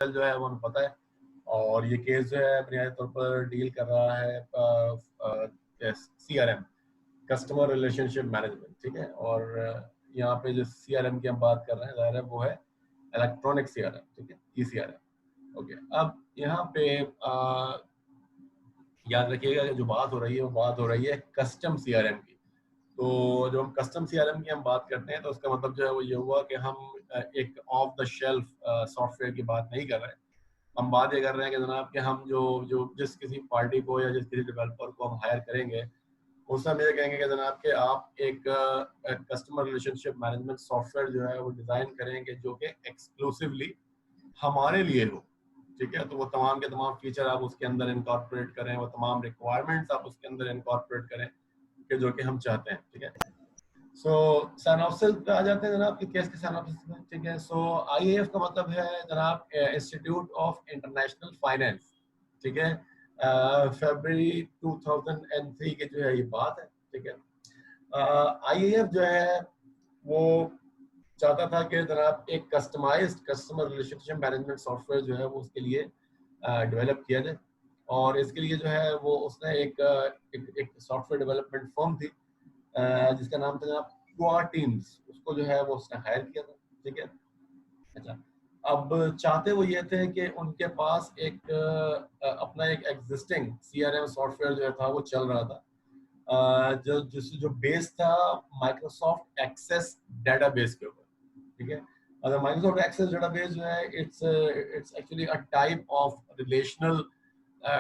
जो है वो हमें पता है, और ये केस जो है बुनियादी तौर पर डील कर रहा है CRM, कस्टमर रिलेशनशिप मैनेजमेंट, ठीक है। और यहाँ पे जो CRM की हम बात कर रहे हैं, ज़ाहिर है वो है इलेक्ट्रॉनिक CRM, ठीक है, ECRM। ओके, अब यहाँ पे याद रखिएगा कि जो बात हो रही है वो बात हो रही है कस्टम CRM की। तो जब हम कस्टम CRM की हम बात करते हैं तो उसका मतलब जो है वो ये हुआ कि हम एक ऑफ द शेल्फ सॉफ्टवेयर की बात नहीं कर रहे हैं। हम बात ये कर रहे हैं कि जनाब कि हम जो जो जिस किसी पार्टी को या जिस किसी डेवलपर को हम हायर करेंगे, उससे हम ये कहेंगे कि जनाब कि आप एक कस्टमर रिलेशनशिप मैनेजमेंट सॉफ्टवेयर जो है वो डिज़ाइन करेंगे जो कि एक्सक्लूसिवली हमारे लिए हो, ठीक है। तो वो तमाम के तमाम फीचर आप उसके अंदर इनकॉर्पोरेट करें, वो तमाम रिक्वायरमेंट्स आप उसके अंदर इनकॉर्पोरेट करें कि जो कि हम चाहते हैं, ठीक है। सो सिनॉप्सिस पे आ जाते हैं जनाब कि केस के सिनॉप्सिस में, ठीक है। सो IAF का मतलब है जनाब इंस्टीट्यूट ऑफ इंटरनेशनल फाइनेंस, ठीक है। फरवरी 2003 की जो है ये बात है, ठीक है। IAF जो है वो चाहता था कि जनाब एक customized customer relationship management software जो है वो उसके लिए डेवलप किया जाए, और इसके लिए जो है वो उसने एक सॉफ्टवेयर डेवलपमेंट फर्म थी जिसका नाम था जनाब क्वा टीम्स, उसको जो है वो उसने हायर किया था, ठीक है। अच्छा, अब चाहते वो ये थे कि उनके पास एक अपना एक एग्जिस्टिंग CRM सॉफ्टवेयर जो था वो चल रहा था, जो बेस था माइक्रोसॉफ्ट एक्सेस डेटाबेस के ऊपर, ठीक है। अगर माइक्रोसॉफ्ट एक्सेस डेटाबेस जो है it's actually a type of relational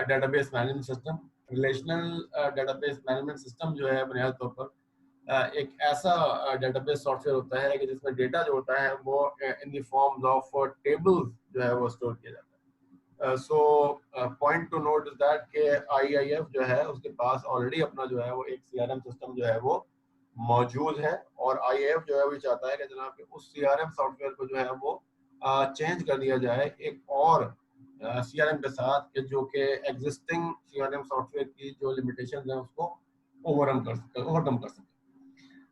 database management system. Relational database management system जो है बुनियादी तौर पर एक ऐसा डेटाबेस सॉफ्टवेयर होता है कि जिसमें डेटा जो होता है वो in the forms of tables जो है वो स्टोर किया जाता है। So point two note is that कि IIF जो है उसके पास ऑलरेडी अपना जो है वो एक CRM सिस्टम जो है वो मौजूद है, और IIF जो है वो चाहता है कि जनाब कि उस CRM सॉफ्टवेयर को जो है वो चेंज कर दिया जाए एक और CRM के साथ कि जो कि एग्जिस्टिंग CRM सॉफ्टवेयर की जो लिमिटेशन है उसको ओवरकम कर सके।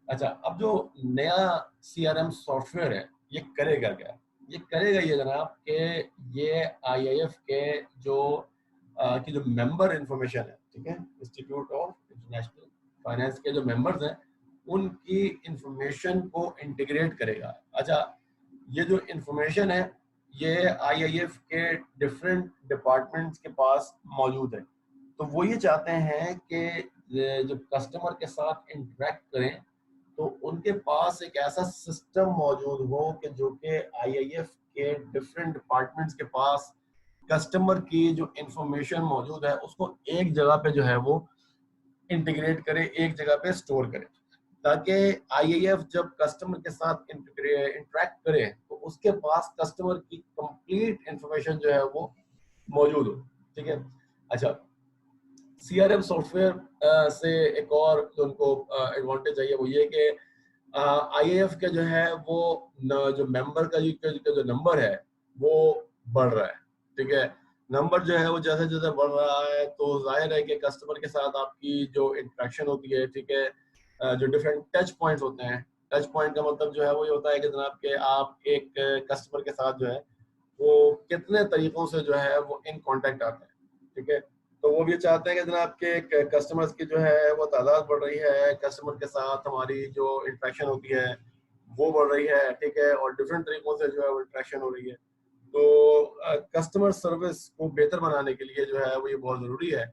अच्छा, अब जो नया CRM सॉफ्टवेयर है ये करेगा क्या? ये करेगा ये जनाब कि ये IIF के जो की जो मेंबर इंफॉर्मेशन है, ठीक है, इंस्टीट्यूट ऑफ इंटरनेशनल फाइनेंस के जो मेंबर्स हैं उनकी इंफॉर्मेशन को इंटीग्रेट करेगा। अच्छा, ये जो इंफॉर्मेशन है ये IIF के डिफरेंट डिपार्टमेंट्स के पास मौजूद है। तो वो ये चाहते हैं कि जो कस्टमर के साथ इंटरेक्ट करें तो उनके पास एक ऐसा सिस्टम मौजूद हो कि जो कि IIF के डिफरेंट डिपार्टमेंट्स के पास कस्टमर की जो इंफॉर्मेशन मौजूद है उसको एक जगह पे जो है वो इंटीग्रेट करे, एक जगह पे स्टोर करे, ताकि IIF जब कस्टमर के साथ इंटरेक्ट करे तो उसके पास कस्टमर की कंप्लीट इंफॉर्मेशन जो है वो मौजूद हो, ठीक है। अच्छा, CRM सॉफ्टवेयर से एक और जो उनको एडवांटेज है वो ये कि IAF के जो है वो जो मेंबर का जो नंबर है वो बढ़ रहा है, ठीक है। नंबर जो है वो जैसे जैसे बढ़ रहा है तो जाहिर है कि कस्टमर के साथ आपकी जो इंटरेक्शन होती है, ठीक है, जो डिफरेंट टच पॉइंट्स होते हैं, टच पॉइंट का मतलब जो है वो ये होता है कि जनाब कि आप एक कस्टमर के साथ जो है वो कितने तरीकों से जो है वो इन कांटेक्ट आते हैं, ठीक है। तो वो भी चाहते हैं कि जनाब के कस्टमर्स की जो है वो तादाद बढ़ रही है, कस्टमर के साथ हमारी जो इंटरेक्शन होती है वो बढ़ रही है, ठीक है, और डिफरेंट तरीकों से जो है वो इंटरेक्शन हो रही है। तो कस्टमर सर्विस को बेहतर बनाने के लिए जो है वो ये बहुत ज़रूरी है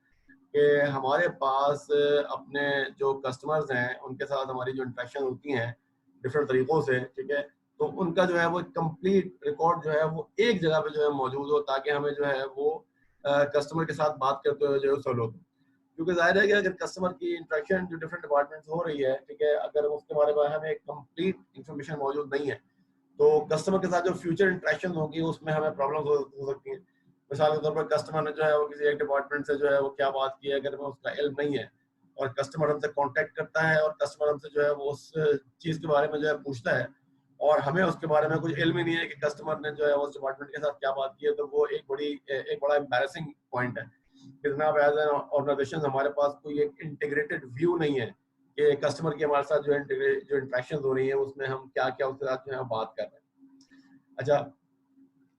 कि हमारे पास अपने जो कस्टमर्स हैं उनके साथ हमारी जो इंटरेक्शन होती हैं डिफरेंट तरीकों से, ठीक है, तो उनका जो है वो कंप्लीट रिकॉर्ड जो है वो एक जगह पे जो है मौजूद हो, ताकि हमें जो है वो कस्टमर के साथ बात करते हुए जो है सहूलत हो। क्योंकि जाहिर है कि अगर कस्टमर की इंटरेक्शन जो डिफरेंट डिपार्टमेंट्स हो रही है, ठीक है, अगर उसके बारे में हमें कंप्लीट इंफॉर्मेशन मौजूद नहीं है तो कस्टमर के साथ जो फ्यूचर इंटरेक्शन होगी उसमें हमें प्रॉब्लम हो सकती है। मिसाल के तौर पर कस्टमर ने जो है वो किसी एक डिपार्टमेंट से जो है वो क्या बात की है, अगर हमें उसका इल्म नहीं है और कस्टमर हमसे कांटेक्ट करता है और कस्टमर हमसे जो है वो उस चीज़ के बारे में जो है पूछता है और हमें उसके बारे में कुछ इल्म ही नहीं है कि कस्टमर ने जो है उस डिपार्टमेंट के साथ क्या बात की है, तो वो एक बड़ा एम्बैरेसिंग पॉइंट है कि जनाब एज एन ऑर्गेनाइजेशन हमारे पास कोई एक इंटीग्रेटेड व्यू नहीं है कि कस्टमर की हमारे साथ जो इंटरेक्शन हो रही है उसमें हम क्या क्या उसके साथ जो है बात कर रहे हैं। अच्छा,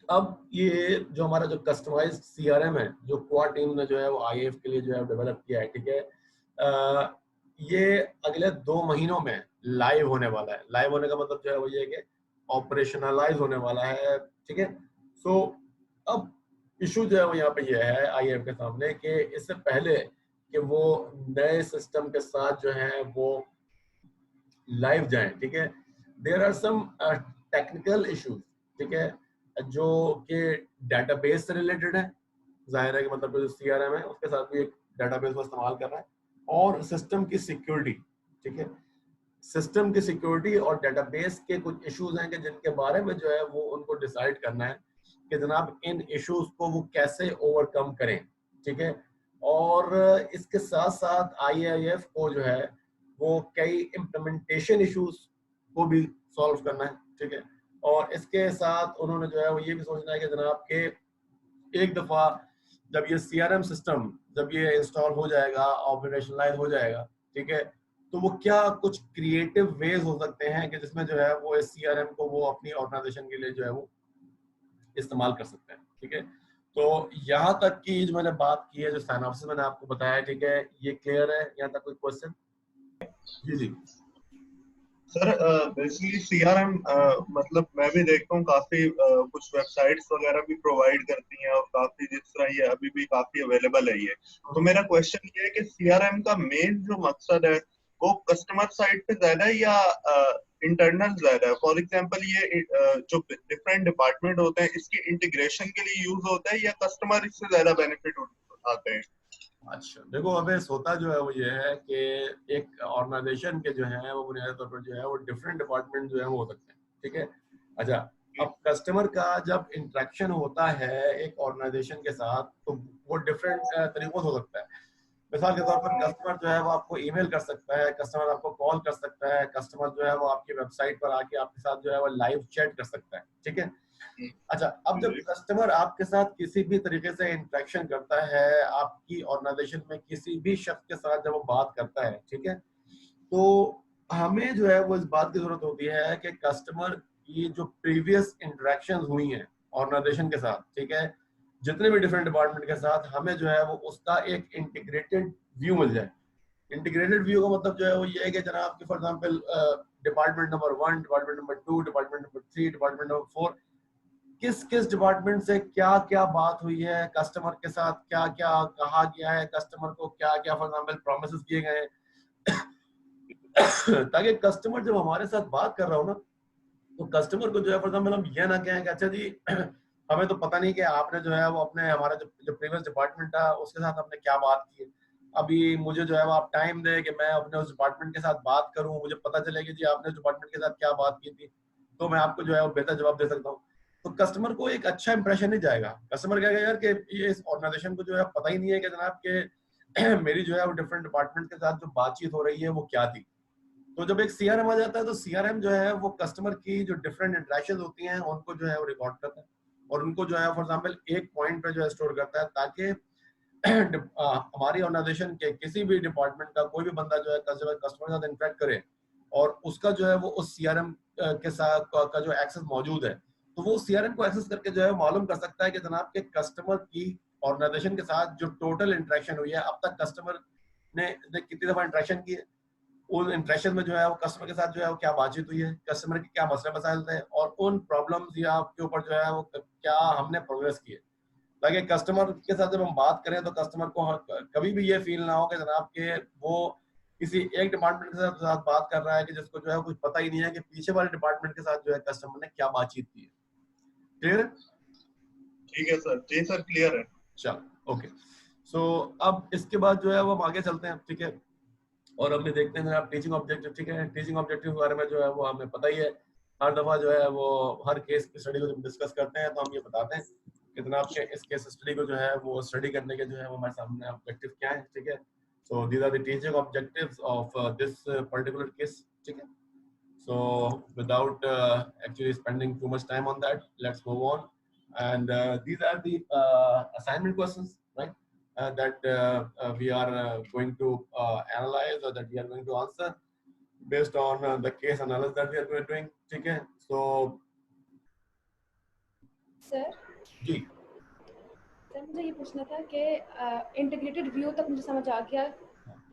अब ये जो हमारा जो कस्टमाइज्ड सीआरएम है जो क्वा टीम ने जो है वो आईएएफ के लिए जो है डेवलप किया है, ठीक है, ये अगले 2 महीनों में लाइव होने वाला है। लाइव होने का मतलब जो है वो ये है कि ऑपरेशनलाइज होने वाला है, ठीक है। सो अब इशू जो है वो यहाँ पे ये है आईएएफ के सामने कि इससे पहले कि वो नए सिस्टम के साथ जो है वो लाइव जाएं, ठीक है, there are some technical issues, ठीक है, जो कि डेटाबेस से रिलेटेड है। जाहिर है कि मतलब जो सीआरएम है उसके साथ भी एक डेटाबेस को इस्तेमाल कर रहा है, और सिस्टम की सिक्योरिटी, ठीक है, सिस्टम की सिक्योरिटी और डेटाबेस के कुछ इश्यूज हैं कि जिनके बारे में जो है वो उनको डिसाइड करना है कि जनाब इन इश्यूज को वो कैसे ओवरकम करें, ठीक है। और इसके साथ साथ आईआईएफ को जो है वो कई इम्प्लीमेंटेशन इश्यूज को भी सॉल्व करना है, ठीक है। और इसके साथ उन्होंने जो है वो ये भी सोचना है कि जनाब के एक दफा जब ये सीआरएम सिस्टम जब ये इंस्टॉल हो जाएगा, ऑपरेशनलाइज हो जाएगा, ठीक है, तो वो क्या कुछ क्रिएटिव वेज हो सकते हैं कि जिसमें जो है वो इस सीआरएम को वो अपनी ऑर्गेनाइजेशन के लिए जो है वो इस्तेमाल कर सकते हैं, ठीक है। तो यहाँ तक की जो मैंने बात की है, जो साइनॉप्सिस मैंने आपको बताया, ठीक है, ये क्लियर है? यहाँ तक कोई क्वेश्चन? जी जी सर बेसिकली सीआरएम मतलब मैं भी देखता हूँ काफी कुछ वेबसाइट्स वगैरह भी प्रोवाइड करती हैं और काफी जिस तरह ये अभी भी काफी अवेलेबल है ये। तो मेरा क्वेश्चन ये है कि सीआरएम का मेन जो मकसद है वो कस्टमर साइड पे ज्यादा है या इंटरनल ज्यादा है? फॉर एग्जांपल ये जो डिफरेंट डिपार्टमेंट होते हैं इसके इंटीग्रेशन के लिए यूज होता है या कस्टमर इससे ज्यादा बेनिफिट उठाते हैं? अच्छा, देखो अबे सोता जो है वो ये है कि एक ऑर्गेनाइजेशन के जो है वो बुनियादी तौर पर जो है वो डिफरेंट डिपार्टमेंट जो है वो हो सकते हैं, ठीक है। अच्छा, अब कस्टमर का जब इंटरेक्शन होता है एक ऑर्गेनाइजेशन के साथ तो वो डिफरेंट तरीकों से हो सकता है। मिसाल के तौर पर कस्टमर जो है वो आपको ईमेल कर सकता है, कस्टमर आपको कॉल कर सकता है, कस्टमर जो है वो आपकी वेबसाइट पर आके आपके साथ जो है वो लाइव चैट कर सकता है, ठीक है। अच्छा, अब जब कस्टमर आपके साथ किसी भी तरीके से इंटरेक्शन करता है, आपकी ऑर्गेनाइजेशन में किसी भी शख्स के साथ जब वो बात करता है, ठीक है, तो हमें जो है वो इस बात की जरूरत होती है कि कस्टमर की जो प्रीवियस इंटरेक्शन हुई हैं ऑर्गेनाइजेशन के साथ, ठीक है, जितने भी डिफरेंट डिपार्टमेंट के साथ, हमें जो है वो उसका एक इंटीग्रेटेड व्यू मिल जाए। इंटीग्रेटेड व्यू का मतलब जो है वो ये है कि जनाब कि for example department number 1, department number 2, department number 3, department number 4, किस किस डिपार्टमेंट से क्या क्या बात हुई है, कस्टमर के साथ क्या क्या कहा गया है, कस्टमर को क्या क्या फॉर एग्जांपल प्रोमिस किए गए हैं ताकि कस्टमर जब हमारे साथ बात कर रहा हो ना, तो कस्टमर को जो है फॉर एग्जांपल हम ये ना कहें कि अच्छा जी हमें तो पता नहीं कि आपने जो है वो अपने हमारा जो प्रीवियस डिपार्टमेंट था उसके साथ आपने क्या बात की है। अभी मुझे जो है वो आप टाइम दे कि मैं अपने उस डिपार्टमेंट के साथ बात करूं, मुझे पता चलेगी जी आपने उस डिपार्टमेंट के साथ क्या बात की थी, तो मैं आपको जो है वो बेहतर जवाब दे सकता हूँ। तो कस्टमर को एक अच्छा इंप्रेशन नहीं जाएगा। कस्टमर कहेगा यार कि ये इस ऑर्गेनाइजेशन को जो है पता ही नहीं है कि जनाब के मेरी जो है वो डिफरेंट डिपार्टमेंट के साथ जो बातचीत हो रही है वो क्या थी। तो जब एक सीआरएम आ जाता है तो सीआरएम जो है वो कस्टमर की जो डिफरेंट इंटरेक्शन होती हैं उनको जो है वो रिकॉर्ड करता है, और उनको जो है फॉर एग्जांपल एक पॉइंट पे जो है स्टोर करता है, ताकि हमारी ऑर्गेनाइजेशन के किसी भी डिपार्टमेंट का कोई भी बंदा जो है कस्टमर के साथ इंटरेक्ट करे और उसका जो है वो उस सीआरएम के साथ का जो एक्सेस मौजूद है, तो वो सीआरएम को एक्सेस करके जो है मालूम कर सकता है कि जनाब के कस्टमर की ऑर्गेनाइजेशन के साथ जो टोटल इंटरेक्शन हुई है, अब तक कस्टमर ने कितनी दफा इंटरेक्शन की है, उन इंटरेक्शन में जो है वो कस्टमर के साथ जो है वो क्या बातचीत हुई है, कस्टमर के क्या मसले मसाइल थे, और उन प्रॉब्लम्स या के ऊपर जो है वो क्या हमने प्रोग्रेस की है, ताकि कस्टमर के साथ जब हम बात करें तो कस्टमर को कभी भी ये फील ना हो कि जनाब के वो किसी एक डिपार्टमेंट के साथ बात कर रहा है कि जिसको जो है कुछ पता ही नहीं है कि पीछे वाले डिपार्टमेंट के साथ जो है कस्टमर ने क्या बातचीत की है। क्लियर है? ठीक है सर, जी सर क्लियर है। चलो ओके। सो अब इसके बाद जो है वो हम आगे चलते हैं, ठीक है, और हमने देखते हैं जनाब टीचिंग ऑब्जेक्टिव, ठीक है। टीचिंग ऑब्जेक्टिव के बारे में जो है वो हमें पता ही है, हर दफा जो है वो हर केस की स्टडी को जब डिस्कस करते हैं तो हम ये बताते हैं कि जनाब के इस केस स्टडी को जो है वो स्टडी करने के जो है वो हमारे सामने ऑब्जेक्टिव क्या है, ठीक है। So these are the teaching objectives of this particular case, ठीक है। So without actually spending too much time on that, let's move on. And these are the assignment questions, right? That we are going to analyze, or that we are going to answer based on the case analysis that we are doing. Okay, so sir ji sir मुझे ये पूछना था कि integrated view तक मुझे समझ आ गया,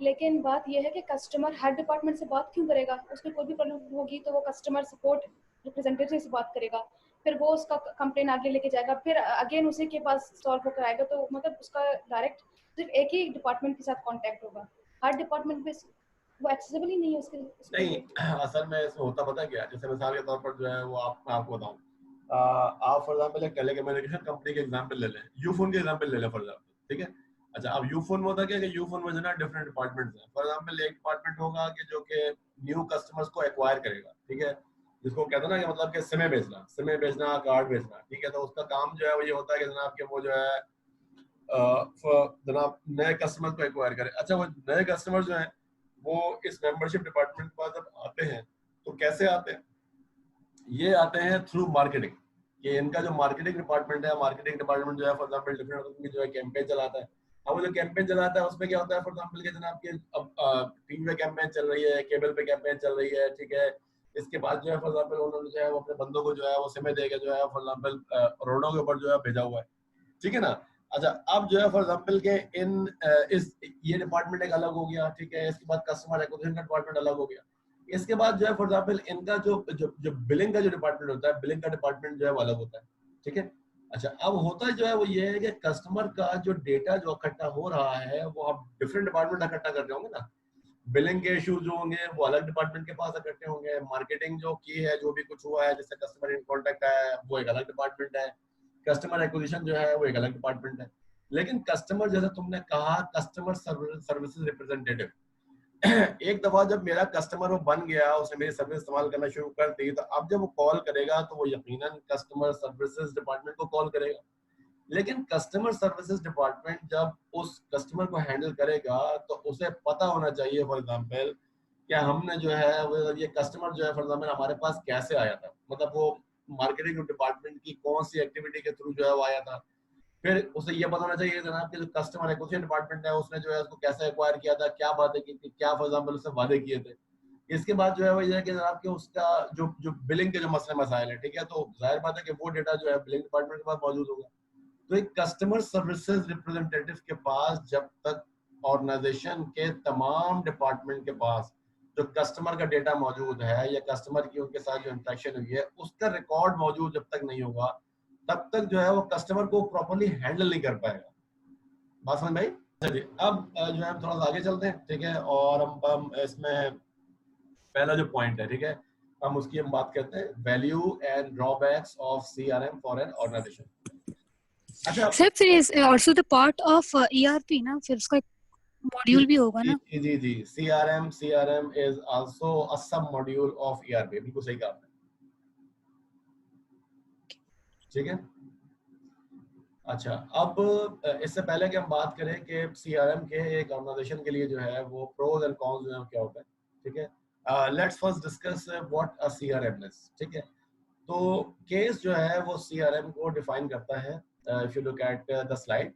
लेकिन बात यह है कि कस्टमर हर डिपार्टमेंट से बात क्यों करेगा? उसमें कोई भी प्रॉब्लम होगी तो वो कस्टमर सपोर्ट रिप्रेजेंटेटिव से बात करेगा, फिर वो उसका कंप्लेन आगे लेके जाएगा, फिर अगेन उसी के पास सॉल्व होकर आएगा, तो मतलब उसका डायरेक्ट सिर्फ एक ही डिपार्टमेंट के साथ कांटेक्ट होगा, हर डिपार्टमेंट पे वो एक्सेसिबल ही नहीं है उसके नहीं, लिए। असल में इसमें होता पता क्या है, जैसे मिसाल के तौर पर जो है वो मैं आपको बताऊं, आप फॉर एग्जांपल एक टेलीकम्युनिकेशन कंपनी के एग्जांपल ले लें, यूफोन के एग्जांपल ले लें फॉर एग्जांपल, ठीक है। अच्छा, अब यूफोन में होता क्या है कि यूफोन में जो है डिफरेंट डिपार्टमेंट्स हैं। फॉर एग्जांपल एक डिपार्टमेंट होगा कि जो कि न्यू कस्टमर्स को एक्वायर करेगा, ठीक है, जिसको कहते हैं ना कि मतलब कि सिमें बेचना, कार्ड बेचना, ठीक है। तो उसका काम जो है वो ये होता है कि जनाब कि वो जो है जनाब नए कस्टमर को एक्वायर करे। अच्छा, वो नए कस्टमर जो हैं वो इस मेंबरशिप डिपार्टमेंट के पास जब आते हैं तो कैसे आते हैं? ये आते हैं थ्रू मार्केटिंग। ये इनका जो मार्केटिंग डिपार्टमेंट है, मार्केटिंग डिपार्टमेंट जो है फॉर एग्जांपल डिफरेंट किस्म की जो है कैंपेन चलाता है। अब वो जो कैंपेन चलाता है उसमें क्या होता है, फॉर एग्जांपल के जनाब के अब टीवी पे कैंपेन चल रही है, केबल पे कैंपेन चल रही है, ठीक है। इसके बाद जो है फॉर एग्जांपल उन्होंने जो है वो अपने बंदों को जो है वो सिमें देके जो है फॉर एग्जांपल रोडों के ऊपर जो है भेजा हुआ है, ठीक है ना। अच्छा, अब जो है फॉर एग्जांपल के इस ये डिपार्टमेंट एक अलग हो गया, ठीक है। इसके बाद कस्टमर एक्विजिशन का डिपार्टमेंट अलग हो गया। इसके बाद जो है फॉर एग्जांपल इनका जो बिलिंग का जो डिपार्टमेंट होता है, बिलिंग का डिपार्टमेंट जो है वो अलग होता है, ठीक है। अच्छा, अब होता है जो है वो ये है कि कस्टमर का जो डेटा जो इकट्ठा हो रहा है वो आप डिफरेंट डिपार्टमेंट इकट्ठा कर रहे होंगे ना। बिलिंग के इश्यूज जो होंगे वो अलग डिपार्टमेंट के पास इकट्ठे होंगे, मार्केटिंग जो की है, जो भी कुछ हुआ है जिससे कस्टमर इन कॉन्टेक्ट है, वो एक अलग डिपार्टमेंट है, कस्टमर एक्विजिशन जो है वो एक अलग डिपार्टमेंट है। लेकिन कस्टमर, जैसे तुमने कहा, कस्टमर सर्विसेज रिप्रेजेंटेटिव, एक दफा जब मेरा कस्टमर वो बन गया, उसने मेरी सर्विस इस्तेमाल करना शुरू कर दी, तो अब जब वो कॉल करेगा तो वो यकीनन कस्टमर सर्विसेज डिपार्टमेंट को कॉल करेगा। लेकिन कस्टमर सर्विसेज डिपार्टमेंट जब उस कस्टमर को हैंडल करेगा तो उसे पता होना चाहिए फॉर एग्जांपल क्या हमने जो है वो ये कस्टमर जो है फॉर एग्जांपल हमारे पास कैसे आया था, मतलब वो मार्केटिंग डिपार्टमेंट की कौन सी एक्टिविटी के थ्रू जो है वो आया था। फिर उसे ये पता होना चाहिए जनाब कि जो कस्टमर एक्विजिशन डिपार्टमेंट है उसने जो है उसको कैसे एक्वायर किया था, क्या बातें की थी, क्या फॉर एग्जांपल उससे वादे किए थे। इसके बाद जो है वो ये है कि जनाब कि उसका जो जो बिलिंग के जो मसले मसाइल है, ठीक है, तो जाहिर बात है कि वो डेटा जो है बिलिंग डिपार्टमेंट के पास मौजूद होगा। तो एक कस्टमर सर्विसेज रिप्रेजेंटेटिव के पास जब तक ऑर्गेनाइजेशन के तमाम डिपार्टमेंट के पास जो कस्टमर का डेटा मौजूद है या कस्टमर की उनके साथ जो इंटरेक्शन हुई है उसका रिकॉर्ड मौजूद जब तक नहीं होगा, तब तक जो है वो कस्टमर को प्रॉपर्ली हैंडल नहीं कर पाएगा। बात समझ में आई? चलिए, अब जो है हम थोड़ा सा आगे चलते हैं, ठीक है। और हम इसमें पहला जो पॉइंट है, ठीक है, हम बात करते हैं, value and drawbacks of CRM for an organisation. अच्छा सर फिर is also the part of ERP ना, फिर उसका मॉड्यूल भी होगा ना? जी CRM is also a sub module of ERP, बिल्कुल सही कहा आपने, ठीक है। अच्छा, अब इससे पहले कि हम बात करें कि सीआरएम के एक ऑर्गेनाइजेशन के लिए जो है वो प्रोज एंड कॉन्स जो है क्या होता है, ठीक है। Let's first discuss what a CRM is, ठीक है। तो केस जो है वो सीआरएम को डिफाइन करता है, if you look at the slide,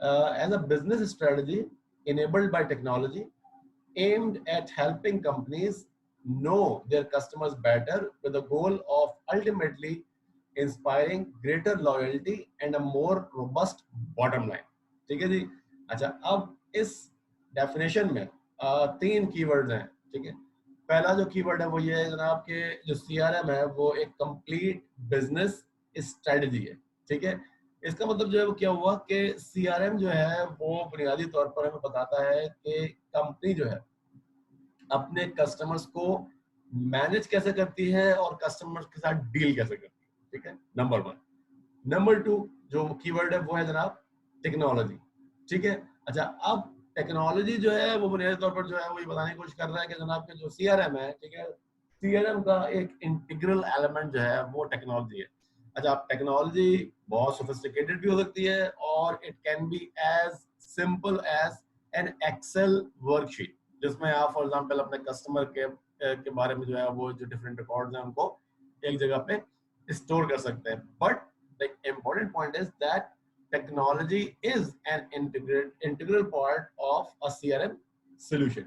as a business strategy enabled by technology aimed at helping companies know their customers better with the goal of ultimately inspiring greater loyalty and a more robust bottom line, ठीक है जी। अच्छा, अब इस definition में तीन keywords हैं, ठीक है। पहला जो कीवर्ड है वो ये है जनाब कि जो सीआरएम है वो एक कंप्लीट बिजनेस स्ट्रेटजी है, ठीक है। इसका मतलब जो है वो क्या हुआ कि सीआरएम जो है वो बुनियादी तौर पर हमें बताता है कि कंपनी जो है अपने कस्टमर्स को मैनेज कैसे करती है और कस्टमर्स के साथ डील कैसे करती है, ठीक है, नंबर वन। नंबर टू जो कीवर्ड है वो है जनाब टेक्नोलॉजी, ठीक है। अच्छा, अब टेक्नोलॉजी जो है वो बुनियादी तौर पर जो है वो ये बताने की कोशिश कर रहा है कि जनाब के जो सीआरएम है, ठीक है, सीआरएम का एक इंटीग्रल एलिमेंट जो है वो टेक्नोलॉजी है। अच्छा, अब टेक्नोलॉजी बहुत सोफिस्टिकेटेड भी हो सकती है और it can be as simple as an Excel worksheet जिसमें आप फॉर एग्जांपल अपने कस्टमर के बारे में जो है वो जो डिफरेंट रिकॉर्ड्स हैं उनको एक जगह पे स्टोर कर सकते हैं। But the important point is that technology is an integral part of a CRM solution.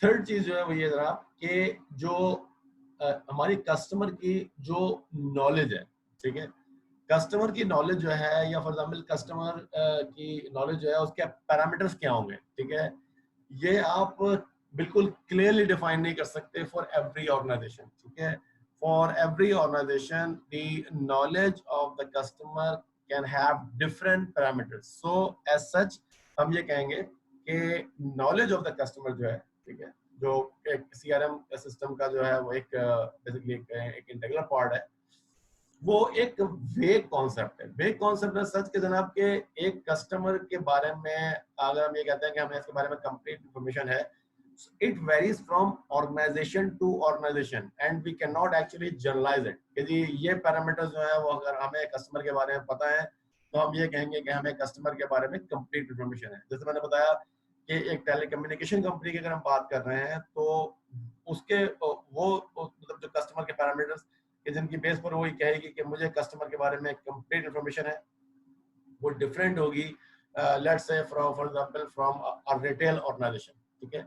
Third चीज जो है वो ये जनाब कि जो हमारी कस्टमर की जो नॉलेज है, ठीक है, कस्टमर की नॉलेज जो है, या फॉर एग्जाम्पल कस्टमर की नॉलेज जो है उसके पैरामीटर्स क्या होंगे, ठीक है, ये आप बिल्कुल क्लियरली डिफाइन नहीं कर सकते फॉर एवरी ऑर्गेनाइजेशन, ठीक है। For every organisation the knowledge of the customer can have different parameters, so as such हम ये कहेंगे कि नॉलेज ऑफ द कस्टमर जो है, ठीक है, जो एक सीआरएम सिस्टम का जो है वो एक बेसिकली एक इंटीग्रल पार्ट है, वो एक वेग कॉन्सेप्ट है। वेग कॉन्सेप्ट है सच के जनाब के एक कस्टमर के बारे में अगर हम ये कहते हैं कि हमें इसके बारे में कंप्लीट इंफॉर्मेशन है, it varies from organisation to organisation and we can not actually generalise it कि जी ये पैरामीटर्स जो है वो अगर हमें कस्टमर के बारे में पता है तो हम ये कहेंगे कि हमें कस्टमर के बारे में कंप्लीट इंफॉर्मेशन है। जैसे मैंने बताया कि एक टेलीकम्युनिकेशन कंपनी की अगर हम बात कर रहे हैं तो उसके वो मतलब जो कस्टमर के पैरामीटर्स कि जिनकी बेस पर वो ये कहेगी कि मुझे कस्टमर के बारे में कंप्लीट इंफॉर्मेशन है, वो डिफरेंट होगी let's say for example from a retail organisation, ठीक है,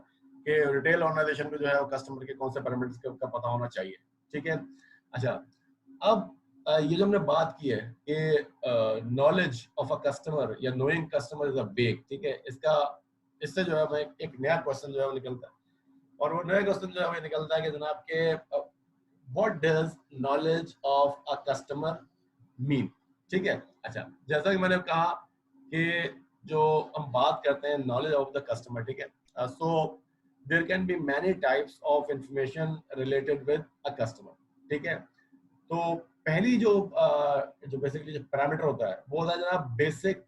कि रिटेल ऑर्गेनाइजेशन को जो है वो कस्टमर के कौन से पैरामीटर्स का पता होना चाहिए, ठीक है। अच्छा, अब ये जो हमने बात की है कि नॉलेज ऑफ अ कस्टमर या knowing customer is a big, ठीक है, इससे जो है हमें एक नया क्वेश्चन जो है वो निकलता है, और वो नया क्वेश्चन जो है वो निकलता है कि जनाब के what does knowledge of a customer mean, ठीक है। अच्छा, जैसा कि मैंने कहा कि जो हम बात करते हैं नॉलेज ऑफ द कस्टमर, ठीक है, so there can be many types of information related with a customer, ठीक है। तो पहली जो बेसिकली जो पैरामीटर होता है वो होता है जनाब बेसिक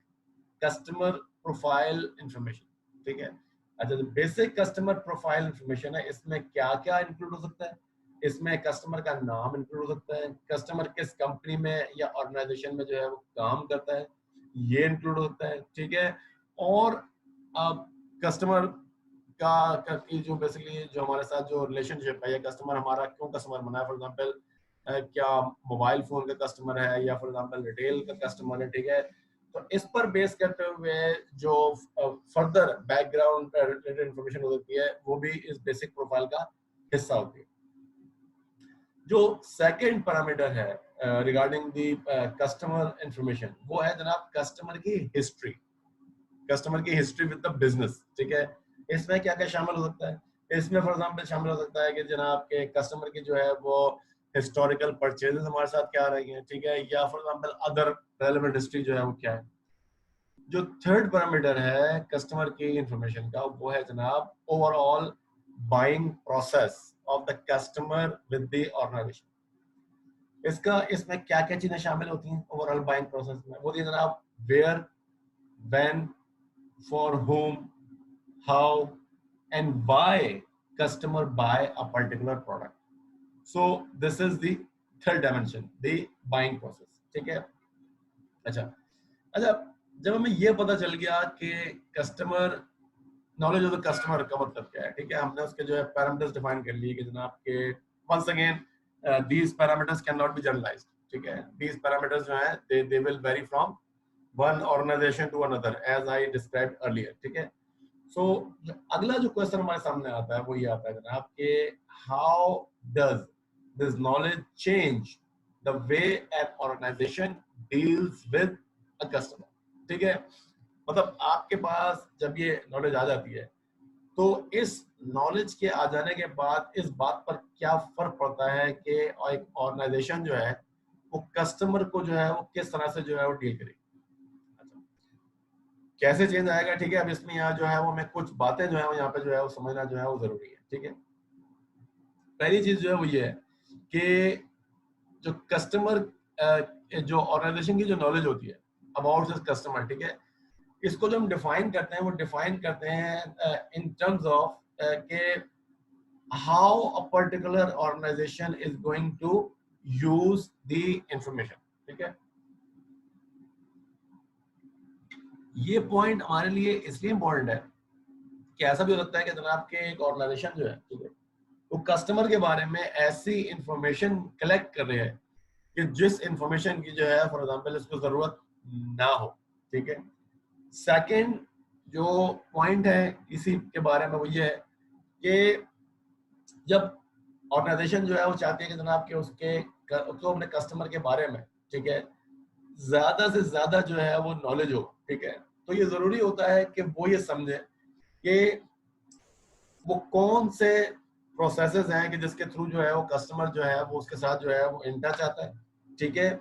कस्टमर प्रोफाइल इंफॉर्मेशन, ठीक है। अच्छा, जो बेसिक कस्टमर प्रोफाइल इंफॉर्मेशन है इसमें क्या क्या इंक्लूड हो सकता है, इसमें कस्टमर का नाम इंक्लूड हो सकता है, कस्टमर किस कंपनी में या ऑर्गेनाइजेशन में जो है वो काम करता है ये इंक्लूड होता है, ठीक है। और अब कस्टमर का की जो बेसिकली जो हमारे साथ जो रिलेशनशिप है या कस्टमर हमारा क्यों कस्टमर बना है, फॉर एग्जांपल क्या मोबाइल फोन का कस्टमर है या फॉर एग्जांपल रिटेल का कस्टमर है, ठीक है। तो इस पर बेस करते हुए जो फर्दर बैकग्राउंड रिलेटेड इंफॉर्मेशन होती है वो भी इस बेसिक प्रोफाइल का हिस्सा होती है। जो सेकंड पैरामीटर है रिगार्डिंग दी कस्टमर इंफॉर्मेशन वो है जनाब कस्टमर की हिस्ट्री, कस्टमर की हिस्ट्री विद द बिजनेस, ठीक है। इसमें क्या क्या शामिल हो सकता है, इसमें फॉर एग्जांपल शामिल हो सकता है कि जनाब के कस्टमर की जो है वो हिस्टोरिकल परचेजेस हमारे साथ क्या रही हैं, ठीक है, या for example other relevant history जो है वो क्या है। जो थर्ड पैरामीटर है कस्टमर की इंफॉर्मेशन का वो है जनाब overall buying process of the customer with the organisation. इसमें क्या क्या चीजें शामिल होती हैं ओवरऑल बाइंग प्रोसेस में, वो जनाब where, when, for whom, how and why customer buy a particular product. So this is the third dimension, the buying process, ठीक है। अच्छा, जब हमें ये पता चल गया कि customer knowledge of the customer का मतलब क्या है, ठीक है, हमने उसके जो है पैरामीटर्स डिफाइन कर लिए कि जनाब के once again these parameters can not be generalised, ठीक है। दीज पैरामीटर्स जो है they will vary from one organisation to another as I described earlier, ठीक है। सो अगला जो क्वेश्चन हमारे सामने आता है वो ये आता है जनाब कि how does this knowledge change the way an organisation deals with a customer, ठीक है। मतलब आपके पास जब ये नॉलेज आ जाती है तो इस नॉलेज के आ जाने के बाद इस बात पर क्या फर्क पड़ता है कि एक ऑर्गेनाइजेशन जो है वो कस्टमर को जो है वो किस तरह से जो है वो डील करेगी। कैसे चेंज आएगा, ठीक है, अब इसमें यहाँ जो है वो मैं कुछ बातें जो है वो यहाँ पे जो है वो समझना जो है वो जरूरी है, ठीक है। पहली चीज जो है वो ये है कि जो कस्टमर जो ऑर्गेनाइजेशन की जो नॉलेज होती है अबाउट दिस कस्टमर, ठीक है, इसको जो हम डिफाइन करते हैं वो डिफाइन करते हैं इन टर्म्स ऑफ के how a particular organisation is going to use the information, ठीक है। ये पॉइंट हमारे लिए इसलिए इम्पोर्टेंट है कि ऐसा भी हो सकता है कि जनाब के एक ऑर्गेनाइजेशन जो है, ठीक है, वो कस्टमर के बारे में ऐसी इंफॉर्मेशन कलेक्ट कर रहे हैं कि जिस इंफॉर्मेशन की जो है फॉर एग्जांपल इसको जरूरत ना हो, ठीक है। सेकंड जो पॉइंट है इसी के बारे में वो ये है कि जब ऑर्गेनाइजेशन जो है वो चाहती है कि जनाब के उसको अपने कस्टमर के बारे में, ठीक है, ज्यादा से ज्यादा जो है वो नॉलेज हो, ठीक है। तो ये जरूरी होता है कि वो ये समझे कि वो कौन से प्रोसेसेस हैं कि जिसके थ्रू जो है वो कस्टमर जो है वो उसके साथ जो है वो इन टच आता है, ठीक है।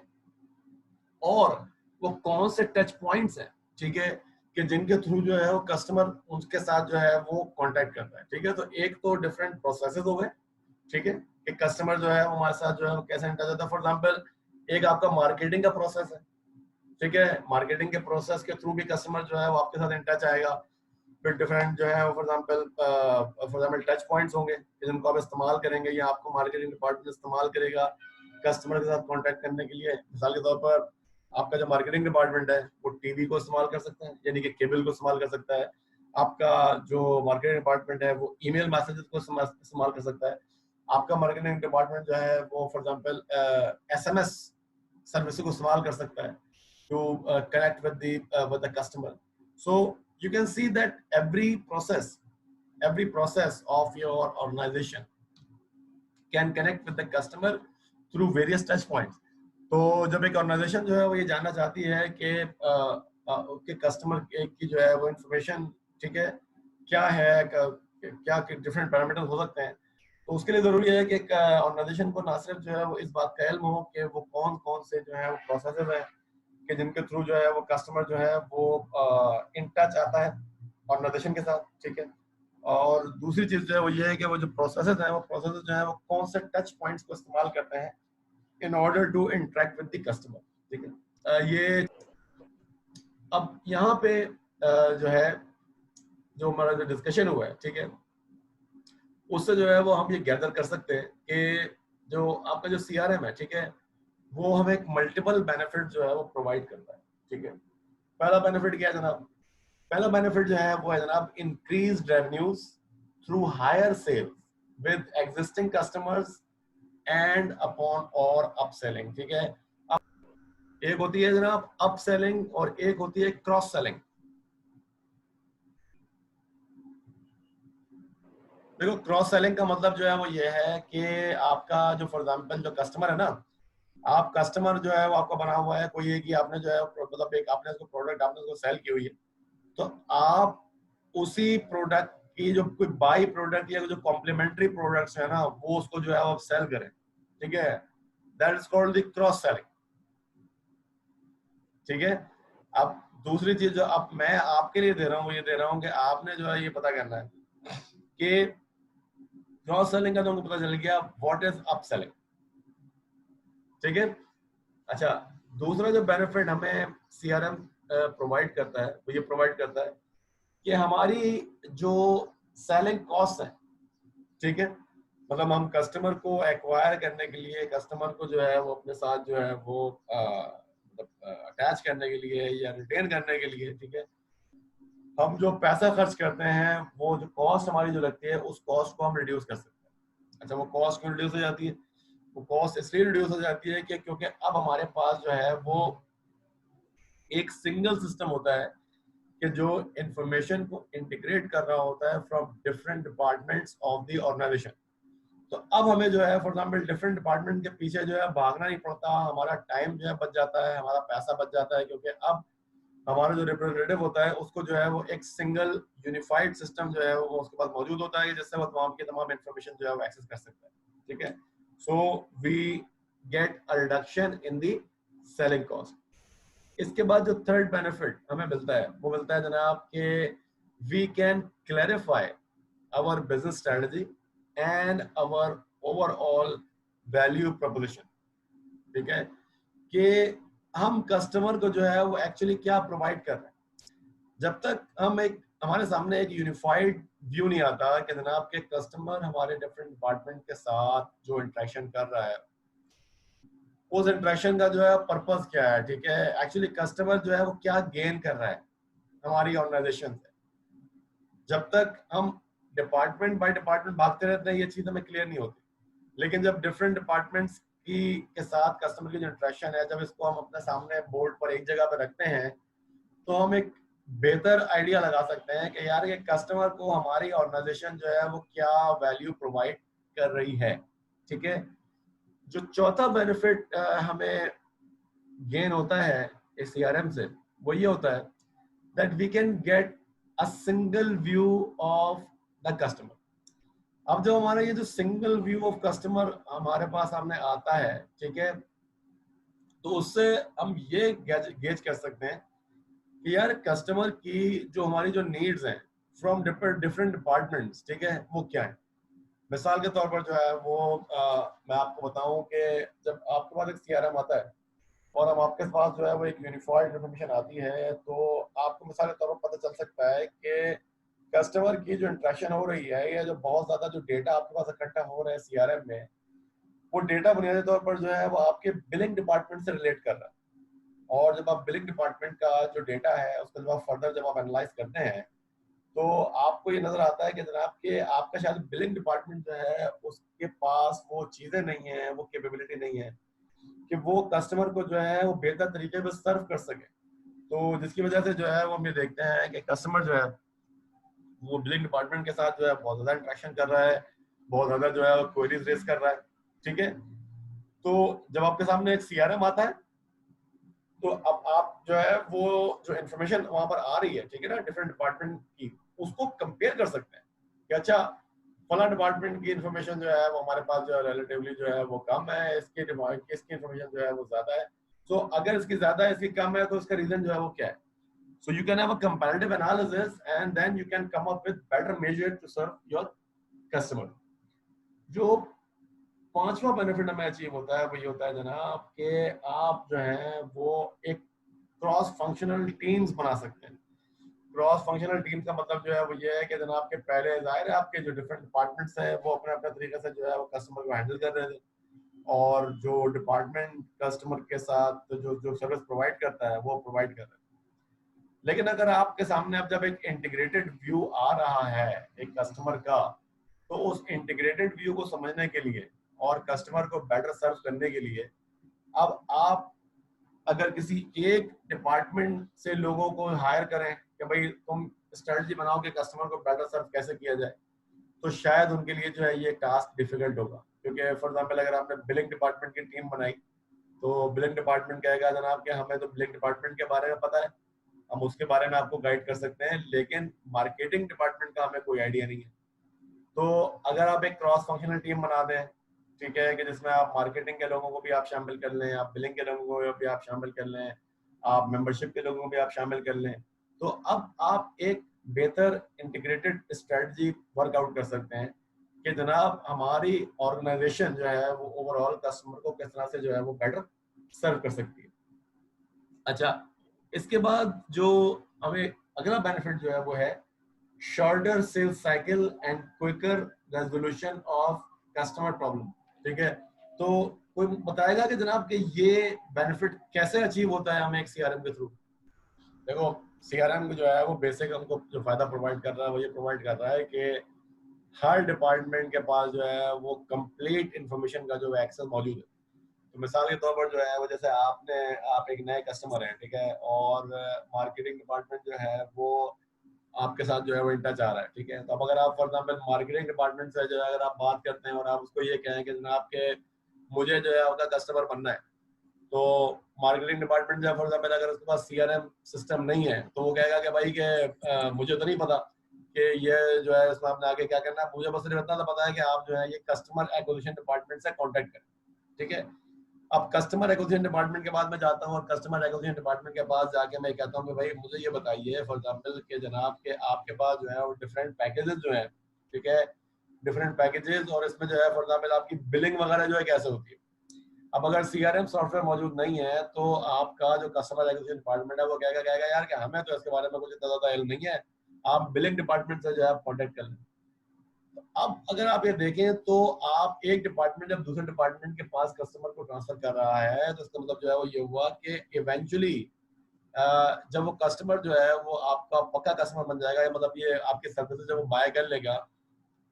और वो कौन से टच पॉइंट्स हैं, ठीक है, कि जिनके थ्रू जो है वो कस्टमर उसके साथ जो है वो कांटेक्ट करता है, ठीक है। तो एक तो डिफरेंट प्रोसेसेस हो गए, ठीक है, कि कस्टमर जो है वो हमारे साथ जो है वो कैसे इन टच होता है। फॉर एग्जांपल एक आपका मार्केटिंग का प्रोसेस है, ठीक है। मार्केटिंग के प्रोसेस के थ्रू भी कस्टमर जो है वो आपके साथ इन टच आएगा। फिर डिफरेंट जो है फॉर एग्जांपल टच पॉइंट्स होंगे जिनको आप इस्तेमाल करेंगे या आपको मार्केटिंग डिपार्टमेंट इस्तेमाल करेगा कस्टमर के साथ कांटेक्ट करने के लिए। मिसाल के तौर पर आपका जो मार्केटिंग डिपार्टमेंट है वो टीवी को इस्तेमाल कर सकते हैं, यानी कि केबल को इस्तेमाल कर सकता है। आपका जो मार्केटिंग डिपार्टमेंट है वो ईमेल मैसेजेस को इस्तेमाल कर सकता है। आपका मार्केटिंग डिपार्टमेंट जो है वो फॉर एग्जांपल एसएमएस सर्विस को इस्तेमाल कर सकता है to connect with the customer. So you can see that every process of your organization can connect with the customer through various touch points. तो जब एक ऑर्गेनाइजेशन जो है वो ये जानना चाहती है कि कस्टमर की जो है वो इंफॉर्मेशन, ठीक है, क्या है, क्या डिफरेंट पैरामीटर्स हो सकते हैं, तो उसके लिए जरूरी है कि एक ऑर्गेनाइजेशन को ना सिर्फ जो है वो इस बात का इल्म हो कि वो कौन कौन से जो है वो प्रोसेसेस हैं कि जिनके थ्रू जो है वो कस्टमर जो है वो इन टच आता है ऑर्गेनाइजेशन के साथ, ठीक है। और दूसरी चीज जो है वो ये है कि वो जो प्रोसेसेस हैं वो प्रोसेसेस जो है वो कौन से टच पॉइंट्स को इस्तेमाल करते हैं in order to interact with the customer, ठीक है। ये अब यहाँ पे जो है जो हमारा जो डिस्कशन हुआ है, ठीक है, उससे जो है वो हम ये गैदर कर सकते हैं कि जो आपका जो सीआरएम है, ठीक है, वो हमें एक मल्टीपल बेनिफिट जो है वो प्रोवाइड करता है, ठीक है। पहला बेनिफिट क्या है जनाब? पहला बेनिफिट जो है वो है जनाब increased revenues through higher sales with existing customers and upon और अपसेलिंग, ठीक है। एक होती है जनाब अपसेलिंग और एक होती है क्रॉस सेलिंग। देखो क्रॉस सेलिंग का मतलब जो है वो ये है कि आपका जो फॉर एग्जांपल जो कस्टमर है ना, आप कस्टमर जो है वो आपका बना हुआ है कोई है कि आपने जो है मतलब एक आपने उसको प्रोडक्ट आपने उसको सेल की हुई है, तो आप उसी प्रोडक्ट की जो कोई बाई प्रोडक्ट या जो कॉम्प्लीमेंट्री प्रोडक्ट्स है ना वो उसको जो है आप सेल करें, ठीक है। That is called the cross selling, ठीक है। अब दूसरी चीज जो अब मैं आपके लिए दे रहा हूँ वो ये दे रहा हूँ कि आपने जो है ये पता करना है कि क्रॉस सेलिंग का तुमको पता चल गया व्हाट इज अप सेलिंग, ठीक है। अच्छा, दूसरा जो बेनिफिट हमें सीआरएम प्रोवाइड करता है वो ये प्रोवाइड करता है कि हमारी जो सेलिंग कॉस्ट है, ठीक है, मतलब हम कस्टमर को एक्वायर करने के लिए कस्टमर को जो है वो अपने साथ जो है वो अटैच करने के लिए या रिटेन करने के लिए, ठीक है, हम जो पैसा खर्च करते हैं वो जो कॉस्ट हमारी जो लगती है उस कॉस्ट को हम रिड्यूस कर सकते हैं। अच्छा, वो कॉस्ट क्यों रिड्यूस हो जाती है? वो कॉस्ट इसलिए रिड्यूस हो जाती है कि क्योंकि अब हमारे पास जो है वो एक सिंगल सिस्टम होता है कि जो इंफॉर्मेशन को इंटीग्रेट कर रहा होता है from different departments of the organisation. तो अब हमें जो है फॉर एग्जांपल डिफरेंट डिपार्टमेंट के पीछे जो है भागना नहीं पड़ता, हमारा टाइम जो है बच जाता है, हमारा पैसा बच जाता है, क्योंकि अब हमारा जो रिप्रेजेंटेटिव होता है उसको जो है वो एक सिंगल यूनिफाइड सिस्टम जो है वो उसके पास मौजूद होता है जिससे वो तमाम की तमाम इंफॉर्मेशन जो है वो एक्सेस कर सकता है, ठीक है। So we get a reduction in the selling cost. इसके बाद जो थर्ड बेनिफिट हमें मिलता है वो मिलता है जनाब कि we can clarify our business strategy and our overall value proposition, ठीक है, कि हम कस्टमर को जो है वो एक्चुअली क्या प्रोवाइड कर रहे हैं। जब तक हम एक हमारे सामने एक यूनिफाइड व्यू नहीं आता कि जनाब के कस्टमर हमारे डिफरेंट डिपार्टमेंट के साथ जो इंटरेक्शन कर रहा है उस इंटरेक्शन का जो है पर्पस क्या है, ठीक है, एक्चुअली कस्टमर जो है वो क्या गेन कर रहा है हमारी ऑर्गेनाइजेशन से। जब तक हम डिपार्टमेंट बाय डिपार्टमेंट भागते रहते हैं ये चीज हमें क्लियर नहीं होती, लेकिन जब डिफरेंट डिपार्टमेंट्स की के साथ कस्टमर की जो इंटरेक्शन है जब इसको हम अपने सामने बोर्ड पर एक जगह पर रखते हैं तो हम एक बेहतर आइडिया लगा सकते हैं कि यार ये कस्टमर को हमारी ऑर्गेनाइजेशन जो है वो क्या वैल्यू प्रोवाइड कर रही है, ठीक है। जो चौथा बेनिफिट हमें गेन होता है इस सीआरएम से वो ये होता है that we can get a single view of the customer. अब जो हमारा ये जो सिंगल व्यू ऑफ कस्टमर हमारे पास सामने आता है, ठीक है, तो उससे हम ये गेज कर सकते हैं कि यार कस्टमर की जो हमारी जो नीड्स हैं फ्रॉम डिफरेंट डिपार्टमेंट्स, ठीक है, वो क्या है। मिसाल के तौर पर जो है वो मैं आपको बताऊं कि जब आपके पास एक सीआरएम आता है और हम आपके पास जो है वो एक यूनिफाइड इन्फॉर्मेशन आती है, तो आपको मिसाल के तौर पर पता चल सकता है कि कस्टमर की जो इंटरेक्शन हो रही है या जो बहुत ज्यादा जो डेटा आपके पास इकट्ठा हो रहा है सीआरएम में, वो डेटा बुनियादी तौर पर जो है वो आपके बिलिंग डिपार्टमेंट से रिलेट कर रहा है। और जब आप बिलिंग डिपार्टमेंट का जो डेटा है उसको जब आप फर्दर जब आप एनालाइज करते हैं तो आपको ये नजर आता है कि जनाब के आपका शायद बिलिंग डिपार्टमेंट जो है उसके पास वो चीजें नहीं है, वो कैपेबिलिटी नहीं है कि वो कस्टमर को जो है वो बेहतर तरीके से सर्व कर सके। तो जिसकी वजह से जो है वो हम ये देखते हैं कि कस्टमर जो है वो बिलिंग डिपार्टमेंट के साथ जो है बहुत ज्यादा इंटरेक्शन कर रहा है, बहुत ज्यादा जो है क्वेरीज रेज कर रहा है, ठीक है। तो जब आपके सामने एक सीआरएम आता है तो अब आप जो है वो जो इन्फॉर्मेशन वहां पर आ रही है, ठीक है ना, डिफरेंट डिपार्टमेंट की, उसको कंपेयर कर सकते हैं कि अच्छा फला डिपार्टमेंट की इन्फॉर्मेशन जो है वो हमारे पास जो है रिलेटिवली जो है वो कम है, इसकी इन्फॉर्मेशन जो है वो ज्यादा है। सो अगर इसकी ज्यादा है, इसकी कम है, तो इसका रीजन जो है वो क्या है। So you can have a comparative analysis and then you can come up with better measure to serve your customer. जो पांचवा बेनिफिट हमें अचीव होता है वो ये होता है जनाब कि आप जो है वो एक क्रॉस फंक्शनल टीम्स बना सकते हैं। क्रॉस फंक्शनल टीम का मतलब जो है वो ये है कि जनाब के पहले जाहिर है आपके जो डिफरेंट डिपार्टमेंट्स हैं वो अपने अपने तरीके से जो है वो कस्टमर को हैंडल कर रहे थे, और जो डिपार्टमेंट कस्टमर के साथ जो जो सर्विस प्रोवाइड करता है वो प्रोवाइड कर रहा है। लेकिन अगर आपके सामने अब जब एक इंटीग्रेटेड व्यू आ रहा है एक कस्टमर का, तो उस इंटीग्रेटेड व्यू को समझने के लिए और कस्टमर को बेटर सर्व करने के लिए अब आप अगर किसी एक डिपार्टमेंट से लोगों को हायर करें कि भाई तुम स्ट्रेटजी बनाओ कि कस्टमर को बेटर सर्व कैसे किया जाए, तो शायद उनके लिए जो है ये टास्क डिफिकल्ट होगा। क्योंकि फॉर एग्जांपल अगर आपने बिलिंग डिपार्टमेंट की टीम बनाई तो बिलिंग डिपार्टमेंट कहेगा जनाब कि हमें तो बिलिंग डिपार्टमेंट के बारे में पता है, हम उसके बारे में आपको गाइड कर सकते हैं, लेकिन मार्केटिंग डिपार्टमेंट का हमें कोई आइडिया नहीं है। तो अगर आप एक क्रॉस फंक्शनल टीम बना दें, ठीक है, कि जिसमें आप मार्केटिंग के लोगों को भी आप शामिल कर लें, आप बिलिंग के लोगों को भी आप शामिल कर लें, आप मेंबरशिप के लोगों को भी आप शामिल कर लें, तो अब आप एक बेहतर इंटीग्रेटेड स्ट्रेटजी वर्कआउट कर सकते हैं कि जनाब हमारी ऑर्गेनाइजेशन जो है वो ओवरऑल कस्टमर को किस तरह से जो है वो बेटर सर्व कर सकती है। अच्छा, इसके बाद जो हमें अगला बेनिफिट जो है वो है shorter sales cycle and quicker resolution of customer problem, ठीक है। तो कोई बताएगा कि जनाब कि ये बेनिफिट कैसे अचीव होता है हमें एक सीआरएम के थ्रू। देखो सीआरएम जो है वो बेसिक हमको जो फायदा प्रोवाइड कर रहा है वो ये प्रोवाइड कर रहा है कि हर डिपार्टमेंट के पास जो है वो कंप्लीट इंफॉर्मेशन का जो एक्सेस मौजूद है। तो मिसाल के तौर पर जो है वो जैसे आप एक नए कस्टमर हैं, ठीक है, और मार्केटिंग डिपार्टमेंट जो है वो आपके साथ जो है वो इन टच आ रहा है, ठीक है। तो अब अगर आप फॉर एग्जांपल मार्केटिंग डिपार्टमेंट से जो है अगर आप बात करते हैं और आप उसको ये कहें कि जनाब के मुझे जो है आपका कस्टमर बनना है, तो मार्केटिंग डिपार्टमेंट जो है फॉर एग्जांपल अगर उसके पास सीआरएम सिस्टम नहीं है तो वो कहेगा कि भाई के मुझे तो नहीं पता कि ये जो है इसमें आपने आगे क्या करना है, मुझे बस सिर्फ इतना पता है कि आप जो है ये कस्टमर एक्विजिशन डिपार्टमेंट से कॉन्टेक्ट करें, ठीक है। अब कस्टमर एक्विजिशन डिपार्टमेंट के बाद मैं जाता हूँ और कस्टमर एक्विजिशन डिपार्टमेंट के पास जाके मैं कहता हूँ कि भाई मुझे ये बताइए फॉर एग्जांपल कि जनाब के आपके पास जो है वो डिफरेंट पैकेजेस जो है, ठीक है, डिफरेंट पैकेजेस, और इसमें जो है फॉर एग्जांपल आपकी बिलिंग वगैरह जो है कैसे होती है। अब अगर सीआरएम सॉफ्टवेयर मौजूद नहीं है तो आपका जो कस्टमर एक्विजिशन डिपार्टमेंट है वो कहेगा यार कि हमें तो इसके बारे में कुछ इतना ज्यादा इल्म नहीं है, आप बिलिंग डिपार्टमेंट से जो है आप कॉन्टेक्ट कर लें। अब अगर आप ये देखें तो आप एक डिपार्टमेंट जब दूसरे डिपार्टमेंट के पास कस्टमर को ट्रांसफर कर रहा है तो इसका मतलब जो है वो ये हुआ कि इवेंचुअली जब वो कस्टमर जो है वो आपका पक्का कस्टमर बन जाएगा, मतलब ये आपके सर्विसेज जब वो बाय कर लेगा,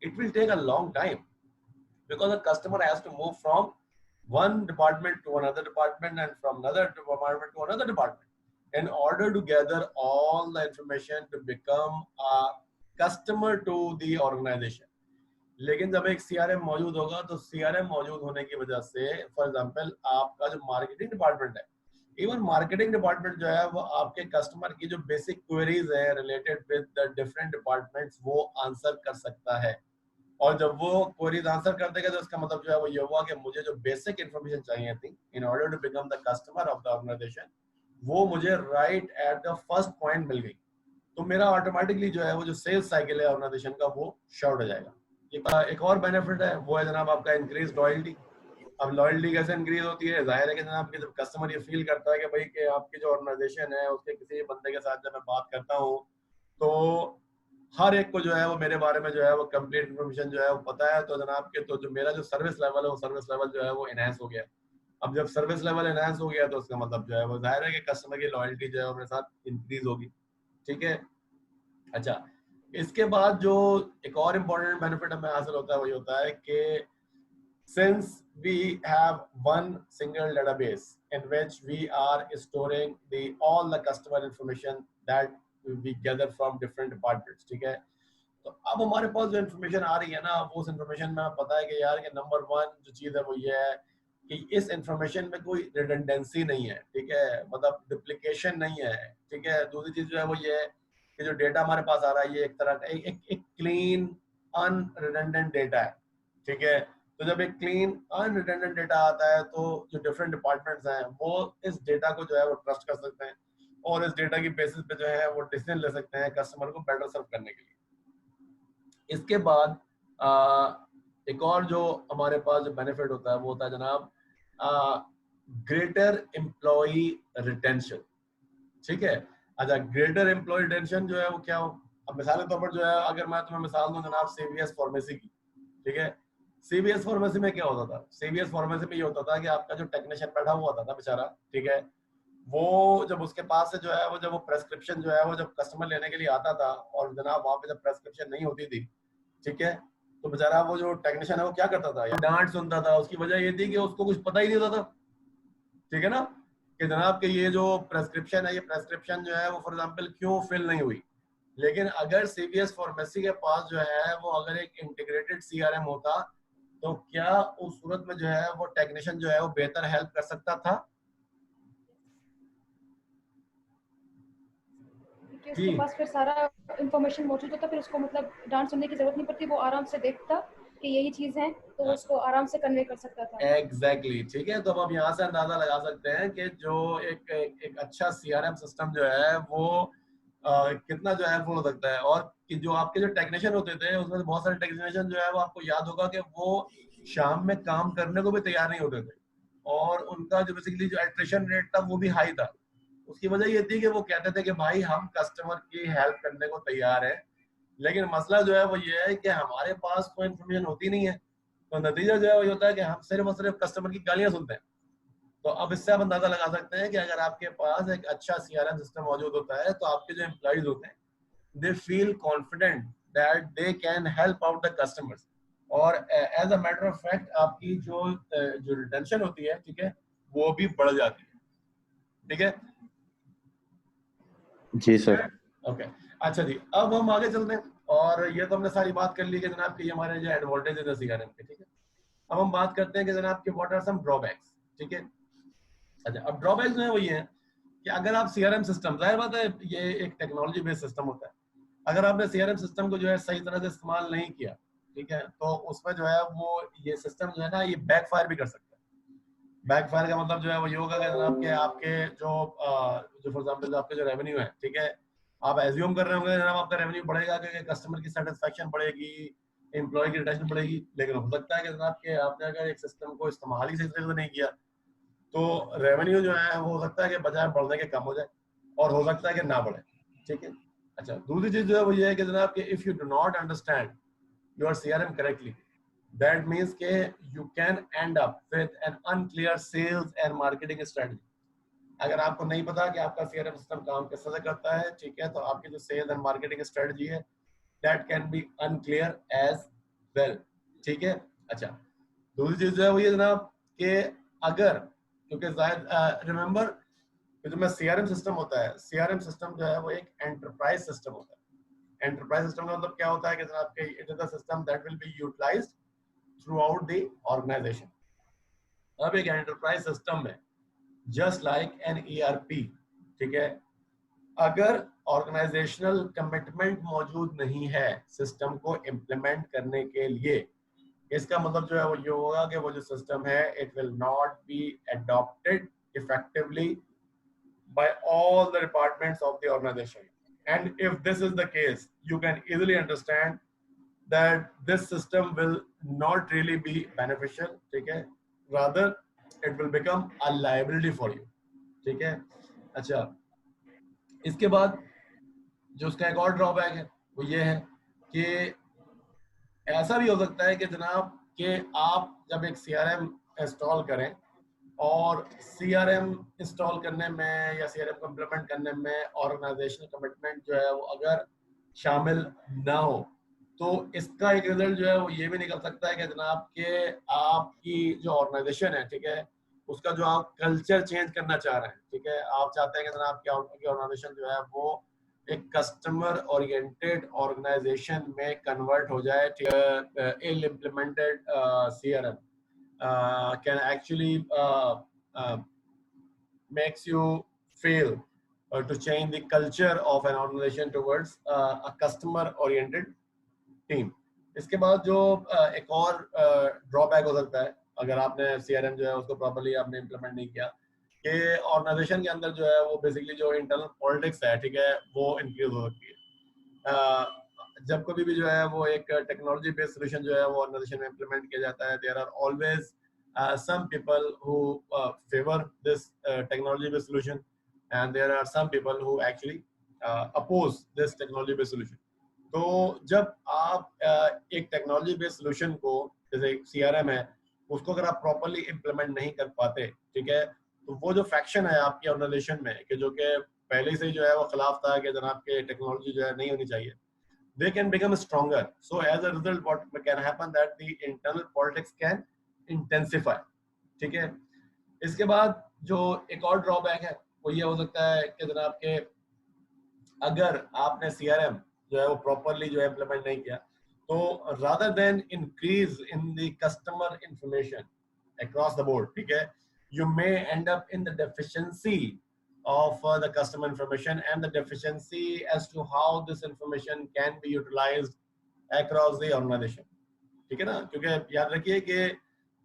it will take a long time because the customer has to move from one department to another department and from another department to another department in order to gather all the information to become a customer to the organization. लेकिन जब एक CRM मौजूद होगा तो CRM मौजूद होने की वजह से फॉर एग्जांपल आपका जो मार्केटिंग डिपार्टमेंट है इवन मार्केटिंग डिपार्टमेंट जो है वो आपके कस्टमर की जो बेसिक क्वेरीज है related with the different departments वो आंसर कर सकता है। और जब वो क्वेरीज आंसर कर देगा तो इसका मतलब जो है वो ये हुआ कि मुझे जो बेसिक इन्फॉर्मेशन चाहिए थी in order to become the customer of the organisation वो मुझे right at the first point मिल गई। तो मेरा ऑटोमेटिकली जो है वो जो सेल्स साइकिल है ऑर्गेनाइजेशन का वो शॉर्ट हो जाएगा। एक और बेनिफिट है वो है जनाब आपका इंक्रीज लॉयल्टी। अब लॉयल्टी कैसे इंक्रीज होती है? जाहिर है कि जनाब जब कस्टमर ये फील करता है कि भाई कि आपकी जो ऑर्गेनाइजेशन है उसके किसी बंदे के साथ जब मैं बात करता हूँ तो हर एक को जो है वो मेरे बारे में जो है वो कंप्लीट इन्फॉर्मेशन जो है वो पता है, तो जनाब के तो जो मेरा जो सर्विस लेवल है वो सर्विस लेवल जो है वो एनहांस हो गया। अब जब सर्विस लेवल एनहांस हो गया तो उसका मतलब जो है वो जाहिर है कि कस्टमर की लॉयल्टी जो है वो मेरे साथ इंक्रीज होगी। ठीक है। अच्छा, इसके बाद जो एक और इम्पोर्टेंट बेनिफिट हमें हासिल होता है वही होता है कि since we have one single database in which we are storing all the customer information that we gather from different departments, ठीक है। तो अब हमारे पास जो इन्फॉर्मेशन आ रही है ना उस इन्फॉर्मेशन में पता है कि यार कि नंबर वन जो चीज़ है वो ये है कि इस इन्फॉर्मेशन में कोई रिडंडेंसी नहीं है, ठीक है, मतलब डुप्लीकेशन नहीं है, ठीक है। दूसरी चीज़ जो है वो ये है कि जो डेटा हमारे पास आ रहा है ये एक तरह का एक क्लीन अनरिडंडेंट डेटा है, ठीक है। तो जब एक क्लीन अनरिडंडेंट डेटा आता है तो जो डिफरेंट डिपार्टमेंट्स हैं वो इस डेटा को जो है वो ट्रस्ट कर सकते हैं और इस डेटा की बेसिस पे जो है वो डिसीजन ले सकते हैं कस्टमर को बेटर सर्व करने के लिए। इसके बाद एक और जो हमारे पास जो बेनिफिट होता है वो होता है जनाब ग्रेटर एम्प्लॉय रिटेंशन, ठीक है। अच्छा, ग्रेटर एम्प्लॉय रिटेंशन जो है वो क्या हो? अब मिसाल के तौर पर जो है अगर मैं तुम्हें मिसाल दूं जनाब सीवीएस फार्मेसी की, ठीक है। सीवीएस फार्मेसी में क्या होता था? सीवीएस फार्मेसी में ये होता था कि आपका जो टेक्नीशियन बैठा हुआ था बेचारा, ठीक है, वो जब उसके पास से जो है वो जब वो प्रेस्क्रिप्शन जो है वो जब कस्टमर लेने के लिए आता था और जनाब वहाँ पे जब प्रेस्क्रिप्शन नहीं होती थी, ठीक है, तो बेचारा वो जो टेक्नीशियन है वो क्या करता था? डांट सुनता था। उसकी वजह ये थी कि उसको कुछ पता ही नहीं होता था, ठीक है ना, कि जनाब के ये जो प्रेस्क्रिप्शन है ये प्रेस्क्रिप्शन जो है वो फॉर एग्जांपल क्यों फिल नहीं हुई। लेकिन अगर सीवीएस फार्मेसी के पास जो है वो अगर एक इंटीग्रेटेड सीआरएम होता तो क्या उस सूरत में जो है वो टेक्नीशियन जो है वो बेहतर हेल्प कर सकता था? क्योंकि उसके पास फिर सारा इंफॉर्मेशन मौजूद होता, फिर उसको मतलब डांट सुनने की जरूरत नहीं पड़ती, वो आराम से देखता कि यही चीज है तो वो उसको आराम से कन्वे कर सकता था। एग्जैक्टली, ठीक है। तो अब हम यहाँ से अंदाजा लगा सकते हैं कि जो एक अच्छा सीआरएम सिस्टम जो है वो कितना जो है वो हो सकता है। और कि जो आपके जो टेक्नीशियन होते थे उसमें बहुत सारे टेक्नीशियन जो है वो आपको याद होगा कि वो शाम में काम करने को भी तैयार नहीं होते थे और उनका जो बेसिकली जो एट्रिशन रेट था वो भी हाई था। उसकी वजह ये थी कि वो कहते थे कि भाई हम कस्टमर की हेल्प करने को तैयार है, लेकिन मसला जो है वो ये है कि हमारे पास कोई इन्फॉर्मेशन होती नहीं है, तो नतीजा जो है वो होता है कि हम सिर्फ और सिर्फ कस्टमर की गालियां सुनते हैं। तो अब इससे आप अंदाजा लगा सकते हैं कि अगर आपके पास एक अच्छा सीआरएम सिस्टम मौजूद होता है तो आपके जो एम्प्लॉइज होते हैं they feel confident that they can help out the customers और as a matter of fact आपकी जो रिटेंशन होती है, ठीक है, वो भी बढ़ जाती है, ठीक है जी सर। ओके अच्छा जी, अब हम आगे चलते हैं और ये तो हमने सारी बात कर ली कि जनाब की हमारे जो एडवांटेजेस है सीआरएम के, ठीक है। अब हम बात करते हैं कि जनाब के व्हाट आर सम ड्रॉबैक्स, ठीक है। अच्छा, अब ड्रॉबैक्स जो है वो ये है कि अगर आप सीआरएम सिस्टम, जाहिर बात है ये एक टेक्नोलॉजी बेस्ड सिस्टम होता है, अगर आपने सीआरएम सिस्टम को जो है सही तरह से इस्तेमाल नहीं किया, ठीक है, तो उसमें जो है वो ये सिस्टम जो है ना ये बैकफायर भी कर सकता है। बैकफायर का मतलब जो है वो ये होगा कि जनाब के आपके जो फॉर एग्जांपल आपके जो रेवेन्यू है, ठीक है, आप एज्यूम कर रहे होंगे जनाब आपका रेवेन्यू बढ़ेगा क्योंकि कस्टमर की सेटिस्फेक्शन बढ़ेगी, एम्प्लॉय की रिटेंशन बढ़ेगी, लेकिन हो सकता है कि जनाब के आपने अगर एक सिस्टम को इस्तेमाल ही सही तरीके से नहीं किया तो रेवेन्यू जो है वो हो सकता है कि बजाय बढ़ने के कम हो जाए और हो सकता है कि ना बढ़े, ठीक है। अच्छा, दूसरी चीज जो है वो ये है कि जनाब कि if you do not understand your CRM correctly that means के you can end up with an unclear sales and marketing strategy. अगर आपको नहीं पता कि आपका सीआरएम सिस्टम काम किस तरह से करता है, ठीक है, तो आपकी जो सेल्स एंड मार्केटिंग स्ट्रेटजी है that can be unclear as well, ठीक है। अच्छा, दूसरी चीज जो है वो ये जनाब कि अगर क्योंकि रिमेंबर जो में सीआरएम सिस्टम होता है, सीआरएम सिस्टम जो है वो एक एंटरप्राइज सिस्टम होता है। एंटरप्राइज सिस्टम का मतलब क्या होता है कि जनाब के it is the system that will be utilised throughout the organisation. अब एक एंटरप्राइज सिस्टम में जस्ट लाइक एन ERP, ठीक है। अगर ऑर्गेनाइजेशनल कमिटमेंट मौजूद नहीं है सिस्टम को इम्प्लीमेंट करने के लिए, इसका मतलब जो है वो ये होगा कि वो जो सिस्टम है it will not be adopted effectively by all the departments of the organization. And if this is the case, you can easily understand that this system will not really be beneficial, ठीक है, rather it will become a liability for you, ठीक है। अच्छा, इसके बाद जो उसका एक और ड्रॉबैक है वो ये है कि ऐसा भी हो सकता है कि जनाब कि आप जब एक CRM इंस्टॉल करें और CRM इंस्टॉल करने में या CRM को इम्प्लीमेंट करने में ऑर्गेनाइजेशनल कमिटमेंट जो है वो अगर शामिल ना हो, तो इसका एक रिजल्ट जो है वो ये भी निकल सकता है कि जनाब कि आपकी जो ऑर्गेनाइजेशन है, ठीक है, उसका जो आप कल्चर चेंज करना चाह रहे हैं, ठीक है, आप चाहते हैं कि जनाब की ऑर्गेनाइजेशन जो है वो एक कस्टमर ओरिएंटेड ऑर्गेनाइजेशन में कन्वर्ट हो जाए, इल implemented CRM can actually makes you fail to change the culture of an organization towards a customer oriented team. इसके बाद जो एक और ड्रॉबैक हो सकता है अगर आपने CRM जो है उसको प्रॉपर्ली आपने इम्प्लीमेंट नहीं किया, कि ऑर्गेनाइजेशन के अंदर जो है वो बेसिकली जो इंटरनल पॉलिटिक्स है, ठीक है, वो इंक्रीज हो सकती है। जब कभी भी जो है वो एक टेक्नोलॉजी बेस्ड सोल्यूशन जो है वो ऑर्गेनाइजेशन में इम्प्लीमेंट किया जाता है, there are always some people who favor this technology based solution, and there are some people who actually oppose this technology based solution. तो जब आप एक टेक्नोलॉजी बेस्ड सोल्यूशन को, जैसे CRM है, उसको अगर आप प्रॉपर्ली इम्प्लीमेंट नहीं कर पाते, ठीक है, तो वो जो फैक्शन है आपकी ऑर्गेनाइजेशन में कि जो कि पहले से जो है वो खिलाफ था कि जनाब के टेक्नोलॉजी जो है नहीं होनी चाहिए, they can become stronger. So as a result, what can happen that the internal politics can intensify, ठीक है। इसके बाद जो एक और ड्रॉबैक है वो ये हो सकता है कि जनाब के अगर आपने CRM जो है वो प्रॉपरली जो है इम्प्लीमेंट नहीं किया, तो rather than increase in the customer information across the board, ठीक है, you may end up in the deficiency of the customer information and the deficiency as to how this information can be utilized across the organization, ठीक है ना। क्योंकि याद रखिए कि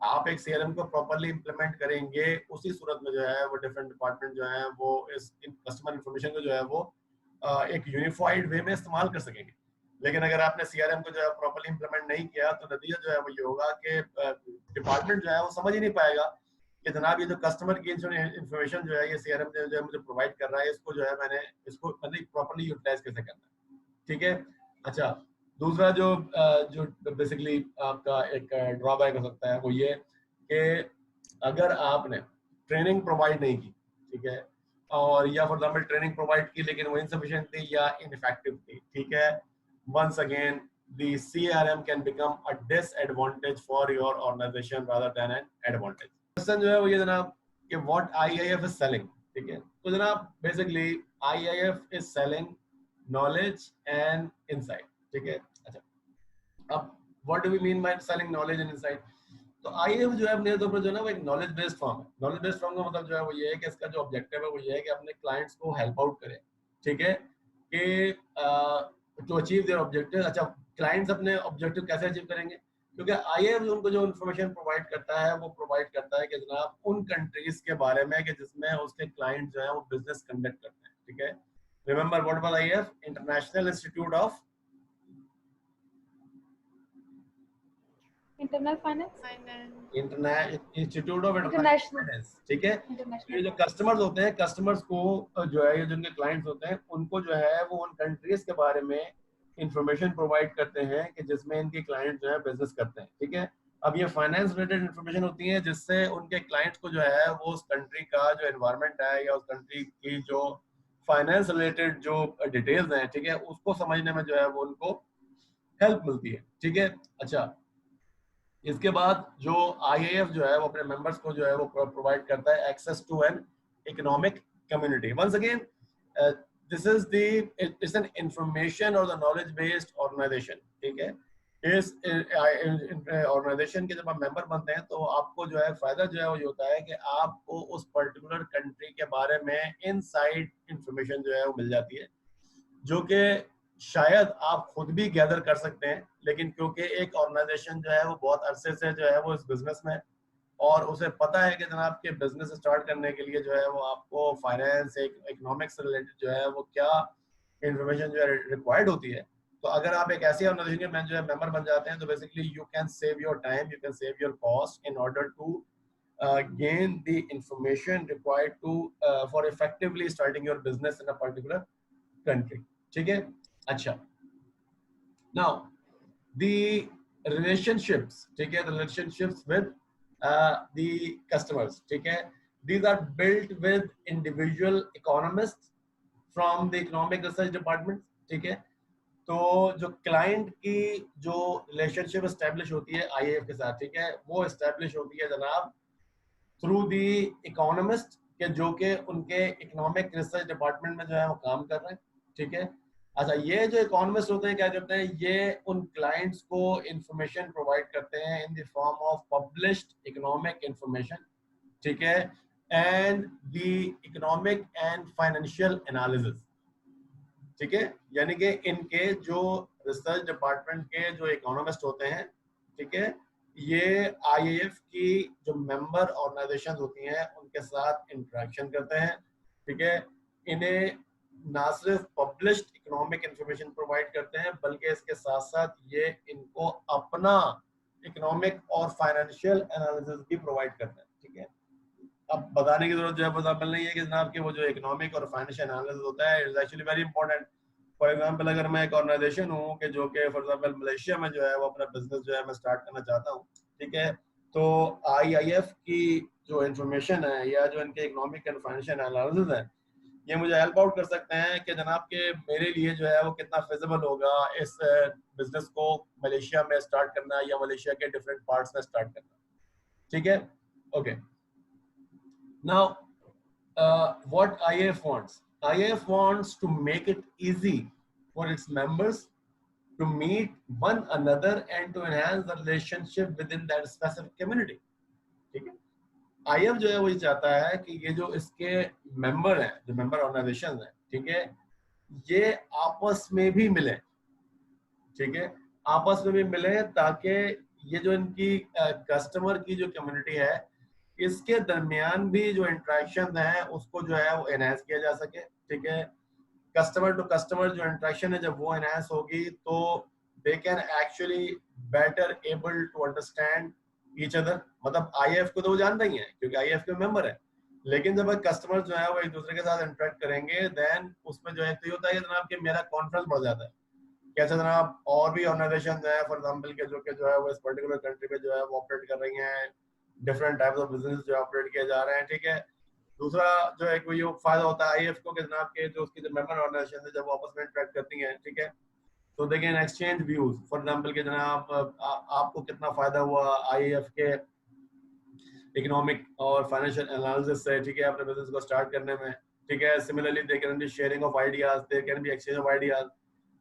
आप एक CRM को प्रॉपरली इम्प्लीमेंट करेंगे, उसी सूरत में जो है वो डिफरेंट डिपार्टमेंट जो है वो इस कस्टमर इंफॉर्मेशन को जो है वो एक यूनिफाइड वे में इस्तेमाल कर सकेंगे। लेकिन अगर आपने CRM को जो है प्रॉपरली इम्प्लीमेंट नहीं किया, तो नतीजा जो है वो ये होगा कि डिपार्टमेंट जो है वो समझ ही नहीं पाएगा कि जनाब ये जो कस्टमर की इंफॉर्मेशन जो है ये CRM जो है मुझे प्रोवाइड कर रहा है, इसको जो है मैंने इसको मतलब प्रॉपरली यूटिलाइज कैसे करना है, ठीक है। अच्छा, दूसरा जो बेसिकली आपका एक ड्रॉबैक हो सकता है वो ये कि अगर आपने ट्रेनिंग प्रोवाइड नहीं की, ठीक है, और या फॉर एग्जांपल ट्रेनिंग प्रोवाइड की लेकिन वो इनसफिशिएंट थी या इनइफेक्टिव थी, ठीक है, once again the CRM can become a disadvantage for your organization rather than an advantage. Question जो है वो ये जनाब कि what IIF is selling, ठीक है, तो जनाब basically IIF is selling knowledge and insight, ठीक है। अच्छा, अब what do we mean by selling knowledge and insight? तो IIF जो है अपने तौर पर जो है ना वो एक नॉलेज बेस्ड फर्म है। नॉलेज बेस्ड फर्म का मतलब जो है वो ये है कि इसका जो ऑब्जेक्टिव है वो ये है कि अपने क्लाइंट्स को हेल्प आउट करे, ठीक है, कि टू अचीव देयर ऑब्जेक्टिव। अच्छा, क्लाइंट्स अपने ऑब्जेक्टिव कैसे अचीव करेंगे? क्योंकि IIF उनको जो इन्फॉर्मेशन प्रोवाइड करता है वो प्रोवाइड करता है कि जनाब उन कंट्रीज के बारे में कि जिसमें उसके क्लाइंट जो है वो बिजनेस कंडक्ट करते हैं, ठीक है। Remember what was IIF? International institute of internal finance, institute of international finance, ठीक है। ये जो कस्टमर्स होते हैं, कस्टमर्स को जो है ये जिनके क्लाइंट्स होते हैं उनको जो है वो उन कंट्रीज के बारे में इंफॉर्मेशन प्रोवाइड करते हैं कि जिसमें इनके क्लाइंट जो है बिजनेस करते हैं, ठीक है। अब ये फाइनेंस रिलेटेड इंफॉर्मेशन होती है जिससे उनके क्लाइंट्स को जो है वो उस कंट्री का जो एनवायरनमेंट है या उस कंट्री की जो फाइनेंस रिलेटेड जो डिटेल्स हैं, ठीक है, उसको समझने में जो है वो उनको हेल्प मिलती है, ठीक है। अच्छा, इसके बाद जो IIF जो है वो अपने मेंबर्स को जो है वो प्रोवाइड करता है access to an economic community. Once again this is the it's an information और द नॉलेज बेस्ड ऑर्गेनाइजेशन, ठीक है। इस ऑर्गेनाइजेशन के जब आप मेंबर बनते हैं तो आपको जो है फायदा जो है वो ये होता है कि आपको उस पर्टिकुलर कंट्री के बारे में इनसाइड इंफॉर्मेशन जो है वो मिल जाती है, जो कि शायद आप खुद भी गैदर कर सकते हैं, लेकिन क्योंकि एक ऑर्गेनाइजेशन जो है वो बहुत अरसे से जो है वो इस बिजनेस में और उसे पता है कि जनाब के बिजनेस स्टार्ट करने के लिए जो है वो आपको फाइनेंस इकोनॉमिक्स से रिलेटेड जो है वो क्या इंफॉर्मेशन जो है रिक्वायर्ड होती है, तो अगर आप एक ऐसी ऑर्गेनाइजेशन में जो है मेंबर बन जाते हैं तो basically you can save your time, you can save your cost in order to gain the information required to for effectively starting your business in a particular country. ठीक है, अच्छा, now the relationships, ठीक है, the relationships with the customers, ठीक है, these are built with individual economists from the economic research department, ठीक है। तो जो क्लाइंट की जो रिलेशनशिप एस्टेब्लिश होती है आईएएफ के साथ, ठीक है, वो एस्टेब्लिश होती है जनाब थ्रू दी इकोनॉमिस्ट के जो कि उनके इकोनॉमिक रिसर्च डिपार्टमेंट में जो है वो काम कर रहे हैं, ठीक है। अच्छा, ये जो इकोनॉमिस्ट होते हैं क्या करते हैं, ये उन क्लाइंट्स को इंफॉर्मेशन प्रोवाइड करते हैं in the form of published economic information, ठीक है, and the economic and financial analysis, ठीक है। यानी कि इनके जो रिसर्च डिपार्टमेंट के जो इकोनॉमिस्ट होते हैं, ठीक है, ये आईएएफ की जो मेंबर ऑर्गेनाइजेशंस होती हैं उनके साथ इंटरेक्शन करते हैं, ठीक है। इन्हें ना सिर्फ पब्लिश्ड इकोनॉमिक इंफॉर्मेशन प्रोवाइड करते हैं बल्कि इसके साथ साथ ये इनको अपना इकोनॉमिक और फाइनेंशियल एनालिसिस भी प्रोवाइड करते हैं, ठीक है। अब बताने की जरूरत जो है बताने नहीं है कि जनाब कि वो जो इकोनॉमिक और फाइनेंशियल एनालिसिस होता है is actually very important. For example, अगर मैं एक ऑर्गेनाइजेशन हूँ कि जो कि फॉर एग्जांपल मलेशिया में जो है वो अपना बिजनेस जो है मैं स्टार्ट करना चाहता हूँ, ठीक है, तो आईआईएफ की जो इंफॉर्मेशन है या जो इनके इकोनॉमिक एंड फाइनेंशियल एनालिसिस है, ये मुझे हेल्प आउट कर सकते हैं कि जनाब के मेरे लिए जो है वो कितना फिजिबल होगा इस बिजनेस को मलेशिया में स्टार्ट करना या मलेशिया के डिफरेंट पार्ट्स में स्टार्ट करना, ठीक है। Okay, now what IAF wants? IAF wants to make it easy for its members to meet one another and to enhance the relationship within that specific community, ठीक है। IAF जो है वो ये चाहता है कि ये जो इसके मेंबर हैं, जो मेंबर ऑर्गेनाइजेशन हैं, ठीक है, ये आपस में भी मिले, ठीक है, आपस में भी मिले ताकि ये जो इनकी कस्टमर की जो कम्युनिटी है इसके दरमियान भी जो इंटरेक्शन है उसको जो है वो एनहांस किया जा सके, ठीक है। कस्टमर टू कस्टमर जो इंटरेक्शन है जब वो एनहांस होगी तो they can actually better able to understand each other. मतलब आईएएफ को तो वो जानते ही है क्योंकि आईएएफ के मेंबर है, लेकिन जब कस्टमर जो है वो एक दूसरे के साथ इंटरेक्ट करेंगे देन उसमें जो है तो ये होता है जनाब कि मेरा कॉन्फिडेंस बढ़ जाता है। कैसे जनाब, और भी ऑर्गेनाइजेशन है फॉर एग्जाम्पल के जो है वो इस पर्टिकुलर कंट्री में जो है वो ऑपरेट कर रही हैं, डिफरेंट टाइप्स ऑफ बिजनेस जो ऑपरेट किए जा रहे हैं, ठीक है। दूसरा जो है कोई फायदा होता है आईएएफ को कि जनाब के जो उसकी जो मेंबर ऑर्गेनाइजेशन है जब वो आपस में इंटरेक्ट करती हैं, ठीक है, तो they can exchange views. For example के जनाब आपको कितना फायदा हुआ आईएएफ के इकोनॉमिक और फाइनेंशियल एनालिसिस से, ठीक है, अपने बिजनेस को स्टार्ट करने में, ठीक है। Similarly they can be sharing of ideas, they can be exchange of ideas,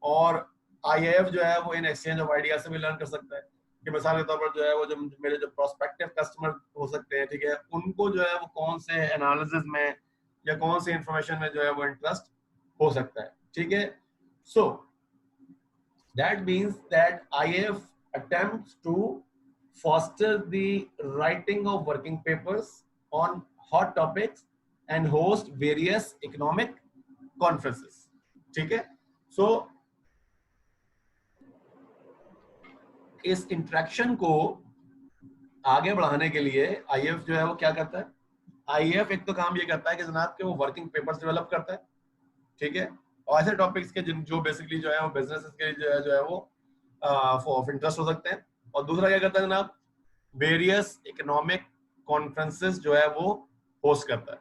और आईएएफ जो है वो इन एक्सचेंज ऑफ आइडियाज से भी लर्न कर सकता है कि मिसाल के तौर पर जो है वो जो मेरे जो प्रोस्पेक्टिव कस्टमर हो सकते हैं, ठीक है, उनको जो है वो कौन से एनालिसिस में या कौन से इंफॉर्मेशन में जो है वो इंटरेस्ट हो सकता है, ठीक है। So that means that IAF attempts to foster the writing of working papers on hot topics and host various economic conferences, ठीक है। सो इस इंटरेक्शन को आगे बढ़ाने के लिए आईएएफ जो है वो क्या करता है, आईएएफ एक तो काम ये करता है कि जनाब के वो वर्किंग पेपर्स डेवलप करता है, ठीक है, और ऐसे टॉपिक्स के जो बेसिकली जो है वो बिजनेस के जो है वो ऑफ इंटरेस्ट हो सकते हैं। और दूसरा क्या करता है जनाब, वेरियस इकोनॉमिक कॉन्फ्रेंसेस जो है वो होस्ट करता है,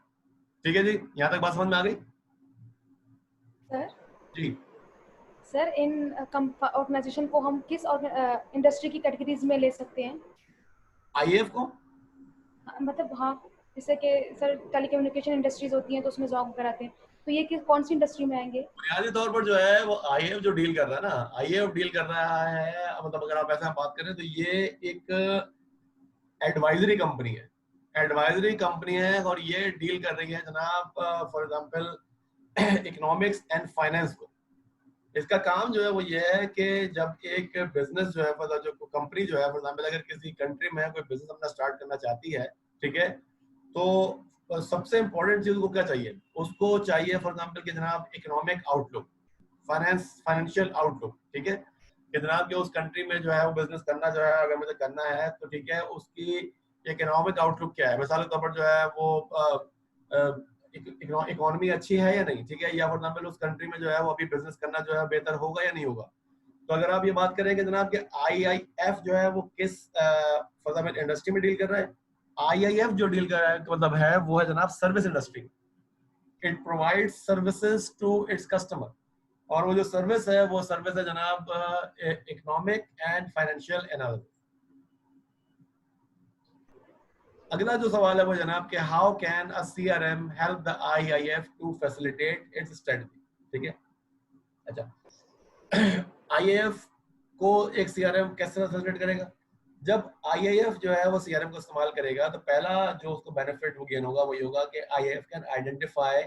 ठीक है जी। यहाँ तक बात समझ में आ गई सर? जी सर, इन ऑर्गेनाइजेशन को हम किस इंडस्ट्री की कैटेगरीज में ले सकते हैं? आईएएफ को मतलब हाँ, जैसे कि सर टेलीकम्युनिकेशन इंडस्ट्रीज होती हैं तो उसमें जॉब कराते हैं, तो ये कौन सी इंडस्ट्री में आएंगे? बुनियादी तौर पर जो है वो आईएएफ जो डील कर रहा है ना, आईएएफ डील कर रहा है मतलब अगर आप ऐसा बात करें तो ये एक एडवाइजरी कंपनी है, एडवाइजरी कंपनी है और ये डील कर रही है जनाब for example economics and finance को। इसका काम जो है वो ये है कि जब एक बिजनेस जो है मतलब जो कंपनी जो है फॉर एग्जांपल अगर किसी कंट्री में कोई बिजनेस अपना स्टार्ट करना चाहती है, ठीक है, तो सबसे इंपॉर्टेंट चीज को क्या चाहिए, उसको चाहिए फॉर एग्जांपल कि जनाब इकोनॉमिक आउटलुक, फाइनेंशियल आउटलुक, ठीक है, कि जनाब कि उस कंट्री में जो है वो बिजनेस करना जो है अगर मुझे करना है तो ठीक है उसकी इकोनॉमिक आउटलुक क्या है, मिसाल के तौर पर जो है वो इकोनॉमी अच्छी है या नहीं, ठीक है, या फॉर एग्जांपल उस कंट्री में जो है वो अभी बिजनेस करना जो है बेहतर होगा या नहीं होगा। तो अगर आप ये बात करें कि जनाब कि आईआईएफ जो है वो किस फॉर एग्जांपल इंडस्ट्री में डील कर रहा है, आईआईएफ जो डील कर रहा है मतलब है वो है जनाब service industry. It provides services to its customer, और वो जो सर्विस है वो सर्विस है जनाब इकोनॉमिक एंड फाइनेंशियल एनालिसिस। अगला जो सवाल है वो जनाब कि how can a CRM help the IIF to facilitate its strategy, ठीक है। अच्छा आईआईएफ को एक सीआरएम कैसे फैसिलिटेट करेगा, जब आईआईएफ जो है वो सीआरएम को इस्तेमाल करेगा तो पहला जो उसको बेनिफिट वो गेन होगा वो ये होगा कि IIF can identify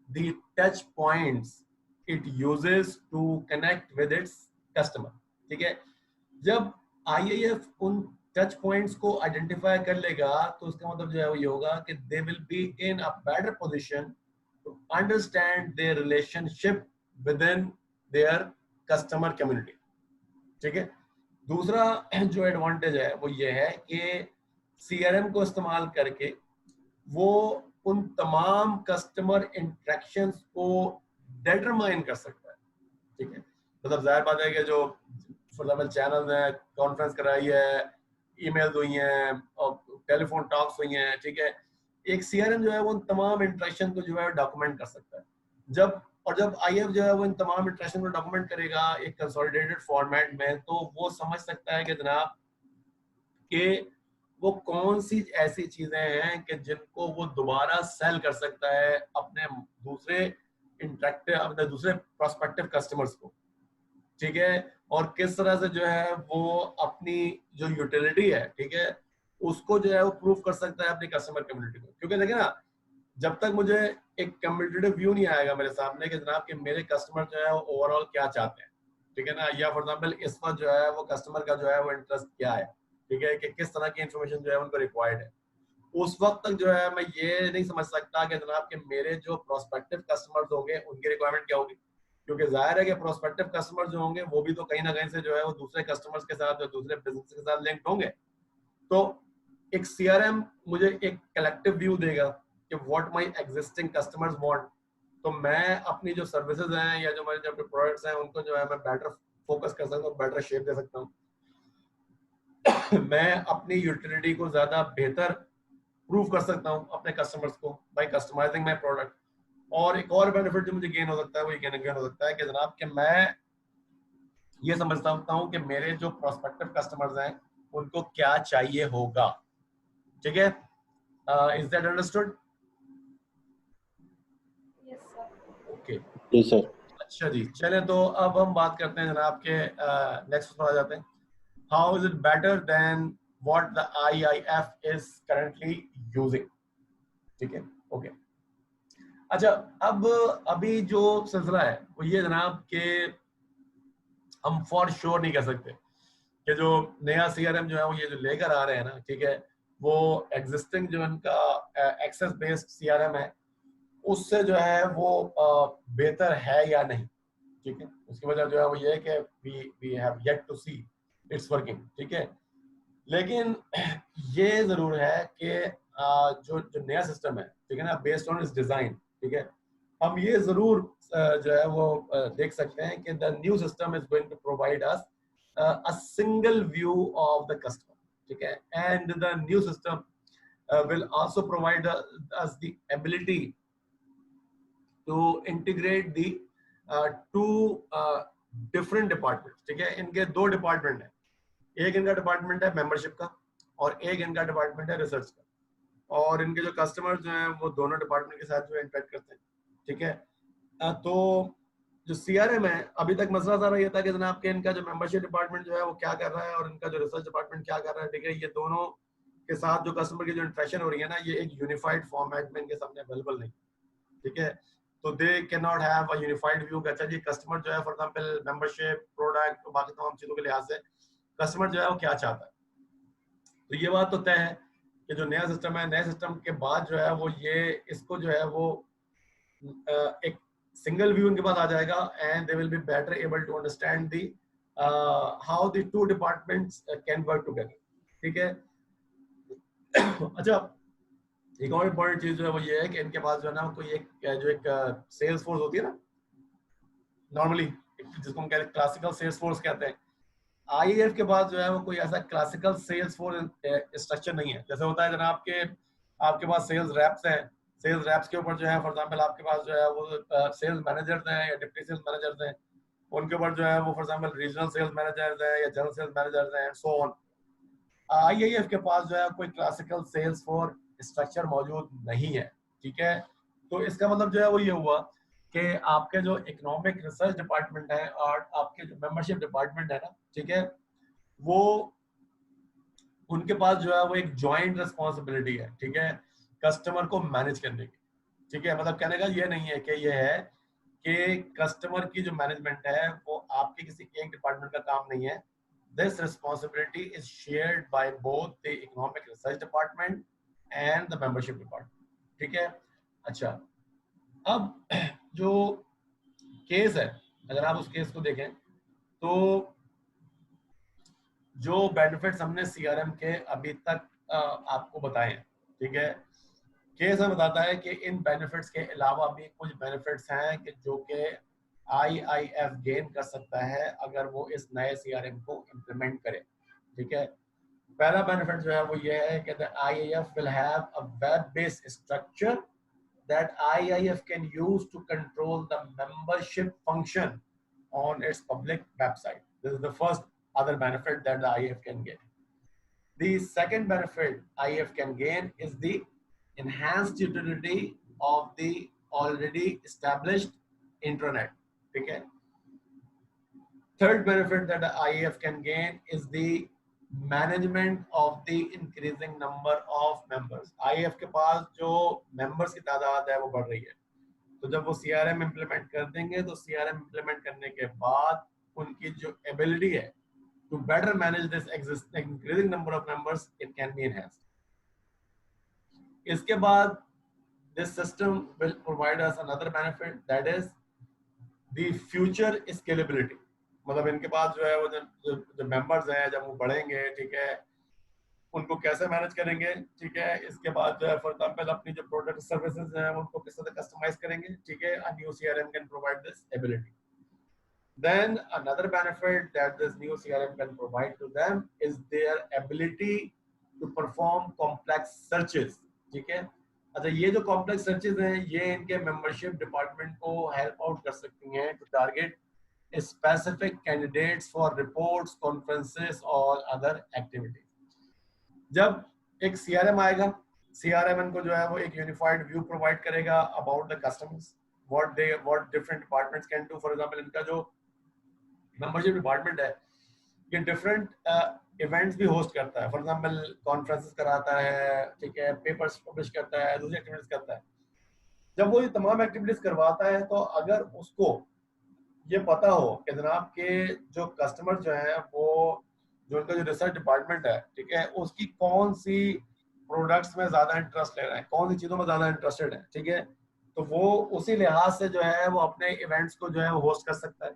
the touch points it uses to connect with its customer, ठीक है। जब आईआईएफ उन टच पॉइंट्स को आइडेंटिफाई कर लेगा तो उसका मतलब जो है वो ये होगा कि they will be in a better position to understand their relationship with in their customer community, ठीक है। दूसरा जो एडवांटेज है वो ये है कि सीआरएम को इस्तेमाल करके वो उन तमाम कस्टमर इंटरेक्शंस को डिटरमाइन कर सकता है, ठीक है। मतलब जाहिर बात है कि जो फॉर एग्जांपल चैनल है, कॉन्फ्रेंस कराई है, ईमेल हुई हैं और टेलीफोन टॉक्स हुई हैं, ठीक है, एक सीआरएम जो है वो उन तमाम इंटरेक्शन को जो है डॉक्यूमेंट कर सकता है। जब आईएफ जो है वो इन तमाम इंटरेक्शन को डॉक्यूमेंट करेगा एक कंसोलिडेटेड फॉर्मेट में, तो वो समझ सकता है कि जनाब कि वो कौन सी ऐसी चीजें हैं कि जिनको वो दोबारा सेल कर सकता है अपने दूसरे प्रोस्पेक्टिव कस्टमर्स को, ठीक है, और किस तरह से जो है वो अपनी जो यूटिलिटी है, ठीक है, उसको जो है वो प्रूव कर सकता है अपनी कस्टमर कम्युनिटी को। क्योंकि देखिए ना, जब तक मुझे एक कम्युनिटेटिव व्यू नहीं आएगा मेरे सामने कि जनाब कि मेरे कस्टमर जो है वो ओवरऑल क्या चाहते हैं, ठीक है ना, या फॉर एग्जांपल इस वक्त जो है वो कस्टमर का जो है वो इंटरेस्ट क्या है, ठीक है, कि किस तरह की इंफॉर्मेशन जो है उनको रिक्वायर्ड है, उस वक्त तक जो है मैं ये नहीं समझ सकता कि जनाब कि मेरे जो प्रोस्पेक्टिव कस्टमर्स होंगे उनकी रिक्वायरमेंट क्या होगी। क्योंकि जाहिर है कि प्रोस्पेक्टिव कस्टमर्स जो होंगे वो भी तो कहीं ना कहीं से जो है वो दूसरे कस्टमर्स के साथ या दूसरे बिजनेस के साथ लिंक्ड होंगे। तो एक सीआरएम मुझे एक कलेक्टिव व्यू देगा कि what my existing customers want, तो मैं अपनी जो सर्विसेज हैं या जो मेरे जो प्रोडक्ट्स हैं उनको जो है मैं बेटर फोकस कर सकता हूँ, बेटर शेप दे सकता हूँ मैं अपनी यूटिलिटी को ज्यादा बेहतर प्रूव कर सकता हूँ अपने कस्टमर्स को बाय कस्टमाइजिंग माय प्रोडक्ट। और एक और बेनिफिट जो मुझे गेन हो सकता है वो ये गेन हो सकता है कि जनाब कि मैं ये समझ सकता हूँ कि मेरे जो प्रोस्पेक्टिव कस्टमर्स हैं उनको क्या चाहिए होगा, ठीक है। Is that understood? Yes sir. Okay जी सर। अच्छा जी, चले तो अब हम बात करते हैं जनाब के नेक्स्ट पर आ जाते हैं। How is it better than what the IIF is currently using, ठीक है, ओके। अच्छा, अब अभी जो सिलसिला है वो ये जनाब कि हम फॉर श्योर नहीं कह सकते कि जो नया सीआरएम जो है वो ये जो लेकर आ रहे हैं ना, ठीक है, वो एग्जिस्टिंग जो इनका एक्सेस बेस्ड सीआरएम है उससे जो है वो बेहतर है या नहीं, ठीक है। उसकी वजह जो है वो ये है कि we have yet to see it's working, ठीक है। लेकिन ये जरूर है कि जो जो नया सिस्टम है, ठीक है ना, बेस्ड ऑन इट्स डिजाइन, ठीक है, हम ये जरूर जो है वो देख सकते हैं कि the new system is going to provide us a single view of the customer, ठीक है, and the new system will also provide us the ability to integrate the two different departments, ठीक है। इनके दो डिपार्टमेंट है, एक इनका department है मेंबरशिप का और एक इनका डिपार्टमेंट है रिसर्च का, और इनके जो कस्टमर्स जो हैं वो दोनों डिपार्टमेंट के साथ जो इंटरेक्ट करते हैं, ठीक है। तो जो सीआरएम है, अभी तक मसला सारा ये था कि जनाब के इनका जो मेंबरशिप डिपार्टमेंट जो है वो क्या कर रहा है और इनका जो रिसर्च डिपार्टमेंट क्या कर रहा है, ठीक है, ये दोनों के साथ जो कस्टमर की जो इंटरेक्शन हो रही है ना, ये एक यूनिफाइड फॉर्मेट में इनके सामने अवेलेबल नहीं, ठीक है। तो they can not have a unified view. अच्छा जी, कस्टमर जो है फॉर एग्जांपल मेंबरशिप, प्रोडक्ट, बाकी तमाम चीजों के लिहाज से कस्टमर जो है वो क्या चाहता है। तो ये बात तो तय है कि जो नया सिस्टम है, नए सिस्टम के बाद जो है वो ये इसको जो है वो एक सिंगल व्यू उनके पास आ जाएगा and they will be better able to understand the how the two departments can work together, ठीक है। अच्छा, एक और इम्पोर्टेंट चीज जो है वो ये है कि इनके पास जो है ना कोई एक सेल्स फोर्स होती है ना, नॉर्मली जिसको हम कहते हैं क्लासिकल सेल्स फोर्स कहते हैं। आईएएफ के पास जो है वो कोई ऐसा क्लासिकल सेल्स फोर्स स्ट्रक्चर नहीं है। जैसे होता है जनाब के आपके पास सेल्स रैप्स हैं, सेल्स रैप्स के ऊपर जो है फॉर एग्जांपल आपके पास जो है वो सेल्स मैनेजर्स हैं या डिप्टी सेल्स मैनेजर्स हैं, उनके ऊपर जो है वो for example regional sales managers हैं या जनरल सेल्स मैनेजर्स हैं, सो ऑन। आईएएफ के पास जो है कोई क्लासिकल सेल्स फोर्स स्ट्रक्चर मौजूद नहीं है, ठीक है। तो इसका मतलब जो है वो ये हुआ कि आपके जो इकोनॉमिक रिसर्च डिपार्टमेंट है और आपके जो मेंबरशिप डिपार्टमेंट है ना, ठीक है, वो उनके पास जो है वो एक जॉइंट रिस्पॉन्सिबिलिटी है, ठीक है, कस्टमर को मैनेज करने की, ठीक है। मतलब कहने का ये नहीं है कि ये है कि कस्टमर की जो मैनेजमेंट है वो आपके किसी एक डिपार्टमेंट का काम नहीं है। This responsibility is shared by both the economic research department and the membership department, ठीक है। अच्छा, अब जो केस है, अगर आप उस केस को देखें तो जो बेनिफिट्स हमने सीआरएम के अभी तक आपको बताए हैं, ठीक है, केस हमें बताता है कि इन बेनिफिट्स के अलावा भी कुछ बेनिफिट्स हैं कि जो कि आईआईएफ गेन कर सकता है अगर वो इस नए सीआरएम को इम्प्लीमेंट करे, ठीक है। पहला बेनिफिट जो है वो ये है कि the IIF will have a web based structure that IIF can use to control the membership function on its public website. This is the first other benefit that the IIF can get. The second benefit IIF can gain is the enhanced utility of the already established intranet. Okay. Third benefit that the IIF can gain is the management of the increasing number of members. IAF के पास जो members की तादाद है वो बढ़ रही है, तो जब वो सीआरएम इंप्लीमेंट कर देंगे तो सीआरएम इंप्लीमेंट करने के बाद उनकी जो एबिलिटी है to better manage this existing increasing number of members, it can be enhanced. इसके बाद this system will provide us another benefit that is the future scalability. मतलब इनके पास जो है वो जो मेंबर्स हैं जब वो बढ़ेंगे, ठीक है, उनको कैसे मैनेज करेंगे, ठीक है। इसके बाद जो है फॉर एग्जांपल अपनी जो प्रोडक्ट सर्विसेज हैं उनको किस तरह कस्टमाइज करेंगे, ठीक है। A new CRM can provide this ability. Then another benefit that this new CRM can provide to them is their ability to perform complex searches, ठीक है। अच्छा, ये जो कॉम्प्लेक्स सर्चेस हैं ये इनके मेंबरशिप डिपार्टमेंट को हेल्प आउट कर सकती हैं to target specific candidates for reports, conferences or other activities. जब एक सीआरएम आएगा, सीआरएम इनको जो है वो एक यूनिफाइड व्यू प्रोवाइड करेगा about the customers, what different departments can do. For example, इनका जो मेंबरशिप डिपार्टमेंट है ये डिफरेंट इवेंट्स भी होस्ट करता है, फॉर एग्जांपल कॉन्फ्रेंसेस कराता है, ठीक है, पेपर्स पब्लिश करता है, दूसरी एक्टिविटीज करता है। जब वो ये तमाम एक्टिविटीज करवाता है तो अगर उसको ये पता हो कि जनाब के जो कस्टमर जो है वो जो उनका जो रिसर्च डिपार्टमेंट है, ठीक है, उसकी कौन सी प्रोडक्ट्स में ज्यादा इंटरेस्ट ले रहे हैं, कौन सी चीजों में ज्यादा इंटरेस्टेड है, ठीक है, तो वो उसी लिहाज से जो है वो अपने इवेंट्स को जो है वो होस्ट कर सकता है,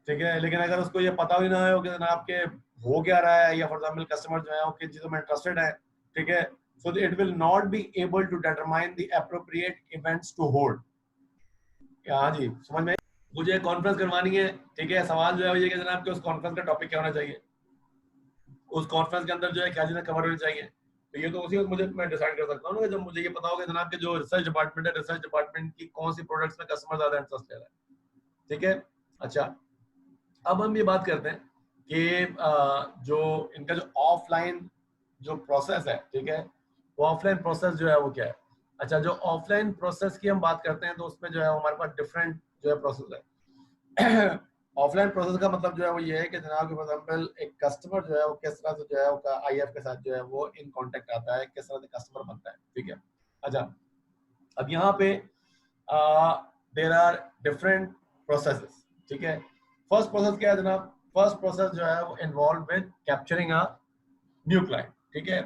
ठीक है। लेकिन अगर उसको ये पता भी ना हो कि जनाब के हो क्या रहा है या फॉर एग्जांपल कस्टमर जो है वो किन चीजों में इंटरेस्टेड है, ठीक है, so it will not be able to determine the appropriate events to hold। हाँ जी, समझ में? मुझे कॉन्फ्रेंस करवानी है, ठीक है, सवाल जो है ये कि जनाब कि उस कॉन्फ्रेंस का टॉपिक क्या होना चाहिए, उस कॉन्फ्रेंस के अंदर जो है क्या चीजें कवर होनी चाहिए। तो ये तो उसी वक्त मुझे मैं डिसाइड कर सकता हूँ ना, जब मुझे ये पता होगा जनाब के जो रिसर्च डिपार्टमेंट है, रिसर्च डिपार्टमेंट की कौन सी प्रोडक्ट्स में कस्टमर ज्यादा इंटरेस्ट ले रहा है, ठीक है। अच्छा, अब हम ये बात करते हैं कि जो इनका जो ऑफलाइन जो प्रोसेस है, ठीक है, वो ऑफलाइन प्रोसेस जो है वो क्या है। अच्छा, जो ऑफलाइन प्रोसेस की हम बात करते हैं तो उसमें जो है हमारे पास डिफरेंट जो है प्रोसेस है। ऑफलाइन प्रोसेस का मतलब जो है वो ये है कि जनाब फॉर एग्जांपल एक कस्टमर जो है वो किस तरह से जो है वो आईएफ के साथ जो है वो इन कांटेक्ट आता है, किस तरह से कस्टमर बनता है, ठीक है। अच्छा, अब यहाँ पे देयर आर डिफरेंट प्रोसेसेस, ठीक है। फर्स्ट प्रोसेस क्या है जनाब? फर्स्ट प्रोसेस जो है वो involve with capturing a new client, ठीक है।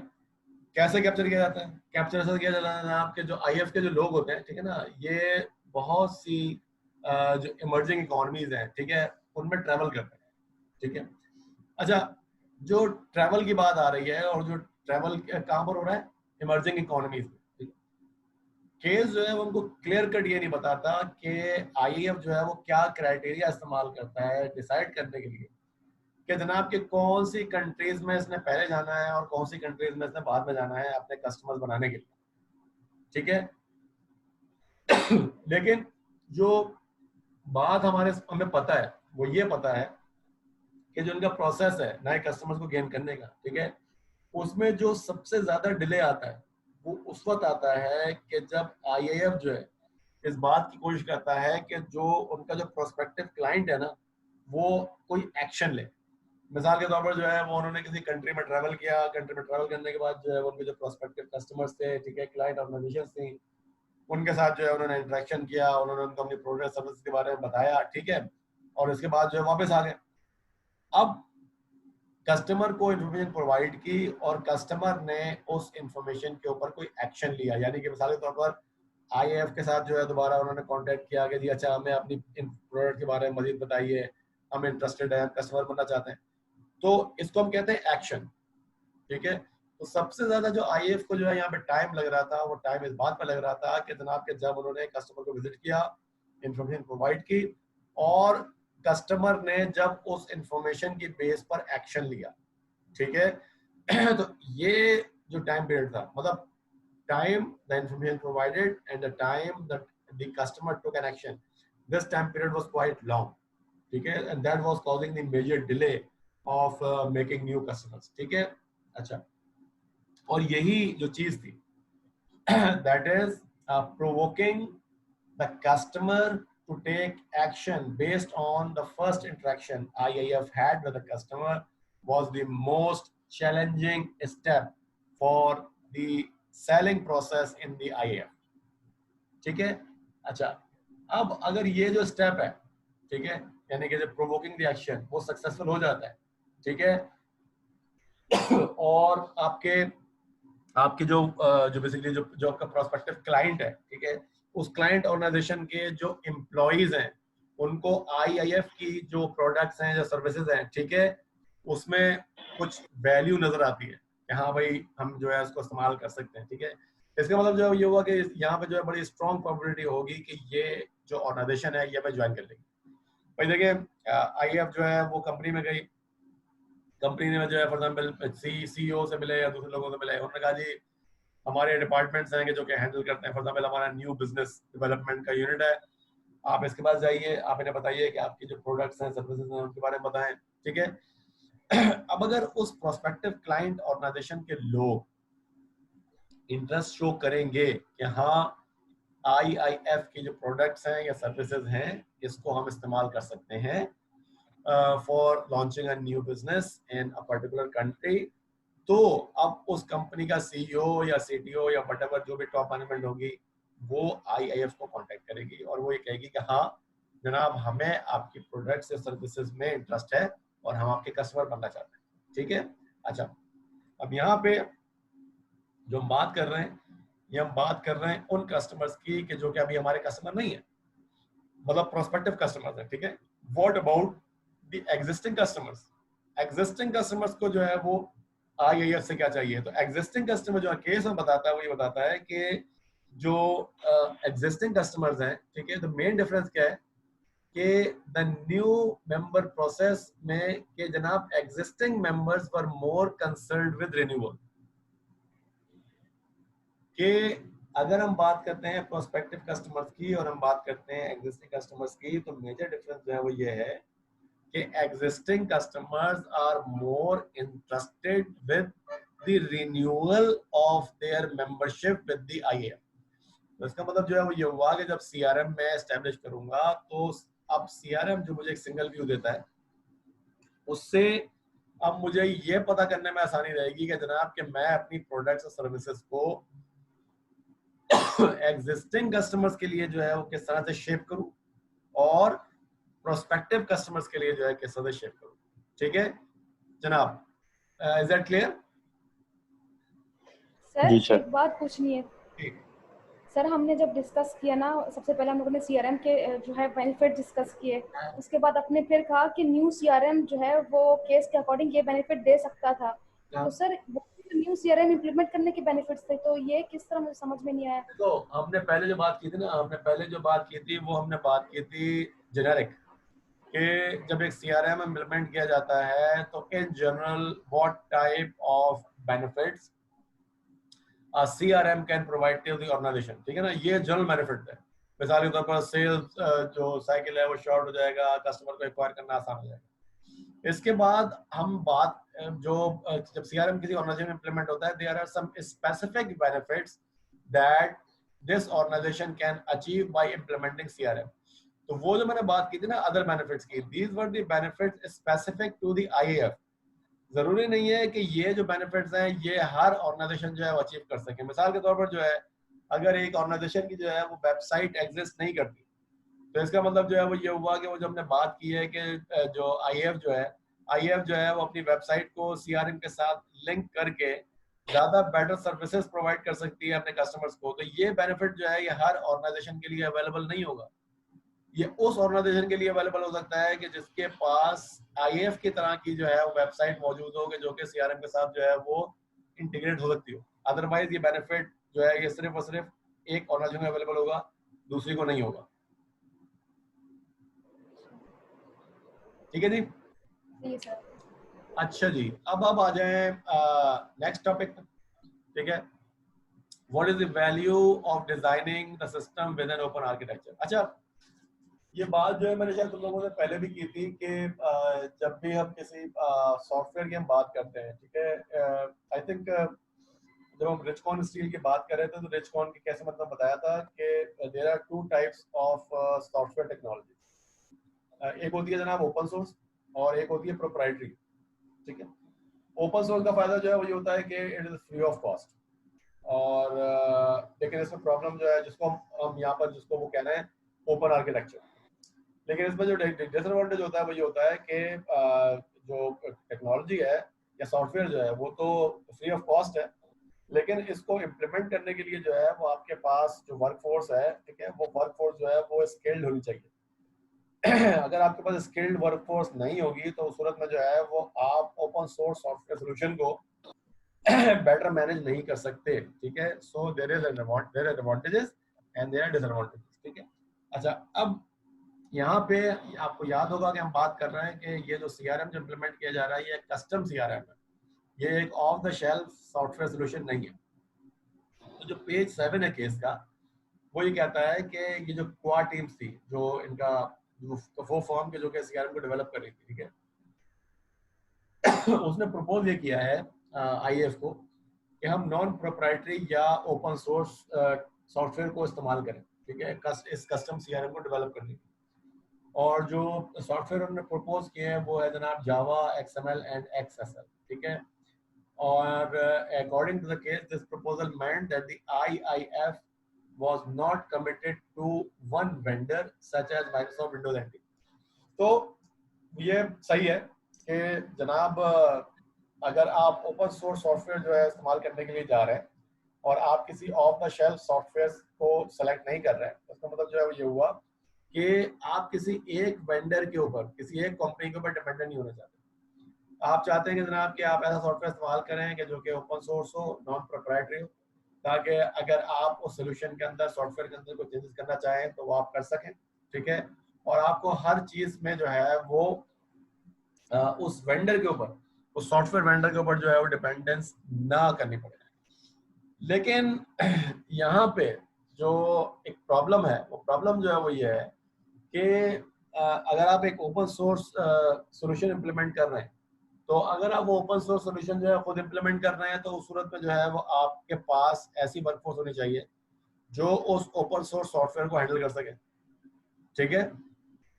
कैसे कैप्चर किया जाता है? कैप्चर ऐसा किया जाता है जनाब के जो आईएफ के जो लोग होते हैं, ठीक है ना, ये बहुत सी जो इमर्जिंग इकोनॉमीज हैं, ठीक है, उनमें ट्रैवल करते हैं, ठीक है। अच्छा, जो ट्रैवल की बात आ रही है और जो ट्रैवल कहाँ पर हो रहा है? इमर्जिंग इकोनॉमीज में, ठीक है। केस जो है वो उनको क्लियर कट ये नहीं बताता कि आईएफ जो है वो क्या क्राइटेरिया इस्तेमाल करता है डिसाइड करने के लिए कि जनाब के कौन सी कंट्रीज में इसने पहले जाना है और कौन सी कंट्रीज में इसने बाद में जाना है अपने कस्टमर्स बनाने के लिए, ठीक है। लेकिन जो बात हमें पता है वो ये पता है कि जो इनका प्रोसेस है नए कस्टमर्स को गेन करने का, ठीक है, उसमें जो सबसे ज्यादा डिले आता है वो उस वक्त आता है कि जब आईएएफ जो है इस बात की कोशिश करता है कि जो उनका जो प्रोस्पेक्टिव क्लाइंट है ना वो कोई एक्शन ले। मिसाल के तौर पर जो है वो उन्होंने किसी कंट्री में ट्रैवल किया, कंट्री में ट्रैवल करने के बाद जो है उनके जो प्रोस्पेक्टिव कस्टमर्स थे, ठीक है, क्लाइंट ऑर्गेनाइजेशन थी, उनके साथ जो है उन्होंने इंटरेक्शन किया, उन्होंने उनको अपनी प्रोडक्ट सर्विस के बारे में बताया, ठीक है, और इसके बाद जो है वापस आ गए। अब कस्टमर को इन्फॉर्मेशन प्रोवाइड की और कस्टमर ने उस इंफॉर्मेशन के ऊपर कोई एक्शन लिया, यानी कि मिसाल के तौर पर आईएएफ के साथ जो है दोबारा उन्होंने कांटेक्ट किया कि जी अच्छा हमें अपनी प्रोडक्ट के बारे में मजीद बताइए, हम इंटरेस्टेड हैं, कस्टमर बनना चाहते हैं, तो इसको हम कहते हैं एक्शन, ठीक है। तो सबसे ज्यादा जो आईएएफ को जो है यहाँ पे टाइम लग रहा था वो टाइम इस बात पर लग रहा था कि जनाब के जब उन्होंने कस्टमर को विजिट किया, इंफॉर्मेशन प्रोवाइड की और कस्टमर ने जब उस इंफॉर्मेशन की बेस पर एक्शन लिया, ठीक है। तो ये जो टाइम पीरियड था, मतलब time the information provided and the time the customer took an action, this time period was quite long, ठीक है, and that was causing the major delay of making new customers, ठीक है। अच्छा, और यही जो चीज थी that is provoking the customer to take action based on the first interaction IIF had with the customer was the most challenging step for the selling process in the IIF, ठीक है। अच्छा, अब अगर ये जो स्टेप है, ठीक है, यानी कि जब प्रोवोकिंग द एक्शन वो सक्सेसफुल हो जाता है, ठीक है, और आपके जो बेसिकली जो आपका प्रोस्पेक्टिव क्लाइंट है, ठीक है, उस क्लाइंट ऑर्गेनाइजेशन के जो एम्प्लॉइज हैं उनको आईआईएफ की जो प्रोडक्ट्स हैं जो सर्विसेज हैं, ठीक है, उसमें कुछ वैल्यू नजर आती है कि हाँ भाई हम जो है उसको इस्तेमाल कर सकते हैं, ठीक है। इसका मतलब जो ये हुआ कि यहाँ पे जो है बड़ी स्ट्रॉन्ग प्रोबेबिलिटी होगी कि ये जो ऑर्गेनाइजेशन है ये हमें ज्वाइन कर लेगी। भाई देखिए आईएएफ जो है वो कंपनी में गई, कंपनी में जो है फॉर एग्जाम्पल सीईओ से मिले या दूसरे लोगों से मिले, उन्होंने कहा जी हमारे डिपार्टमेंट्स हैं जो कि हैंडल करते हैं, फॉर एग्जाम्पल हमारा न्यू बिजनेस डेवलपमेंट का यूनिट है, आप इसके पास जाइए, आप इन्हें बताइए कि आपकी जो प्रोडक्ट्स हैं सर्विसेज हैं उनके बारे में बताएं, ठीक है। अब अगर उस प्रोस्पेक्टिव क्लाइंट ऑर्गेनाइजेशन के लोग इंटरेस्ट शो करेंगे कि हाँ आईआईएफ की जो प्रोडक्ट्स हैं या सर्विसेज हैं इसको हम इस्तेमाल कर सकते हैं for launching a new business in a particular country, तो अब उस कंपनी का सीईओ या सीटीओ या व्हाटएवर जो भी टॉप मैनेजमेंट होगी वो आईआईएफ को कांटेक्ट करेगी और वो ये कहेगी कि हाँ जनाब हमें आपकी प्रोडक्ट्स या सर्विसेज में इंटरेस्ट है और हम आपके कस्टमर बनना चाहते हैं, ठीक है। अच्छा, अब यहाँ पे जो हम बात कर रहे हैं ये हम बात कर रहे हैं उन कस्टमर्स की कि जो कि अभी हमारे कस्टमर नहीं है, मतलब प्रोस्पेक्टिव कस्टमर्स है, ठीक है। What about the existing customers? Existing customers को जो है वो आईआईएफ से क्या चाहिए? तो एग्जिस्टिंग कस्टमर जो केस में बताता है वो ये बताता है कि जो एग्जिस्टिंग कस्टमर्स हैं, ठीक है, तो मेन डिफरेंस क्या है कि द न्यू मेंबर प्रोसेस में कि जनाब existing members were more concerned with renewal, कि अगर हम बात करते हैं प्रोस्पेक्टिव कस्टमर्स की और हम बात करते हैं एग्जिस्टिंग कस्टमर्स की, तो मेजर डिफरेंस जो है वो ये है कि existing customers are more interested with the renewal of their membership with the IAF, तो इसका मतलब जो है वो ये हुआ कि जब CRM मैं एस्टेब्लिश करूंगा तो अब CRM जो मुझे एक सिंगल व्यू देता है, उससे अब मुझे ये पता करने में आसानी रहेगी कि जनाब कि मैं अपनी प्रोडक्ट्स और सर्विसेज को एग्जिस्टिंग कस्टमर्स के लिए जो है वो किस तरह से शेप करूं और प्रोस्पेक्टिव कस्टमर्स के लिए जो है किस तरह से शेप करूं। ठीक है जनाब, इज दैट क्लियर? सर एक बात पूछनी है। ठीक। सर हमने जब डिस्कस किया ना, सबसे पहले हम लोगों ने CRM के जो है बेनिफिट डिस्कस किए, उसके बाद आपने फिर कहा कि न्यू CRM जो है वो केस के अकॉर्डिंग ये बेनिफिट दे सकता था। तो सर वो न्यू CRM इम्प्लीमेंट करने के बेनिफिट्स थे, तो ये किस तरह मुझे समझ में नहीं आया। तो हमने पहले जो बात की थी ना, वो हमने बात की थी जेनेरिक, कि जब एक CRM इम्प्लीमेंट किया जाता है तो in general what type of benefits CRM can provide to the organisation. ठीक है ना, ये जनरल बेनिफिट है। मिसाल के तौर पर सेल्स जो साइकिल है वो शॉर्ट हो जाएगा, कस्टमर को एक्वायर करना आसान हो जाएगा। इसके बाद हम बात जब CRM किसी ऑर्गेनाइजेशन में इंप्लीमेंट होता है, there are some specific benefits that this organisation can achieve by implementing CRM। तो वो जो मैंने बात की थी ना अदर बेनिफिट्स की, these were the benefits specific to the IAF। जरूरी नहीं है कि ये जो बेनिफिट्स हैं ये हर ऑर्गेनाइजेशन जो है वो अचीव कर सके। मिसाल के तौर पर जो है अगर एक ऑर्गेनाइजेशन की जो है वो वेबसाइट एग्जिस्ट नहीं करती, तो इसका मतलब जो है वो ये हुआ कि वो जो हमने बात की है कि जो IAF जो है वो अपनी वेबसाइट को CRM के साथ लिंक करके ज्यादा बेटर सर्विसेज प्रोवाइड कर सकती है अपने कस्टमर्स को। तो ये बेनिफिट जो है ये हर ऑर्गेनाइजेशन के लिए अवेलेबल नहीं होगा। ये उस ऑर्गेनाइजेशन के लिए अवेलेबल हो सकता है कि जिसके पास IAF की तरह की जो है वो वेबसाइट मौजूद हो, कि जो कि CRM के साथ जो है वो इंटीग्रेट हो सकती हो। अदरवाइज ये बेनिफिट जो है ये सिर्फ और सिर्फ एक ऑर्गेनाइजेशन में अवेलेबल होगा, दूसरी को नहीं होगा। ठीक है जी? जी सर। अच्छा जी, अब आ जाए नेक्स्ट टॉपिक। ठीक है, what is the value of designing the system with an open architecture. अच्छा, ये बात जो है मैंने शायद तुम लोगों ने पहले भी की थी कि जब भी हम किसी सॉफ्टवेयर की हम बात करते हैं, ठीक है, आई थिंक जब हम रिचकॉन स्टील की बात कर रहे थे तो रिचकॉन की कैसे मतलब बताया था कि there are two types of software technology. एक होती है जनाब ओपन सोर्स और एक होती है प्रोप्राइटरी। ठीक है, ओपन सोर्स का फायदा जो है वो ये होता है कि it is free of cost, और लेकिन इसमें प्रॉब्लम जो है जिसको हम यहाँ पर जिसको वो कहना है ओपन आर्किटेक्चर, लेकिन इसमें जो डिसएडवांटेज होता है वो ये होता है कि जो टेक्नोलॉजी है या सॉफ्टवेयर जो है वो तो फ्री ऑफ कॉस्ट है, लेकिन इसको इम्प्लीमेंट करने के लिए जो है वो आपके पास जो वर्कफोर्स है, ठीक है, वो वर्कफोर्स जो है वो स्किल्ड होनी चाहिए। अगर आपके पास स्किल्ड वर्कफोर्स नहीं होगी तो उस सूरत में जो है वो आप ओपन सोर्स सॉफ्टवेयर सोल्यूशन को बेटर मैनेज नहीं कर सकते। ठीक है, so there is advantages and there are disadvantages. ठीक है, अच्छा, अब यहाँ पे आपको याद होगा कि हम बात कर रहे हैं कि ये जो CRM जो इम्प्लीमेंट किया जा रहा है ये कस्टम CRM है, ये एक of the shelf software solution नहीं है। तो जो पेज 7 है केस का, वो ये कहता है कि ये जो क्वा टीम्स थी जो इनका वो फॉर्म के जो कि CRM को डेवलप कर रही थी, ठीक है, उसने प्रपोज ये किया है IAF को कि हम नॉन प्रोप्राइटरी या ओपन सोर्स सॉफ्टवेयर को इस्तेमाल करें। ठीक है, इस कस्टम CRM को डेवलप करने की। और जो सॉफ्टवेयर उन्होंने प्रपोज किए हैं वो है जनाब जावा, XML एंड XSL। ठीक है, और according to the case this proposal meant that the IIF was not committed to one vendor such as Microsoft Windows NT। तो ये सही है कि जनाब अगर आप ओपन सोर्स सॉफ्टवेयर जो है इस्तेमाल करने के लिए जा रहे हैं और आप किसी ऑफ द शेल्फ सॉफ्टवेयर को सेलेक्ट नहीं कर रहे हैं, तो इसका मतलब जो है वो ये हुआ कि आप किसी एक वेंडर के ऊपर, किसी एक कंपनी के ऊपर डिपेंडेंट नहीं होना चाहते। आप चाहते हैं कि जनाब कि आप ऐसा सॉफ्टवेयर इस्तेमाल करें कि जो कि ओपन सोर्स हो, नॉन प्रोप्राइटरी हो, ताकि अगर आप उस सोल्यूशन के अंदर, सॉफ्टवेयर के अंदर कोई चेंजेस करना चाहें तो वो आप कर सकें। ठीक है, और आपको हर चीज में जो है वो उस वेंडर के ऊपर, उस सॉफ्टवेयर वेंडर के ऊपर जो है वो डिपेंडेंस ना करनी पड़े। लेकिन यहाँ पे जो एक प्रॉब्लम है, वो प्रॉब्लम जो है वो ये है कि अगर आप एक ओपन सोर्स सॉल्यूशन इंप्लीमेंट कर रहे हैं, तो अगर आप वो ओपन सोर्स सॉल्यूशन जो है खुद इंप्लीमेंट कर रहे हैं तो उस सूरत में जो है वो आपके पास ऐसी वर्कफोर्स होनी चाहिए जो उस ओपन सोर्स सॉफ्टवेयर को हैंडल कर सके, ठीक है।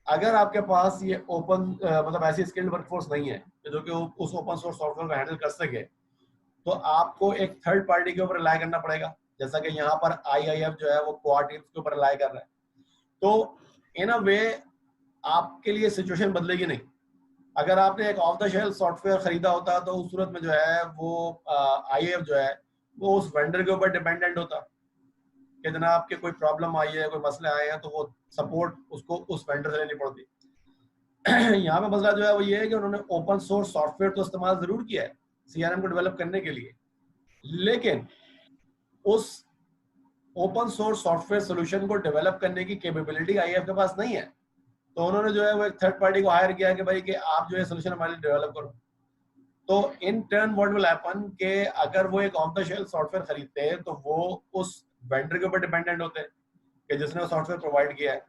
अगर आपके पास ये ओपन मतलब ऐसी स्किल्ड वर्कफोर्स नहीं है जो कि उस ओपन सोर्स सॉफ्टवेयर को हैंडल कर सके, तो आपको एक थर्ड पार्टी के ऊपर रिलाई करना पड़ेगा, जैसा कि यहाँ पर IIF जो है वो क्वाड टीम्स के ऊपर रिलाई कर रहा है। तो इन अ वे आपके लिए सिचुएशन बदलेगी नहीं। अगर आपने एक ऑफ द शेल्फ सॉफ्टवेयर खरीदा होता तो उस सूरत में जो है वो IIF जो है वो उस वेंडर के ऊपर डिपेंडेंट होता कि जनाब के कोई प्रॉब्लम आई है, कोई मसले आए हैं, तो वो सपोर्ट उसको उस वेंडर से लेनी पड़ती। यहाँ पे मसला जो है वो ये है कि उन्होंने ओपन सोर्स सॉफ्टवेयर तो इस्तेमाल जरूर किया है CRM को डेवलप करने के लिए, लेकिन उस ओपन सोर्स सॉफ्टवेयर सोल्यूशन को डेवलप करने की कैपेबिलिटी IIF के पास नहीं है। तो उन्होंने जो है वो एक थर्ड पार्टी को हायर किया कि भाई कि आप जो है सोल्यूशन हमारे लिए डेवलप करो। तो in turn what will happen कि अगर वो एक ऑफ द शेल्फ सॉफ्टवेयर खरीदते हैं तो वो उस वेंडर के ऊपर डिपेंडेंट होते हैं कि जिसने वो सॉफ्टवेयर प्रोवाइड किया है।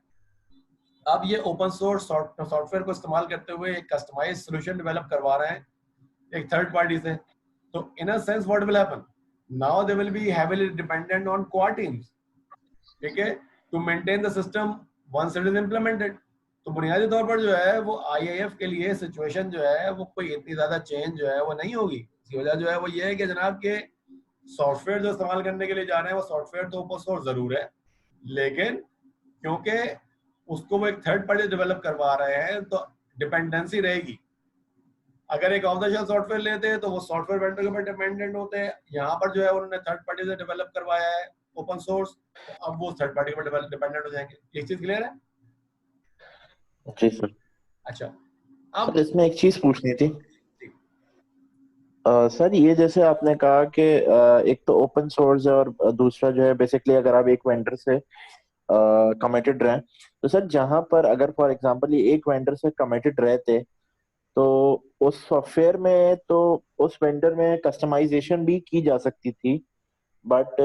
अब ये ओपन सोर्स सॉफ्टवेयर को इस्तेमाल करते हुए एक कस्टमाइज्ड सॉल्यूशन डेवलप करवा रहे हैं एक थर्ड पार्टी से। तो in a sense what will happen, now they will be heavily dependent on quad teams, ठीक है, to maintain the system once it is implemented. तो बुनियादी तौर पर जो है वो IIF के लिए सिचुएशन जो है वो कोई इतनी ज्यादा चेंज जो है वो नहीं होगी। इसकी वजह जो है वो ये है कि जनाब के सॉफ्टवेयर जो इस्तेमाल करने के लिए जा रहे हैं वो सॉफ्टवेयर तो ओपन सोर्स जरूर है, लेकिन क्योंकि उसको वो एक थर्ड पार्टी डेवलप करवा रहे हैं तो डिपेंडेंसी रहेगी। अगर एक ऑफ द शेल्फ सॉफ्टवेयर लेते हैं तो वो सॉफ्टवेयर वेंडर के ऊपर डिपेंडेंट होते हैं। यहाँ पर जो है उन्होंने थर्ड पार्टी से डेवलप करवाया है ओपन सोर्स, तो अब वो थर्ड पार्टी के ऊपर डिपेंडेंट हो जाएंगे। ये चीज क्लियर है? जी सर। अच्छा, सर अब इसमें एक चीज पूछनी थी। सर ये जैसे आपने कहा कि एक तो ओपन सोर्स है और दूसरा जो है बेसिकली अगर आप एक वेंडर से कमिटेड रहे, तो सर जहां पर अगर फॉर एग्जांपल ये एक वेंडर से कमिटेड रहते तो उस सॉफ्टवेयर में तो उस वेंडर में कस्टमाइजेशन भी की जा सकती थी, बट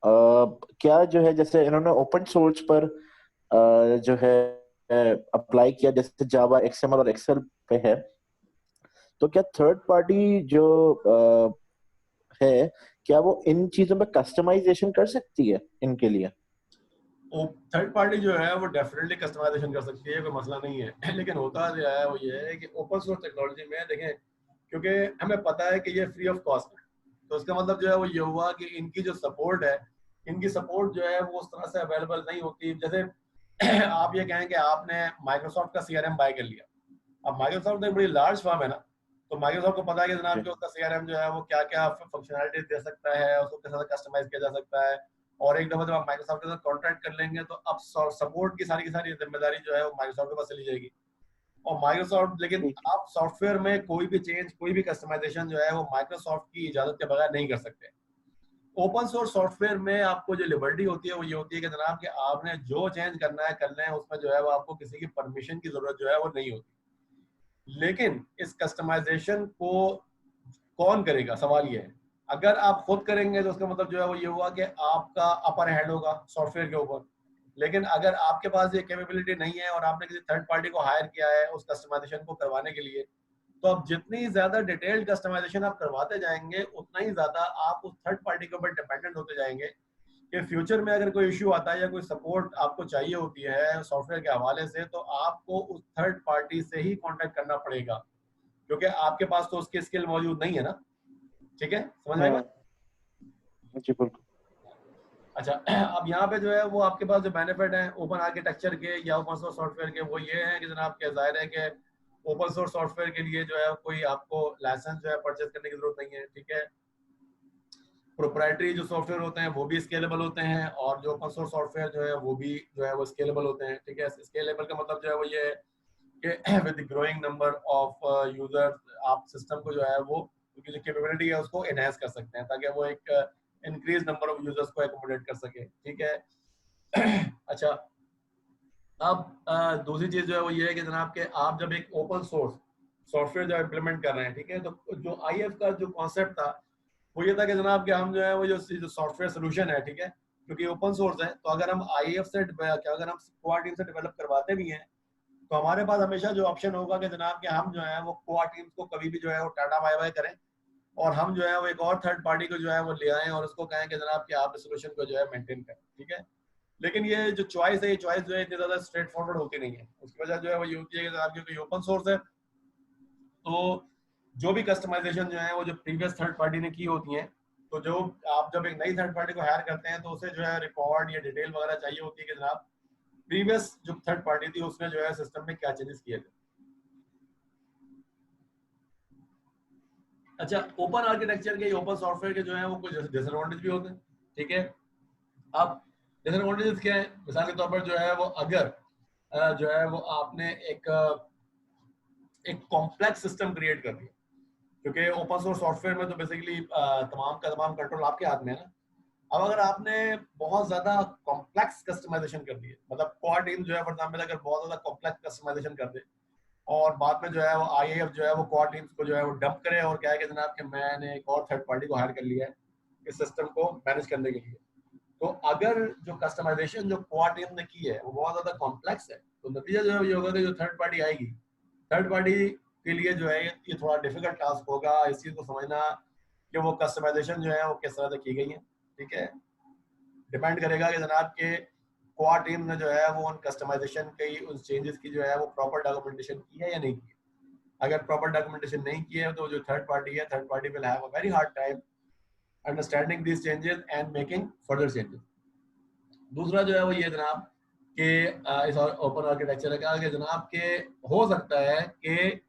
क्या जो है जैसे इन्होंने ओपन सोर्स पर जो है अप्लाई किया जैसे जावा XML और एक्सेल पे है, तो क्या थर्ड पार्टी जो है क्या वो इन चीजों में कस्टमाइजेशन कर सकती है इनके लिए? थर्ड पार्टी जो है वो डेफिनेटली कस्टमाइजेशन कर सकती है, कोई मसला नहीं है। लेकिन होता जो है वो ये है कि ओपन सोर्स टेक्नोलॉजी में देखें, क्योंकि हमें पता है कि ये फ्री ऑफ कॉस्ट है, तो इसका मतलब जो है वो ये हुआ कि इनकी जो सपोर्ट है, इनकी सपोर्ट जो है वो उस तरह से अवेलेबल नहीं होती। जैसे आप ये कहें कि आपने माइक्रोसॉफ्ट का CRM बाय कर लिया। अब माइक्रोसॉफ्ट एक बड़ी लार्ज फर्म है ना, तो माइक्रोसॉफ्ट को पता है कि जनाब कि उसका CRM जो है वो क्या क्या फंक्शनैलिटी दे सकता है, उसको किस तरह कस्टमाइज किया जा सकता है। और एक दफा जब आप माइक्रोसॉफ्ट के साथ कॉन्ट्रैक्ट कर लेंगे तो अब सपोर्ट की सारी जिम्मेदारी जो है वो माइक्रोसॉफ्ट के पास चली जाएगी। और माइक्रोसॉफ्ट, लेकिन आप सॉफ्टवेयर में कोई भी चेंज, कोई भी कस्टमाइजेशन जो है वो माइक्रोसॉफ्ट की इजाजत के बगैर नहीं कर सकते। ओपन सोर्स सॉफ्टवेयर में आपको जो लिबर्टी होती है वो ये होती है कि जनाब कि आपने जो चेंज करना है कर लें, उसमें जो है वो आपको किसी की परमिशन की जरूरत जो है वो नहीं होती। लेकिन इस कस्टमाइजेशन को कौन करेगा, सवाल ये है। अगर आप खुद करेंगे तो उसका मतलब जो है वो ये हुआ कि आपका अपर हैंड होगा सॉफ्टवेयर के ऊपर। लेकिन अगर आपके पास ये कैपेबिलिटी नहीं है और आपने किसी थर्ड पार्टी को हायर किया है उस कस्टमाइजेशन को करवाने के लिए, तो अब जितनी ज्यादा डिटेल्ड कस्टमाइजेशन आप करवाते जाएंगे उतना ही ज्यादा आप उस थर्ड पार्टी के ऊपर डिपेंडेंट होते जाएंगे कि फ्यूचर में अगर कोई इश्यू आता है या कोई सपोर्ट आपको चाहिए होती है सॉफ्टवेयर के हवाले से, तो आपको उस थर्ड पार्टी से ही कॉन्टेक्ट करना पड़ेगा, क्योंकि आपके पास तो उसकी स्किल मौजूद नहीं है ना। ठीक है, समझ में आएगा? जी बिल्कुल। अच्छा, अब यहाँ पे जो है वो आपके पास जो बेनिफिट है ओपन आर्किटेक्चर के या ओपन सोर्स सॉफ्टवेयर के, वो ये है कि जनाब क्या जाहिर है कि ओपन सोर्स सॉफ्टवेयर के लिए जो है कोई आपको लाइसेंस जो है परचेज करने की जरूरत नहीं है। ठीक है, प्रोप्राइटरी जो सॉफ्टवेयर होते हैं वो भी स्केलेबल होते हैं और जो ओपन सोर्स सॉफ्टवेयर जो है वो भी जो है वो स्केलेबल होते हैं। ठीक है, स्केलेबल का मतलब जो है वो ये है कि with growing number of users आप सिस्टम को जो है वो उसकी जो कैपेबिलिटी है उसको एनहांस कर सकते हैं ताकि वो एक इंक्रीज नंबर ऑफ यूजर्स को एकोमोडेट कर सके। ठीक है। अच्छा, अब दूसरी चीज जो है वो ये है कि जनाब के आप जब एक ओपन सोर्स सॉफ्टवेयर जो इम्प्लीमेंट कर रहे हैं, ठीक है, तो जो IIF का जो कॉन्सेप्ट था वो ये था कि जनाब कि हम जो है वो जो सॉफ्टवेयर सोल्यूशन है, ठीक है, क्योंकि ओपन सोर्स है, तो अगर हम IIF से अगर हम कोर टीम से डेवलप करवाते भी हैं तो हमारे पास हमेशा जो ऑप्शन होगा कि जनाब कि हम जो है वो कोर टीम्स को कभी भी जो है वो टाटा बाय बाय करें और हम जो है वो एक और थर्ड पार्टी को जो है वो ले आए और उसको कहें कि जनाब कि आप इस सोल्यूशन को जो है मेंटेन करें, ठीक है। लेकिन ये जो चॉइस है, ये चॉइस जो है इतनी ज़्यादा स्ट्रेट फॉरवर्ड होती नहीं है। उसकी वजह जो है वो ये होती है कि जनाब क्योंकि ओपन सोर्स है तो जो भी कस्टमाइजेशन जो है वो जो प्रीवियस थर्ड पार्टी ने की होती हैं, तो जो आप जब एक नई थर्ड पार्टी को हायर करते हैं तो उसे जो है रिकॉर्ड या डिटेल वगैरह चाहिए होती है कि जनाब प्रीवियस जो थर्ड पार्टी थी उसने जो है सिस्टम में क्या चेंजेस किए थे। अच्छा, ओपन आर्किटेक्चर के, ओपन सॉफ्टवेयर के जो है वो कुछ डिसएडवांटेज भी होते हैं, ठीक है। अब डिसएडवांटेजेस क्या है? मिसाल के तौर पर जो है वो अगर जो है वो आपने एक कॉम्प्लेक्स सिस्टम क्रिएट कर दिया, क्योंकि ओपन सोर्स सॉफ्टवेयर में तो बेसिकली तमाम का तमाम कंट्रोल आपके हाथ में है ना। अब अगर आपने बहुत ज्यादा कॉम्प्लेक्स कस्टमाइजेशन कर दिए, मतलब कोर टीम जो है फॉर एग्जांपल अगर बहुत ज्यादा कॉम्प्लेक्स कस्टमाइजेशन कर दे और बाद में जो है वो आईएएफ जो है वो कोर टीम्स को जो है वो डंप करे और क्या है कि जनाब कि मैंने एक और थर्ड पार्टी को हायर कर लिया है इस सिस्टम को मैनेज करने के लिए, तो अगर जो कस्टमाइजेशन जो कोर टीम ने की है वो बहुत ज्यादा कॉम्प्लेक्स है, तो नतीजा जो है ये होगा कि जो थर्ड पार्टी आएगी, थर्ड पार्टी के लिए जो है ये थोड़ा डिफिकल्ट टास्क होगा इस चीज को समझना कि वो कस्टमाइजेशन जो है वो किस तरह से की गई है, ठीक है। डिपेंड करेगा कि जनाब के कोर टीम ने जो है वो उन कस्टमाइजेशन की उन चेंजेस की जो है वो प्रॉपर डॉक्यूमेंटेशन की है या नहीं की है। अगर प्रॉपर डॉक्यूमेंटेशन नहीं की है तो जो थर्ड पार्टी है, third party will have a very hard time understanding these changes and making further changes. दूसरा जो है वो ये जनाब कि इस ओपन आर्किटेक्चर का कि जनाब के हो सकता है कि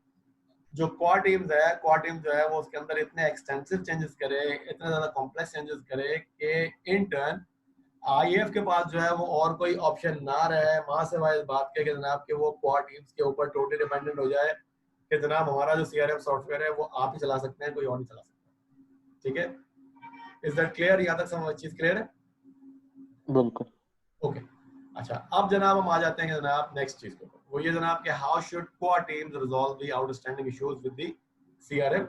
जो कोर टीम्स है, कोर टीम जो है वो उसके अंदर इतने एक्सटेंसिव चेंजेस करे, इतने ज्यादा कॉम्प्लेक्स चेंजेस करे कि इन टर्न आईएएफ के पास जो है वो और कोई ऑप्शन ना रहे वहां से इस बात के कि जनाब के वो कोर टीम्स के ऊपर टोटली डिपेंडेंट हो जाए कि जनाब हमारा जो सीआरएम सॉफ्टवेयर है वो आप ही चला सकते हैं, कोई और नहीं चला सकता, ठीक है। Is that clear? यहाँ तक सब चीज क्लियर है? बिल्कुल। ओके अच्छा, अब जनाब हम आ जाते हैं जनाब नेक्स्ट चीज को, वो ये जनाब कि how should core teams resolve the outstanding issues with the CRM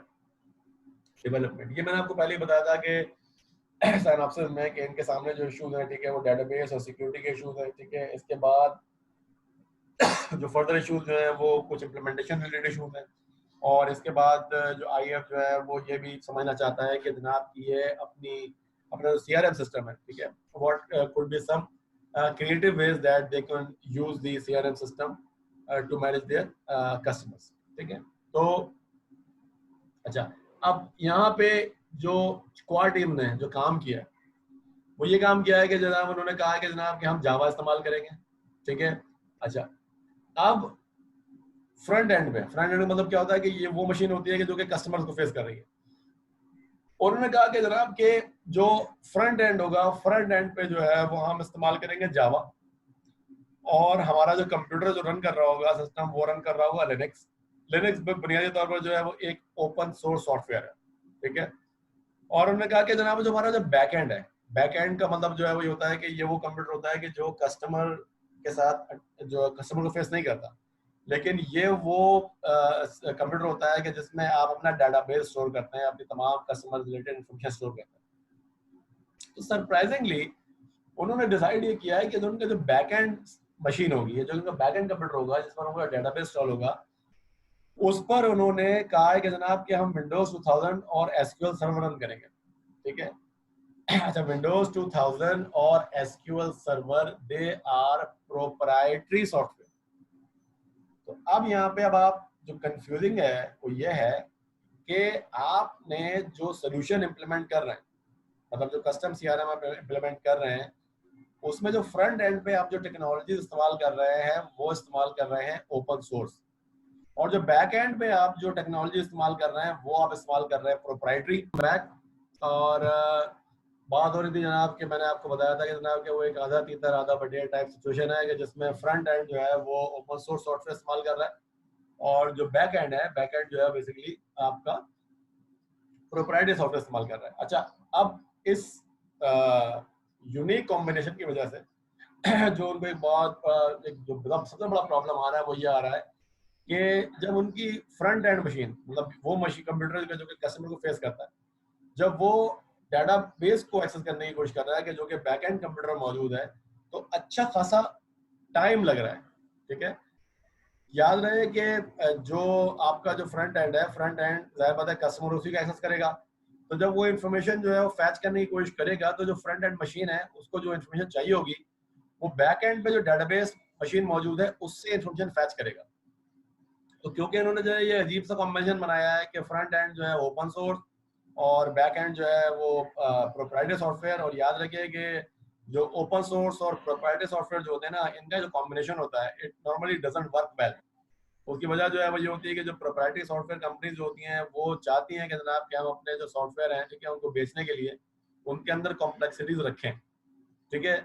development. ये मैंने आपको पहले ही बताया था कि साइनॉप्सिस में कि इनके सामने जो इश्यूज हैं, ठीक है, वो डेटाबेस और सिक्योरिटी के इश्यूज हैं, ठीक है। इसके बाद जो फर्दर इश्यूज जो है वो कुछ इम्प्लीमेंटेशन रिलेटेड इश्यूज हैं, और इसके बाद जो आईएएफ जो है वो ये भी समझना चाहता है कि जनाब की ये अपना जो सीआरएम सिस्टम है, ठीक है, what could be some creative ways that they can use the CRM system to manage their customers, ठीक है। तो अच्छा, अब यहाँ पे जो कोर टीम ने जो काम किया है वो ये काम किया है कि जनाब उन्होंने कहा कि जनाब कि हम जावा इस्तेमाल करेंगे, ठीक है। अच्छा, अब फ्रंट एंड मतलब क्या होता है कि ये वो मशीन होती है कि जो कि कस्टमर्स को फेस कर रही है, और उन्होंने कहा कि जनाब के जो फ्रंट एंड होगा, फ्रंट एंड पे जो है वो हम इस्तेमाल करेंगे जावा, और हमारा जो कंप्यूटर जो रन कर रहा होगा सिस्टम वो रन कर रहा होगा लिनक्स। लिनक्स बुनियादी तौर पर जो है वो एक ओपन सोर्स सॉफ्टवेयर है, ठीक है। और उन्होंने कहा कि जनाब जो हमारा जो बैक एंड है, बैक एंड का मतलब जो है वो ये होता है कि ये वो कंप्यूटर होता है कि जो कस्टमर के साथ जो कस्टमर को फेस नहीं करता, लेकिन ये वो कंप्यूटर होता है कि जिसमें आप अपना डाटाबेस स्टोर करते हैं, अपनी तमाम कस्टमर रिलेटेड इन्फॉर्मेशन स्टोर करते हैं। तो सरप्राइजिंगली उन्होंने डिसाइड ये किया है कि जो उनका जो बैक एंड मशीन होगी, जो उनका बैक एंड कंप्यूटर होगा जिस पर उनका डाटाबेस इंस्टॉल होगा, उस पर उन्होंने कहा है कि जनाब कि हम विंडोज 2000 और एसक्यूएल सर्वर रन करेंगे, ठीक है। अच्छा, विंडोज 2000 और SQL server they are proprietary software. तो अब यहाँ पे अब आप जो कंफ्यूजिंग है वो ये है कि आपने जो सोल्यूशन इंप्लीमेंट कर रहे हैं, मतलब जो कस्टम सीआरएम आप इंप्लीमेंट कर रहे हैं, उसमें जो फ्रंट एंड पे आप जो टेक्नोलॉजी इस्तेमाल कर रहे हैं वो इस्तेमाल कर रहे हैं ओपन सोर्स, और जो बैक एंड पे आप जो टेक्नोलॉजी इस्तेमाल कर रहे हैं वो आप इस्तेमाल कर रहे हैं प्रोप्राइटरी बैक। और बात हो रही थी जनाब कि मैंने आपको बताया था कि जनाब कि वो एक आधा तीतर आधा बटेर टाइप सिचुएशन है कि जिसमें फ्रंट एंड जो है वो ओपन सोर्स सॉफ्टवेयर इस्तेमाल कर रहा है, और जो बैक एंड है, बैक एंड जो है बेसिकली आपका प्रोप्राइटरी सॉफ्टवेयर इस्तेमाल कर रहा है। अच्छा, अब इस यूनिक कॉम्बिनेशन की वजह से जो उनको एक जो सबसे बड़ा प्रॉब्लम आ रहा है वो ये आ रहा है कि जब उनकी फ्रंट एंड मशीन, मतलब वो मशीन कंप्यूटर जो कि कस्टमर को फेस करता है, जब वो डाटाबेस को एक्सेस करने की कोशिश कर रहा है कि जो कि बैक एंड कंप्यूटर मौजूद है, तो अच्छा खासा टाइम लग रहा है, ठीक है। याद रहे कि जो आपका जो फ्रंट एंड है, फ्रंट एंड जाहिर बात है कस्टमर उसी का एक्सेस करेगा, तो जब वो इन्फॉर्मेशन जो है वो फैच करने की कोशिश करेगा तो जो फ्रंट एंड मशीन है उसको जो इन्फॉर्मेशन चाहिए होगी वो बैक एंड पे जो डेटाबेस मशीन मौजूद है उससे इन्फॉर्मेशन फैच करेगा। तो क्योंकि इन्होंने जो है ये अजीब सा कॉम्बिनेशन बनाया है कि फ्रंट एंड जो है ओपन सोर्स और बैक एंड जो है वो प्रोप्राइटरी सॉफ्टवेयर, और याद रखिए कि जो ओपन सोर्स और प्रोप्राइटरी सॉफ्टवेयर जो होते हैं ना इनका जो कॉम्बिनेशन होता है it normally doesn't work well. उसकी वजह जो है वो ये होती है कि जो प्रोप्राइटरी सॉफ्टवेयर कंपनीज जो होती हैं वो चाहती हैं कि जनाब कि हम अपने जो सॉफ्टवेयर हैं ठीक है उनको बेचने के लिए उनके अंदर कॉम्प्लेक्सिटीज रखें, ठीक है।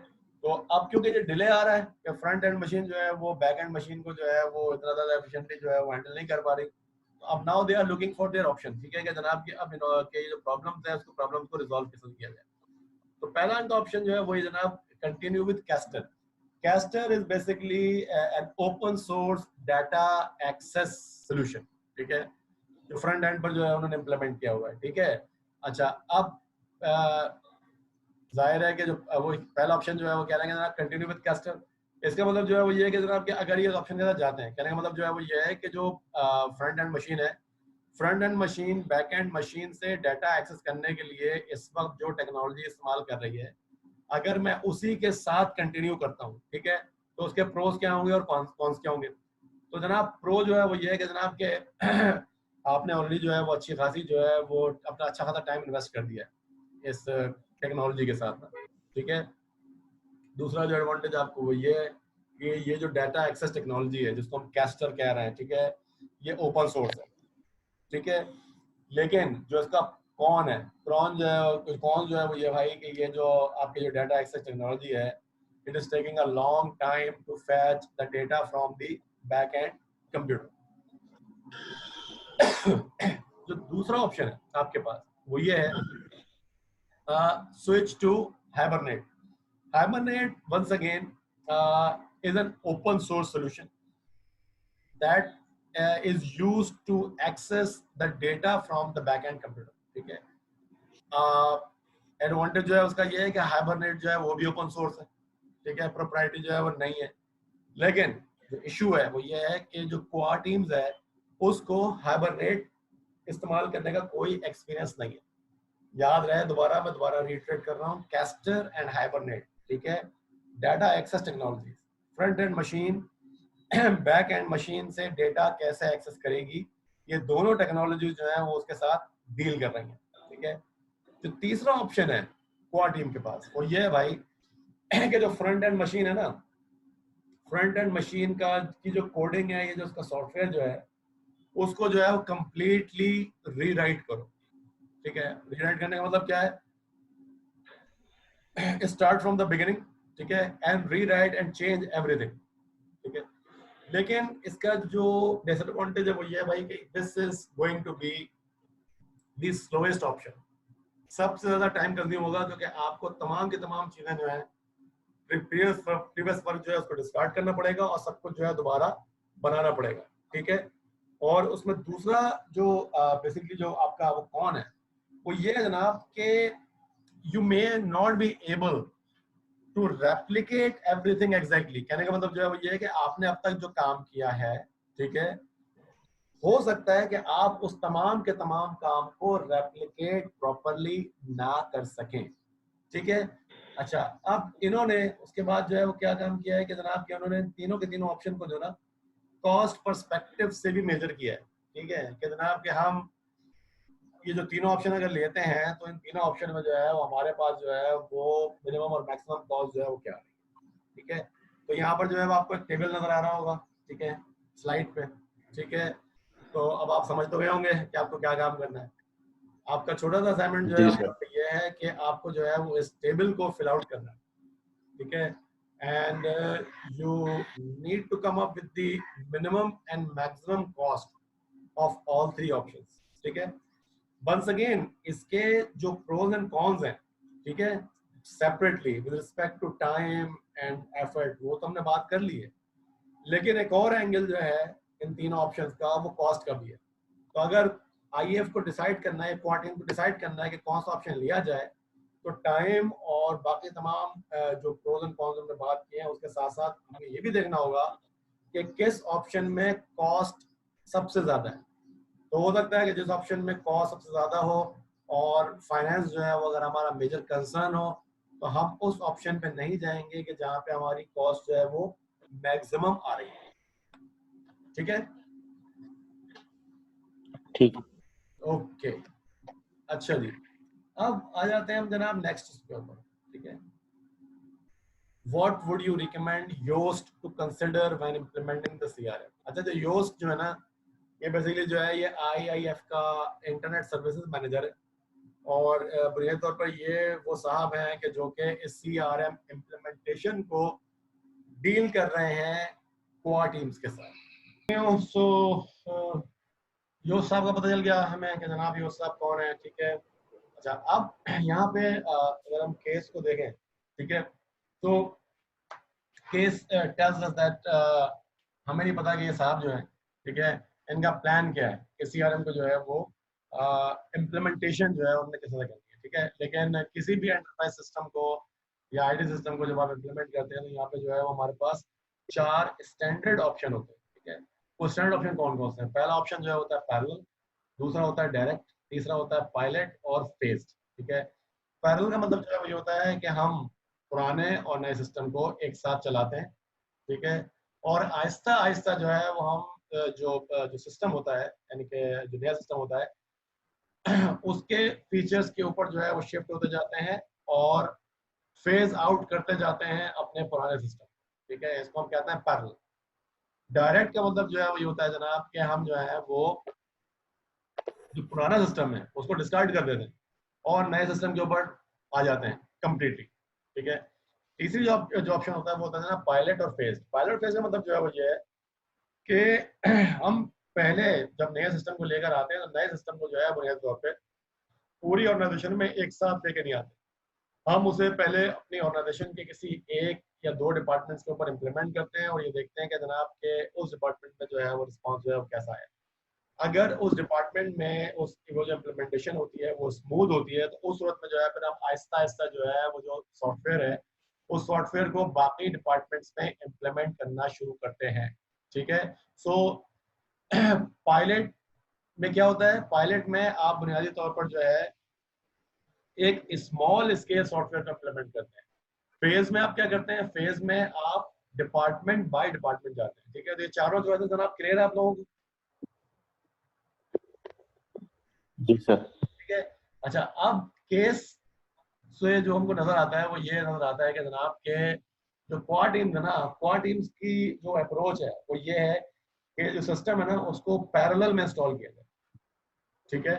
तो अब क्योंकि ये डिले आ रहा है कि फ्रंट एंड मशीन जो है वो बैक एंड मशीन को जो है वो इतना ज़्यादा एफिशिएंटली जो है वो हैंडल नहीं कर पा रही, तो अब now they are looking for their option, ठीक है कि जनाब कि अब के ये जो प्रॉब्लम्स है उसको प्रॉब्लम्स को रिजॉल्व कैसे किया जाए। तो पहला इनका ऑप्शन जो है वही जनाब continue with castor. Castor is basically an open source data access solution, ठीक है, जो फ्रंट एंड पर जो है उन्होंने इम्प्लीमेंट किया हुआ है, ठीक है। अच्छा, अब जाहिर है कि जो वो पहला ऑप्शन जो है वो कह रहे हैं जनाब कंटिन्यू विद कैस्टर। इसका मतलब जो है वो ये है कि जनाब कि अगर ये ऑप्शन के साथ जाते हैं, कहने का मतलब जो है वो ये है कि जो फ्रंट एंड मशीन है, front end machine back end machine से डाटा एक्सेस करने के लिए इस वक्त जो टेक्नोलॉजी इस्तेमाल कर रही है अगर मैं उसी के साथ कंटिन्यू करता हूँ, ठीक है, तो उसके प्रोज क्या होंगे और कॉन्स क्या होंगे। तो जनाब प्रो जो है वो ये है कि जनाब के आपने ऑलरेडी जो है वो अच्छी खासी जो है वो अपना अच्छा खासा टाइम इन्वेस्ट कर दिया है इस टेक्नोलॉजी के साथ, ठीक है। दूसरा जो एडवांटेज आपको वो ये है कि ये जो डाटा एक्सेस टेक्नोलॉजी है जिसको हम कैस्टर कह रहे हैं, ठीक है, ये ओपन सोर्स है, ठीक है। लेकिन जो इसका कौन है कौन जो है वो ये भाई कि ये जो आपकी जो डाटा एक्सेस टेक्नोलॉजी है it is taking a long time to fetch the data from the back end computer. जो दूसरा ऑप्शन है आपके पास वो ये है switch to Hibernate. Hibernate once again is an open source solution that is used to access the data from the back-end computer, ठीक है। एडवांटेज जो है उसका ये है कि हाइबरनेट जो है वो भी ओपन सोर्स है, ठीक है, प्रोप्राइटरी जो है वो नहीं है। लेकिन जो इशू है वो ये है कि जो क्वाड टीम्स है उसको हाइबरनेट इस्तेमाल करने का कोई एक्सपीरियंस नहीं है। याद रहे, मैं दोबारा रिट्रेट कर रहा हूँ, कैस्टर एंड हाइबरनेट, ठीक है, data access technology, front end machine back end machine से डेटा कैसे एक्सेस करेगी, ये दोनों टेक्नोलॉजी जो है वो उसके साथ डील कर रही हैं, ठीक है। जो तीसरा ऑप्शन है क्वाड टीम के पास वो ये है भाई कि जो फ्रंट एंड मशीन है ना, फ्रंट एंड मशीन का की जो कोडिंग है, ये जो उसका सॉफ्टवेयर जो है उसको जो है वो कंप्लीटली रीराइट करो, ठीक है। रीराइट करने का मतलब क्या है, स्टार्ट फ्रॉम द बिगिनिंग, ठीक है, and rewrite and change everything, ठीक है। लेकिन इसका जो डिसएडवांटेज है वो ये है भाई कि this is going to be the slowest option, सबसे ज्यादा टाइम कंज्यूम होगा क्योंकि आपको तमाम की तमाम चीजें जो है प्रीवियस वर्क जो है उसको डिस्कार्ड करना पड़ेगा और सब कुछ जो है दोबारा बनाना पड़ेगा, ठीक है। और उसमें दूसरा जो बेसिकली जो आपका वो कौन है वो ये है जनाब कि you may not be able to replicate everything exactly. कहने का मतलब जो है वो ये है कि आपने अब तक जो काम किया है, ठीक है, हो सकता है कि आप उस तमाम के तमाम काम को रेप्लिकेट प्रॉपरली ना कर सकें, ठीक है। अच्छा, अब इन्होंने उसके बाद जो है वो क्या काम किया है कि जनाब कि उन्होंने तीनों के तीनों ऑप्शन को जो ना कॉस्ट पर्सपेक्टिव से भी मेजर किया है, ठीक है, कि जनाब कि हम ये जो तीनों ऑप्शन अगर लेते हैं तो इन तीनों ऑप्शन में जो है वो हमारे पास जो है वो मिनिमम और मैक्सिमम कॉस्ट जो है वो क्या है, ठीक है। तो यहाँ पर जो है वो आपको एक टेबल नजर आ रहा होगा, ठीक है, स्लाइड पे, ठीक है। तो अब आप समझ तो गए होंगे कि आपको क्या काम करना है। आपका छोटा सा असाइनमेंट जो है ये है कि आपको जो है वो इस टेबल को फिल आउट करना है, ठीक है, and you need to come up with the minimum and maximum cost of all three options, ठीक है। वंस अगेन इसके जो प्रोज एंड कॉन्स हैं, ठीक है, separately with respect to time and effort, वो तो हमने बात कर ली है। लेकिन एक और एंगल जो है इन तीनों ऑप्शंस का वो कॉस्ट का भी है। तो अगर आईएफ को डिसाइड करना है, क्वाड टीम को डिसाइड करना है कि कौन सा ऑप्शन लिया जाए, तो टाइम और बाकी तमाम जो प्रोज एंड कॉन्स हमने बात की है उसके साथ साथ हमें ये भी देखना होगा कि किस ऑप्शन में कॉस्ट सबसे ज्यादा है। तो हो सकता है कि जिस ऑप्शन में कॉस्ट सबसे ज्यादा हो और फाइनेंस जो है वो अगर हमारा मेजर कंसर्न हो तो हम उस ऑप्शन पे नहीं जाएंगे कि जहाँ पे हमारी कॉस्ट जो है वो मैक्सिमम आ रही है। ठीक है, ठीक। ओके, अच्छा जी, अब आ जाते हैं हम जनाब नेक्स्ट इसके ऊपर। ठीक है, What would you recommend Yoast to consider when implementing the CRM? अच्छा, जो Yoast जो है ना, ये बेसिकली जो है ये IIF का इंटरनेट सर्विसेज मैनेजर है और बुनियादी तौर पर ये वो साहब हैं कि जो कि इस CRM इम्प्लीमेंटेशन को डील कर रहे हैं कोआ टीम्स के साथ। सो योस्ट साहब का पता चल गया हमें कि जनाब योस्ट साहब कौन है। ठीक है, अच्छा, अब यहाँ पे अगर हम केस को देखें, ठीक है, तो केस टेल्स अस दैट हमें नहीं पता कि ये साहब जो है, ठीक है, इनका प्लान क्या है कि सीआरएम को जो है वो इम्प्लीमेंटेशन जो है उन्होंने किस तरह करनी है। ठीक है, लेकिन किसी भी एंटरप्राइज सिस्टम को या आईटी सिस्टम को जब आप इम्प्लीमेंट करते हैं तो यहाँ पे जो है वो हमारे पास 4 स्टैंडर्ड ऑप्शन होते हैं। ठीक है, वो स्टैंडर्ड ऑप्शन कौन कौन से हैं? पहला ऑप्शन जो है होता है पैरेलल, दूसरा होता है डायरेक्ट, तीसरा होता है पायलट और फेज्ड। ठीक है, पैरेलल का मतलब जो है वो ये होता है कि हम पुराने और नए सिस्टम को एक साथ चलाते हैं। ठीक है, और आहिस्ता आहिस्ता जो है वो हम जो सिस्टम होता है, यानी कि जो नया सिस्टम होता है उसके फीचर्स के ऊपर जो है वो शिफ्ट होते जाते हैं और फेज आउट करते जाते हैं अपने पुराने सिस्टम। ठीक है, इसको हम कहते हैं पैरेलल। डायरेक्ट का मतलब जो है वो ये होता है जनाब कि हम जो है वो जो पुराना सिस्टम है उसको डिस्कार्ड कर देते हैं और नए सिस्टम के ऊपर आ जाते हैं कम्प्लीटली। ठीक है, तीसरी जो ऑप्शन होता है वो होता है ना पायलट और फेज। पायलट फेज का मतलब जो है वो ये है कि हम पहले जब नए सिस्टम को लेकर आते हैं तो नए सिस्टम को जो है बुनियादी तौर पे पूरी ऑर्गेनाइजेशन में एक साथ लेके नहीं आते। हम उसे पहले अपनी ऑर्गेनाइजेशन के किसी एक या 2 डिपार्टमेंट्स के ऊपर इम्प्लीमेंट करते हैं और ये देखते हैं कि जनाब के उस डिपार्टमेंट में जो है वो रिस्पॉन्स जो है वो कैसा है। अगर उस डिपार्टमेंट में उसकी वो जो इम्प्लीमेंटेशन होती है वो स्मूथ होती है तो उस सूरत में जो है फिर हम आहिस्ता आहिस्ता जो है वो जो सॉफ्टवेयर है उस सॉफ्टवेयर को बाकी डिपार्टमेंट्स में इम्प्लीमेंट करना शुरू करते हैं। ठीक है, सो पायलट में क्या होता है? पायलट में आप बुनियादी तौर पर जो है एक स्मॉल स्केल सॉफ्टवेयर को इम्प्लीमेंट करते हैं। फेज में आप क्या करते हैं? फेज में आप डिपार्टमेंट बाय डिपार्टमेंट जाते हैं। ठीक है, तो ये चारों जो है जनाब क्लियर है आप लोगों को? जी सर। ठीक है, अच्छा, अब केस से जो हमको नजर आता है वो ये नजर आता है कि जनाब के जो क्वाड टीम्स है ना, क्वाड टीम्स की जो अप्रोच है वो ये है कि जो सिस्टम है ना उसको पैरेलल में इंस्टॉल किया जाए। ठीक है,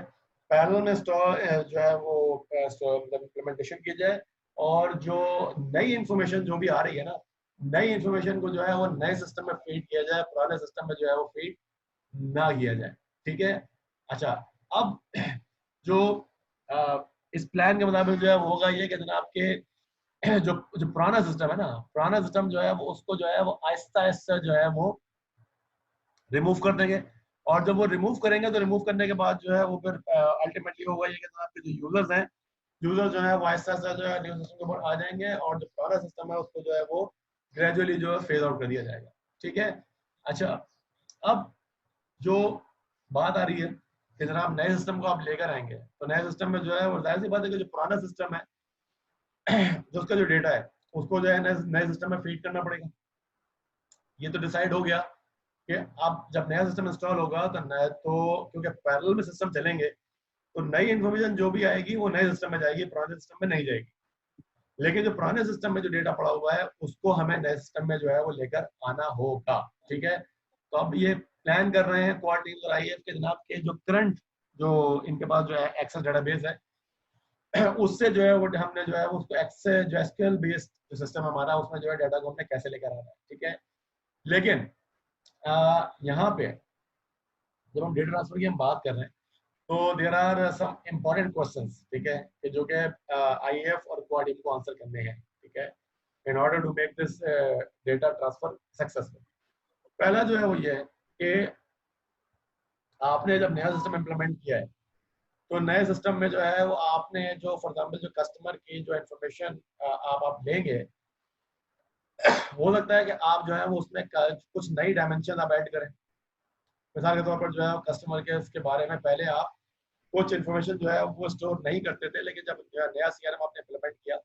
पैरेलल में इंस्टॉल जो है वो इम्प्लीमेंटेशन की जाए और जो नई इंफॉर्मेशन जो भी आ रही है ना, नई इंफॉर्मेशन को जो है वो नए सिस्टम में फीड किया जाए, पुराने सिस्टम में जो है वो फीड ना किया जाए। ठीक है, अच्छा, अब जो इस प्लान के मुताबिक जो है वो होगा ये कि जनाब के जो जो पुराना सिस्टम है ना, पुराना सिस्टम जो है वो उसको जो है वो आहिस्ता आहिस्ता जो है वो रिमूव कर देंगे और जब वो रिमूव करेंगे तो रिमूव करने के बाद जो है वो फिर अल्टीमेटली होगा ये कि जनाब के जो यूजर्स हैं, यूजर जो है वो आहिस्ता आहिस्ता जो है न्यू सिस्टम के ऊपर आ जाएंगे और जो पुराना सिस्टम है उसको जो है वो ग्रेजुअली जो है फेज आउट कर दिया जाएगा। ठीक है, अच्छा, अब जो बात आ रही है कि जनाब नए सिस्टम को आप लेकर आएंगे तो नए सिस्टम में जो है वो जाहिर सी बात है कि जो पुराना सिस्टम है जो उसका जो डेटा है उसको जो है नए सिस्टम में फीड करना पड़ेगा। ये तो डिसाइड हो गया कि अब जब नया सिस्टम इंस्टॉल होगा तो नया तो क्योंकि पैरेलल में सिस्टम चलेंगे तो नई इन्फॉर्मेशन जो भी आएगी वो नए सिस्टम में जाएगी, पुराने सिस्टम में नहीं जाएगी। लेकिन जो पुराने सिस्टम में जो डेटा पड़ा हुआ है उसको हमें नए सिस्टम में जो है वो लेकर आना होगा। ठीक है, तो अब ये प्लान कर रहे हैं क्वाड टीम्स और आईएएफ के जनाब के जो करंट जो इनके पास जो है एक्सेस डेटाबेस है उससे जो है वो हमने जो है उसको एक्सेस जो एसक्यूएल बेस्ड जो सिस्टम हमारा उसमें जो है डाटा को हमने कैसे लेकर आना है। ठीक है, लेकिन यहाँ पे जब हम डेटा ट्रांसफर की हम बात कर रहे हैं तो there are some important questions. ठीक है, कि जो कि आईएएफ और क्वाड टीम को आंसर करने हैं। ठीक है, in order to make this data transfer successful. पहला जो है वो ये है कि आपने जब नया सिस्टम इम्प्लीमेंट किया है तो नए सिस्टम में जो है वो आपने जो फॉर एग्जांपल जो कस्टमर की जो इंफॉर्मेशन आप लेंगे हो सकता है कि आप जो है वो उसमें कुछ नई डायमेंशन आप ऐड करें। मिसाल के तौर पर जो है कस्टमर के उसके बारे में पहले आप कुछ इन्फॉर्मेशन जो है वो स्टोर नहीं करते थे, लेकिन जब जो है नया सीआरएम आपने इम्प्लीमेंट किया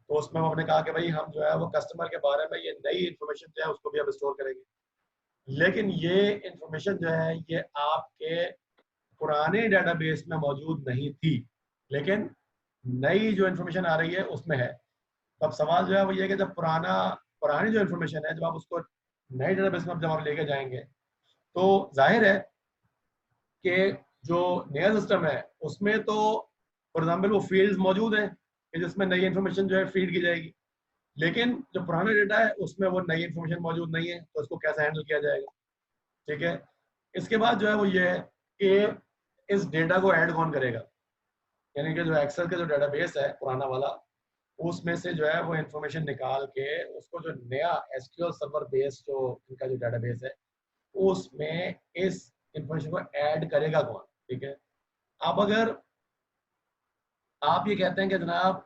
तो उसमें हमने कहा कि भाई हम जो है वो कस्टमर के बारे में ये नई इन्फॉर्मेशन जो है उसको भी अब स्टोर करेंगे। लेकिन ये इन्फॉर्मेशन जो है ये आपके पुराने डेटाबेस में मौजूद नहीं थी, लेकिन नई जो इन्फॉर्मेशन आ रही है उसमें है। तो अब सवाल जो है वो ये है कि जब पुरानी जो इन्फॉर्मेशन है जब आप उसको नए डेटाबेस में जब आप लेके जाएंगे तो जाहिर है कि जो नया सिस्टम है उसमें तो फॉर एग्जाम्पल वो फील्ड्स मौजूद हैं कि जिसमें नई इन्फॉर्मेशन जो है फीड की जाएगी, लेकिन जो पुराना डेटा है उसमें वो नई इन्फॉर्मेशन मौजूद नहीं है, तो उसको कैसे हैंडल किया जाएगा। ठीक है, इसके बाद जो है वो ये है कि इस डेटा को ऐड कौन करेगा, यानी कि जो एक्सेल का जो डेटाबेस है पुराना वाला उसमें से जो है वो इन्फॉर्मेशन निकाल के उसको जो नया एसक्यूएल सर्वर बेस्ड जो इनका जो डेटाबेस है उसमें इस इन्फॉर्मेशन को ऐड करेगा कौन। ठीक है, अब अगर आप ये कहते हैं कि जनाब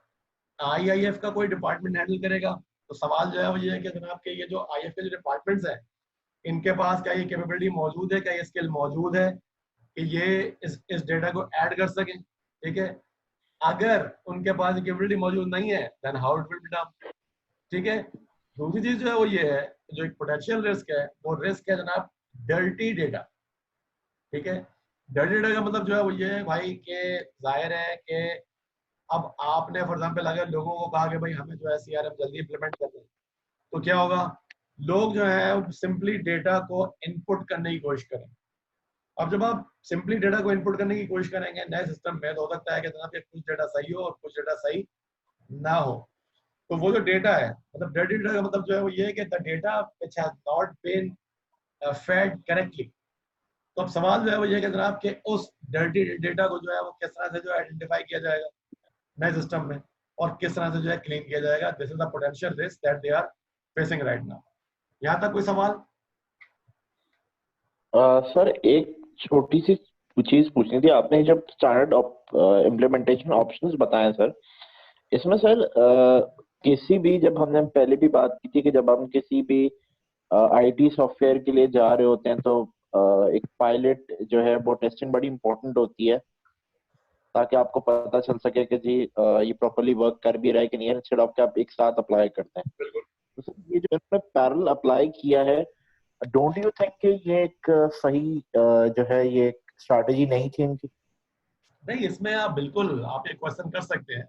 आईआईएफ का कोई डिपार्टमेंट हैंडल करेगा, तो सवाल जो है वो ये है कि जनाब के ये जो आईएफ के जो डिपार्टमेंट्स हैं इनके पास क्या ये कैपेबिलिटी मौजूद है, क्या ये स्किल मौजूद है कि ये इस डेटा को ऐड कर सकें। ठीक है, अगर उनके पास कैपेबिलिटी मौजूद नहीं है then how it will be done. ठीक है, दूसरी चीज जो है वो ये है, जो एक पोटेंशियल रिस्क है वो रिस्क है जनाब डर्टी डेटा। ठीक है, डर्टी डेटा का मतलब जो है वो ये है भाई कि जाहिर है कि अब आपने फॉर एग्जाम्पल अगर लोगों को कहा कि भाई हमें जो है सीआरएम जल्दी इंप्लीमेंट करना है, तो क्या होगा, लोग जो है सिंपली डेटा को इनपुट करने की कोशिश करें। अब जब आप सिंपली डेटा को इनपुट करने की कोशिश करेंगे नए सिस्टम में, तो हो सकता है कि जनाब कुछ डेटा सही हो और कुछ डेटा सही ना हो। तो वो जो डेटा है, मतलब डर्टी डेटा का मतलब जो है वो ये है कि the data which has not been fed correctly. तो अब सवाल जो है वो ये है कि जनाब कि उस डर्टी डेटा को जो है वो किस तरह से जो आइडेंटिफाई किया जाएगा नए सिस्टम में और किस तरह से जो है क्लीन किया जाएगा। This is the potential risk that they are facing right now. यहाँ तक कोई सवाल? सर एक छोटी सी चीज पूछनी थी, आपने जब स्टैंडर्ड इम्प्लीमेंटेशन ऑप्शंस बताए सर, इसमें सर किसी भी, जब हमने पहले भी बात की थी कि जब हम किसी भी आईटी सॉफ्टवेयर के लिए जा रहे होते हैं तो एक पायलट जो है वो टेस्टिंग बड़ी इंपॉर्टेंट होती है ताकि आपको पता चल सके कि जी ये प्रॉपर्ली वर्क कर भी रहा है कि नहीं है, इंस्टेड ऑफ कि आप एक साथ अप्लाई करते हैं। बिल्कुल। तो सर ये जो इन्होंने पैरेलल अप्लाई किया है, डोंट यू थिंक कि ये एक सही जो है ये स्ट्रैटेजी नहीं थी इनकी? नहीं, इसमें आप बिल्कुल आप एक क्वेश्चन कर सकते हैं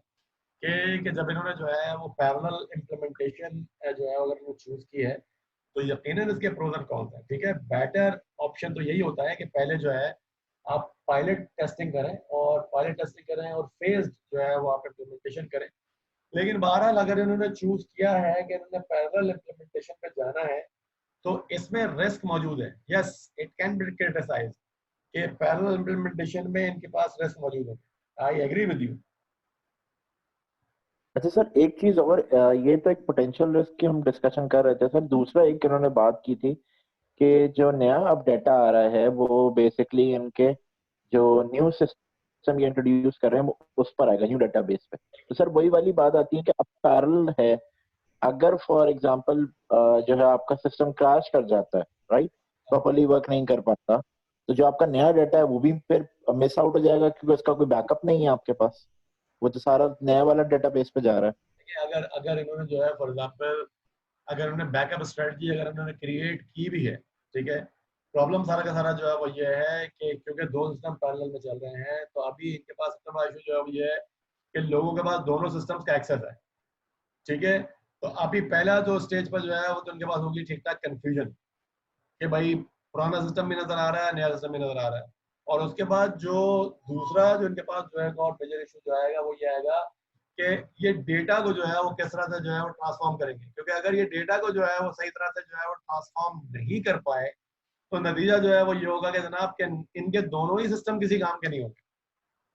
कि जब इन्होंने जो है वो पैरेलल इम्प्लीमेंटेशन जो है अगर वो चूज की है तो यकीनन इसके प्रोज एंड कॉन्स हैं। ठीक है, बेटर ऑप्शन तो यही होता है कि पहले जो है आप पायलट टेस्टिंग करें और फेज्ड जो है वो आप इम्प्लीमेंटेशन करें। लेकिन बहरहाल अगर इन्होंने चूज किया है कि इन्होंने पैरेलल इम्प्लीमेंटेशन पे जाना है तो इसमें रिस्क मौजूद है। Yes, it can be criticised कि पैरेलल इम्प्लीमेंटेशन में इनके पास रिस्क मौजूद है। I agree with you. अच्छा सर, एक चीज और, ये तो एक पोटेंशियल रिस्क की हम डिस्कशन कर रहे थे सर, दूसरा एक इन्होंने बात की थी कि जो नया अब डाटा आ रहा है वो बेसिकली इनके जो न्यू सिस्टम ये इंट्रोड्यूस कर रहे हैं वो उस पर आएगा, न्यू डेटाबेस पे। तो सर वही वाली बात आती है कि अब पैरेलल है, अगर फॉर एग्जांपल जो है आपका सिस्टम क्रैश कर जाता है, राइट, प्रॉपर्ली वर्क नहीं कर पाता, तो जो आपका नया डाटा है वो भी फिर मिस आउट हो जाएगा क्योंकि उसका कोई बैकअप नहीं है आपके पास, वो तो सारा नया वाला डेटाबेस पे जा रहा है। अगर अगर इन्होंने जो है फॉर एग्जांपल अगर उन्होंने बैकअप स्ट्रेटजी अगर उन्होंने क्रिएट की भी है, ठीक है, प्रॉब्लम सारा का सारा जो है वो ये है कि क्योंकि दो सिस्टम पैरेलल में चल रहे हैं तो अभी इनके पास सबसे बड़ा इशू जो है वो ये है कि लोगों के पास दोनों सिस्टम्स का एक्सेस है। ठीक है, तो अभी पहला जो स्टेज पर जो है वो तो उनके पास होगी ठीक ठाक कंफ्यूजन कि भाई पुराना सिस्टम भी नजर आ रहा है, नया सिस्टम भी नजर आ रहा है। और उसके बाद जो दूसरा जो इनके पास जो है और मेजर इशू जो आएगा वो ये आएगा कि ये डेटा को जो है वो किस तरह से जो है वो ट्रांसफॉर्म करेंगे, क्योंकि अगर ये डेटा को जो है वो सही तरह से जो है वो ट्रांसफॉर्म नहीं कर पाए तो नतीजा जो है वो ये होगा कि जनाब के इनके दोनों ही सिस्टम किसी काम के नहीं होंगे,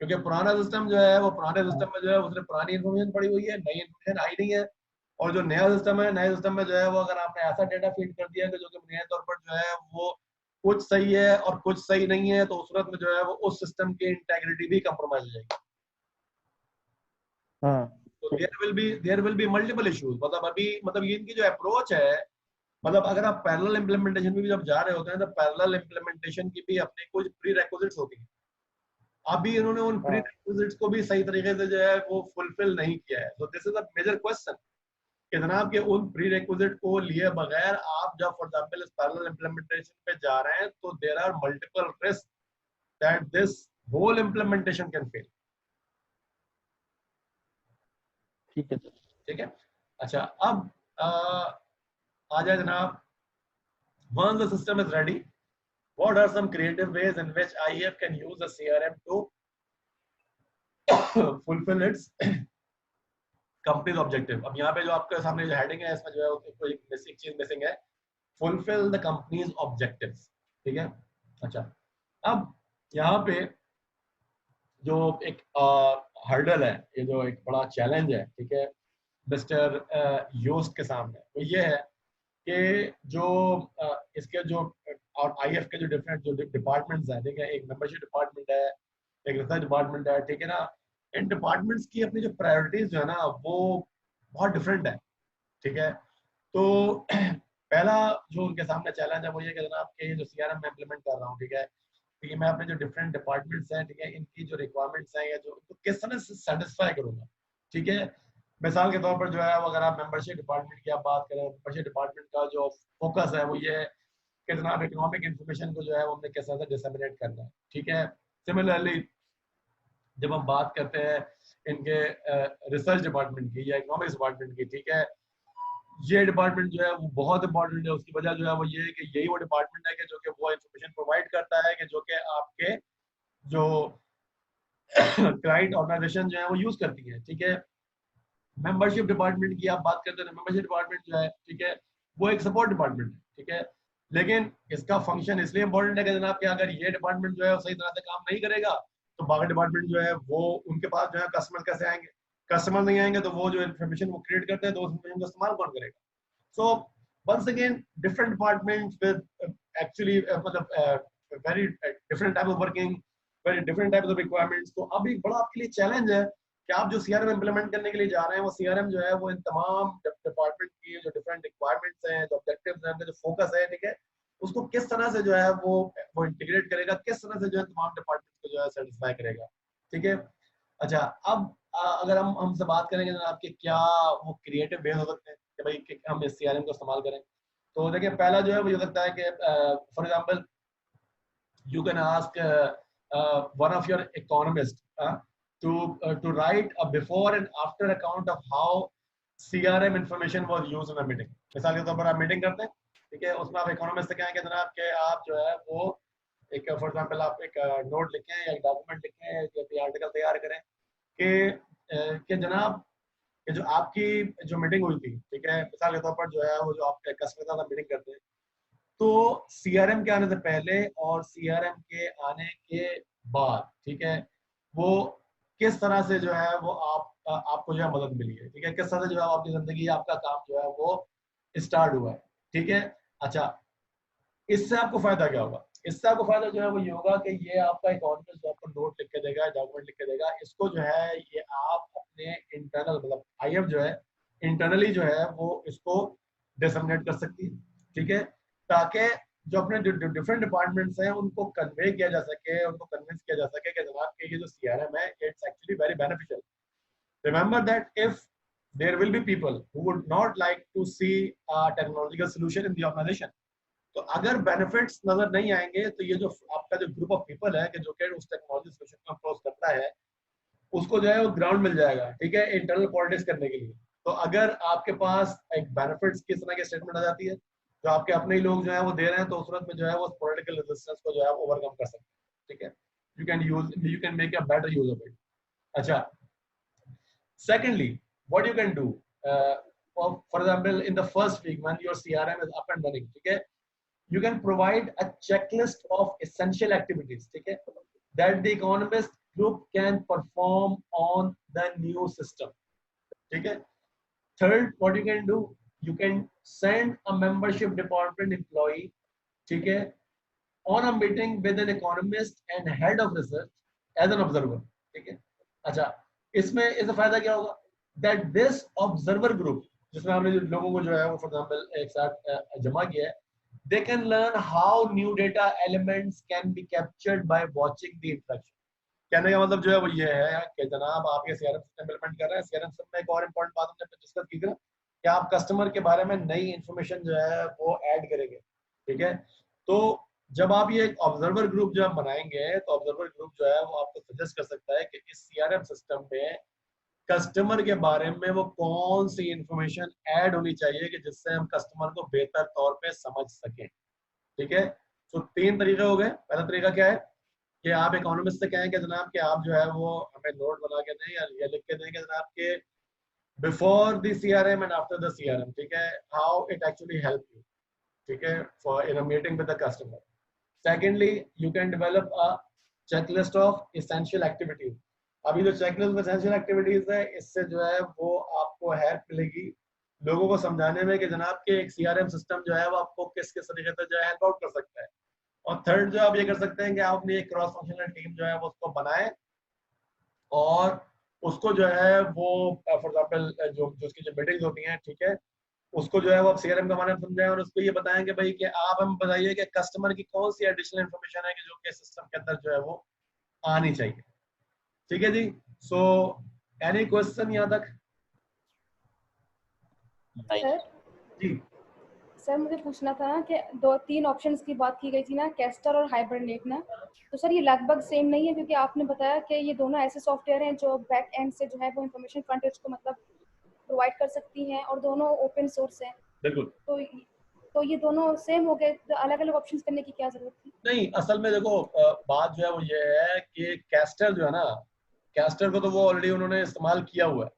क्योंकि पुराना सिस्टम जो है वो पुराने सिस्टम में जो है उसने पुरानी इन्फॉर्मेशन पड़ी हुई है, नई इन्फॉर्मेशन आई नहीं है। और जो नया सिस्टम है, नए सिस्टम में जो है वो अगर आपने ऐसा डेटा फीड कर दिया कि जो कि बुनियादी तौर पर जो है वो कुछ सही है और कुछ सही नहीं है, तो उस सूरत में जो है वो उस सिस्टम की इंटेग्रिटी भी कंप्रोमाइज हो जाएगी। तो there will be multiple issues. मतलब अभी मतलब ये इनकी जो अप्रोच है, मतलब अगर आप पैरेलल इम्प्लीमेंटेशन में भी जब जा रहे होते हैं तो पैरेलल इम्प्लीमेंटेशन की भी अपनी कुछ प्री रिक्विजिट्स होती हैं। अभी इन्होंने उन हाँ। प्रीरेक्विजिट्स को भी सही तरीके से जो है वो फुलफिल नहीं किया है। So this is a major question कि जनाब के उन प्रीरेक्विजिट को लिए बगैर आप जब फॉर एग्जांपल इस पैरेलल इंप्लीमेंटेशन पे जा रहे हैं तो there are multiple risk that this whole implementation can fail. ठीक है। ठीक है, अच्छा अब आ जाए जनाब, once the system is ready, what are some creative ways in which IEF can use a CRM to fulfill its company's objective? अब यहाँ पे जो आपके सामने जो हेडिंग है इसमें जो है कोई बेसिक चीज मिसिंग है, fulfill the company's objectives। ठीक है, अच्छा अब यहाँ पे जो एक हर्डल है, ये जो एक बड़ा चैलेंज है, ठीक है, मिस्टर योस्ट के सामने, वो ये है कि जो इसके जो और आईएफ के जो डिफरेंट जो डिपार्टमेंट्स हैं, ठीक है, एक मेंबरशिप डिपार्टमेंट है, एक रिसर्च डिपार्टमेंट है, ठीक है ना, इन डिपार्टमेंट्स की अपनी जो प्रायोरिटीज जो है ना वो बहुत डिफरेंट है। ठीक है, तो पहला जो उनके सामने चैलेंज है वो ये कि जनाब के ये जो सीआरएम मैं इम्प्लीमेंट कर रहा हूँ, ठीक है, तो ये मैं अपने जो डिफरेंट डिपार्टमेंट्स हैं, ठीक है, इनकी जो रिक्वायरमेंट्स हैं या जो तो किस तरह से सेटिस्फाई करूंगा। ठीक है, मिसाल के तौर पर जो है अगर आप मेंबरशिप डिपार्टमेंट की आप बात करें, मेंबरशिप डिपार्टमेंट का जो फोकस है वो ये है कि जनाब इकोनॉमिक इन्फॉर्मेशन को जो है वो हमने किस तरह से डिसेमिनेट करना है। ठीक है, सिमिलरली जब हम बात करते हैं इनके रिसर्च डिपार्टमेंट की या इकोनॉमिक्स डिपार्टमेंट की, ठीक है, ये डिपार्टमेंट जो है वो बहुत इंपॉर्टेंट है। उसकी वजह जो है वो ये है कि यही वो डिपार्टमेंट है कि जो कि वो इंफॉर्मेशन प्रोवाइड करता है कि जो कि आपके जो क्लाइंट ऑर्गेनाइजेशन जो है वो यूज करती है। ठीक है, मेंबरशिप डिपार्टमेंट की आप बात करते हैं, मेंबरशिप डिपार्टमेंट जो है, ठीक है, वो एक सपोर्ट डिपार्टमेंट है। ठीक है, लेकिन इसका फंक्शन इसलिए इंपॉर्टेंट है कि जनाब कि अगर ये डिपार्टमेंट जो है सही तरह से काम नहीं करेगा तो बाकी डिपार्टमेंट जो है वो उनके पास जो है कस्टमर कैसे आएंगे, कस्टमर नहीं आएंगे तो वो जो इन्फॉर्मेशन वो क्रिएट करते हैं तो उस इन्फॉर्मेशन का इस्तेमाल कौन करेगा। So once again different departments with actually मतलब very different type of working, very different type of requirements. तो अब एक बड़ा आपके लिए चैलेंज है कि आप जो सीआरएम इंप्लीमेंट करने के लिए जा रहे हैं वो सीआरएम जो है वो इन तमाम डिपार्टमेंट की जो डिफरेंट रिक्वायरमेंट्स हैं, जो ऑब्जेक्टिव्स हैं, उनका जो फोकस है, ठीक है, उसको किस तरह से जो है वो इंटीग्रेट करेगा, किस तरह से जो है तमाम डिपार्टमेंट को जो है सेटिस्फाई करेगा। ठीक है, अच्छा अब अगर हम हमसे बात करेंगे ना आपके क्या वो क्रिएटिव वेज हो सकते हैं कि भाई कि हम इस सीआरएम को इस्तेमाल करें, तो देखिए पहला जो है वो ये हो सकता है कि for example you can ask one of your economists to write a before and after account of how CRM information was used in a meeting। मिसाल के तौर पर आप मीटिंग करते हैं, ठीक है, उसमें आप इकोनॉमिस्ट से कहेंगे जनाब कि आप जो है वो एक फॉर एग्जांपल आप एक नोट लिखें या एक डॉक्यूमेंट लिखें या आर्टिकल तैयार करें कि जनाब कि जो आपकी जो मीटिंग हुई थी, ठीक है, मिसाल के तौर पर जो है वो जो आप कस्टमर के साथ मीटिंग करते हैं तो सीआरएम के आने से पहले और सीआरएम के आने के बाद, ठीक है, वो किस तरह से जो है वो आपको जो है मदद मिली है, ठीक है, किस तरह से जो है आपकी जिंदगी आपका काम जो है वो स्टार्ट हुआ है। ठीक है, अच्छा इससे आपको फायदा क्या होगा, इससे आपको फायदा जो है वो ये होगा कि ये आपका इकोनॉमिस्ट जो आपको नोट लिख के देगा, डॉक्यूमेंट लिख के देगा, इसको जो है ये आप अपने इंटरनल मतलब आईएफ जो है इंटरनली जो है वो इसको डिसमिनेट कर सकती है। ठीक है, ताकि जो अपने डिफरेंट डिपार्टमेंट्स हैं उनको कन्वे किया जा सके, उनको कन्विंस किया जा सके कि जनाब के ये जो सीआरएम है it's actually very beneficial. Remember that if there will be people who would not like to see a technological solution in the organisation, तो अगर बेनिफिट्स नजर नहीं आएंगे तो ये जो आपका जो ग्रुप ऑफ पीपल है कि जो कि उस टेक्नोलॉजी सॉल्यूशन को अप्रोच करता है उसको जो है वो ग्राउंड मिल जाएगा, ठीक है, इंटरनल पॉलिटिक्स करने के लिए। तो अगर आपके पास एक बेनिफिट्स किस तरह की स्टेटमेंट आ जाती है जो आपके अपने ही लोग जो है वो दे रहे हैं तो उस सूरत में जो है वो पॉलिटिकल रेजिस्टेंस को जो है ओवरकम कर सकते हैं। ठीक है, you can make a better use of it. अच्छा, secondly what you can do for example in the first week when your CRM is up and running, ठीक है, you can provide a checklist of essential activities, ठीक है, that the economist group can perform on the new system। ठीक है, third what you can do, you can send a membership department employee, ठीक है, on a meeting with an economist and head of research as an observer। ठीक है, अच्छा इसमें इसका फायदा क्या होगा, that this observer group जिसमें हमने जो लोगों को जो है वो फॉर एग्जांपल एक साथ जमा किया है, they can learn how new data elements can be captured by watching the interaction। कहने का मतलब जो है वो ये है कि जनाब आप ये सीआरएम सिस्टम इंप्लीमेंट कर रहे हैं, सीआरएम सिस्टम में एक और इम्पोर्टेंट बात हमने डिस्कस की थी ना कि आप कस्टमर के बारे में नई इंफॉर्मेशन जो है वो ऐड करेंगे, ठीक है। तो जब आप ये ऑब्जर्वर ग्रुप जब बनाएंगे तो ऑब्जर्वर ग्रुप जो है वो आपको सजेस्ट कर सकता है कि इस सीआरएम सिस्टम में कस्टमर के बारे में वो कौन सी इंफॉर्मेशन ऐड होनी चाहिए कि जिससे हम कस्टमर को बेहतर तौर पे समझ सकें, ठीक है। तो 3 तरीके हो गए। पहला तरीका क्या है कि आप इकोनॉमिस्ट से कहें कि जनाब कि आप जो है वो हमें नोट बना के दें या लिख के दें कि जनाब के before the CRM and after the CRM, ठीक है, how it actually help you, ठीक है, for in a meeting with the customer. Secondly you can develop a checklist of essential activities. अभी जो चेकलिस्ट ऑफ एसेंशियल एक्टिविटीज है इससे जो है वो आपको हेल्प मिलेगी लोगों को समझाने में कि जनाब के एक सीआरएम सिस्टम जो है वो आपको किस किस तरीके से जो है हेल्प आउट कर सकता है। और थर्ड जो आप ये कर सकते हैं कि आप अपनी एक क्रॉस फंक्शनल टीम जो है वो उसको बनाएं और उसको जो है वो फॉर एग्जांपल जो उसकी जो मीटिंग्स होती हैं, ठीक है, उसको जो है वो आप सीआरएम का माध्यम समझाएं और उसको ये बताएं कि भाई कि आप हमें बताइए कि कस्टमर की कौन सी एडिशनल इंफॉर्मेशन है कि जो कि सिस्टम के अंदर जो है वो आनी चाहिए, ठीक है जी। सो एनी क्वेश्चन यहाँ तक? सर जी सर मुझे पूछना था ना कि 2-3 ऑप्शंस की बात की गई थी ना, कैस्टर और हाइबरनेट ना, तो सर ये लगभग सेम नहीं है क्योंकि आपने बताया कि ये दोनों ऐसे सॉफ्टवेयर हैं जो बैक एंड से जो है वो इंफॉर्मेशन फ्रंट एंड को मतलब प्रोवाइड कर सकती हैं और दोनों ओपन सोर्स हैं। बिल्कुल। तो ये दोनों सेम हो गए, तो अलग अलग ऑप्शंस करने की क्या जरूरत थी? नहीं, असल में देखो बात जो है वो ये है कि कैस्टर जो है ना, कैस्टर को तो वो ऑलरेडी उन्होंने इस्तेमाल किया हुआ है,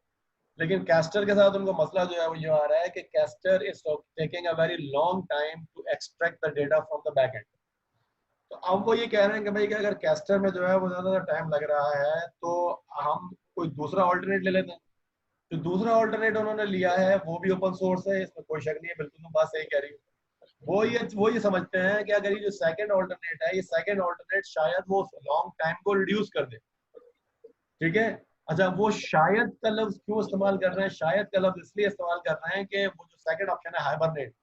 लेकिन कैस्टर के साथ उनको मसला जो है वो ये आ रहा है कि castor is taking a very long time to extract the data from the back end. तो अब वो ये कह रहे हैं कि भाई कि अगर कैस्टर में जो है वो ज्यादा टाइम लग रहा है तो हम कोई दूसरा ऑल्टरनेट ले लेते हैं। तो दूसरा ऑल्टरनेट उन्होंने लिया है वो भी ओपन सोर्स है, इसमें कोई शक नहीं है, बिल्कुल तुम बात सही कह रही हो। वो ये समझते हैं कि अगर ये जो सेकंड ऑल्टरनेट है, ये सेकंड ऑल्टरनेट शायद वो लॉन्ग टाइम को रिड्यूस कर दे, ठीक है। अच्छा, वो शायद का लफ्ज क्यों इस्तेमाल कर रहे हैं? शायद का लफ्ज इसलिए इस्तेमाल कर रहे हैं कि वो जो सेकंड ऑप्शन है हाइबरनेट,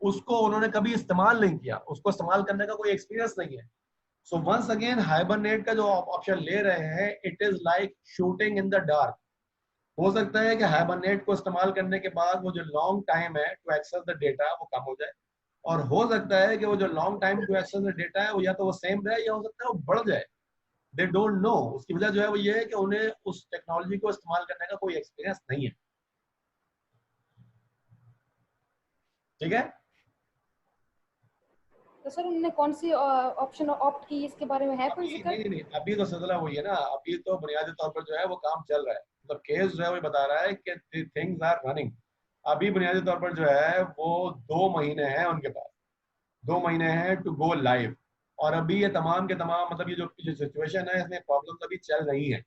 उसको उन्होंने कभी इस्तेमाल नहीं किया, उसको इस्तेमाल करने का कोई एक्सपीरियंस नहीं है। सो वंस अगेन हाइबरनेट का जो ऑप्शन ले रहे हैं, it is like shooting in the dark. हो सकता है कि हाइबरनेट को इस्तेमाल करने के बाद वो जो लॉन्ग टाइम है टू एक्सेस द डेटा वो कम हो जाए, और हो सकता है कि वो जो long time to access the data है वो या तो वो सेम रहे या हो सकता है वो बढ़ जाए। They don't know. उसकी वजह जो है वो ये है कि उन्हें उस टेक्नोलॉजी को इस्तेमाल करने का कोई एक्सपीरियंस नहीं है, ठीक है। तो सर उन्होंने कौन सी ऑप्शन ऑप्ट की इसके बारे में है कोई अभी जिक्र? नहीं, अभी तो सिलसिला वही है ना, अभी तो बुनियादी तौर पर जो है वो काम चल रहा है, मतलब केस जो है वो बता रहा है कि थिंग्स आर रनिंग। अभी बुनियादी तौर पर जो है वो 2 महीने हैं उनके पास, 2 महीने हैं टू गो लाइव। और अभी ये तमाम के तमाम मतलब ये जो सिचुएशन है इसमें प्रॉब्लम अभी चल रही है।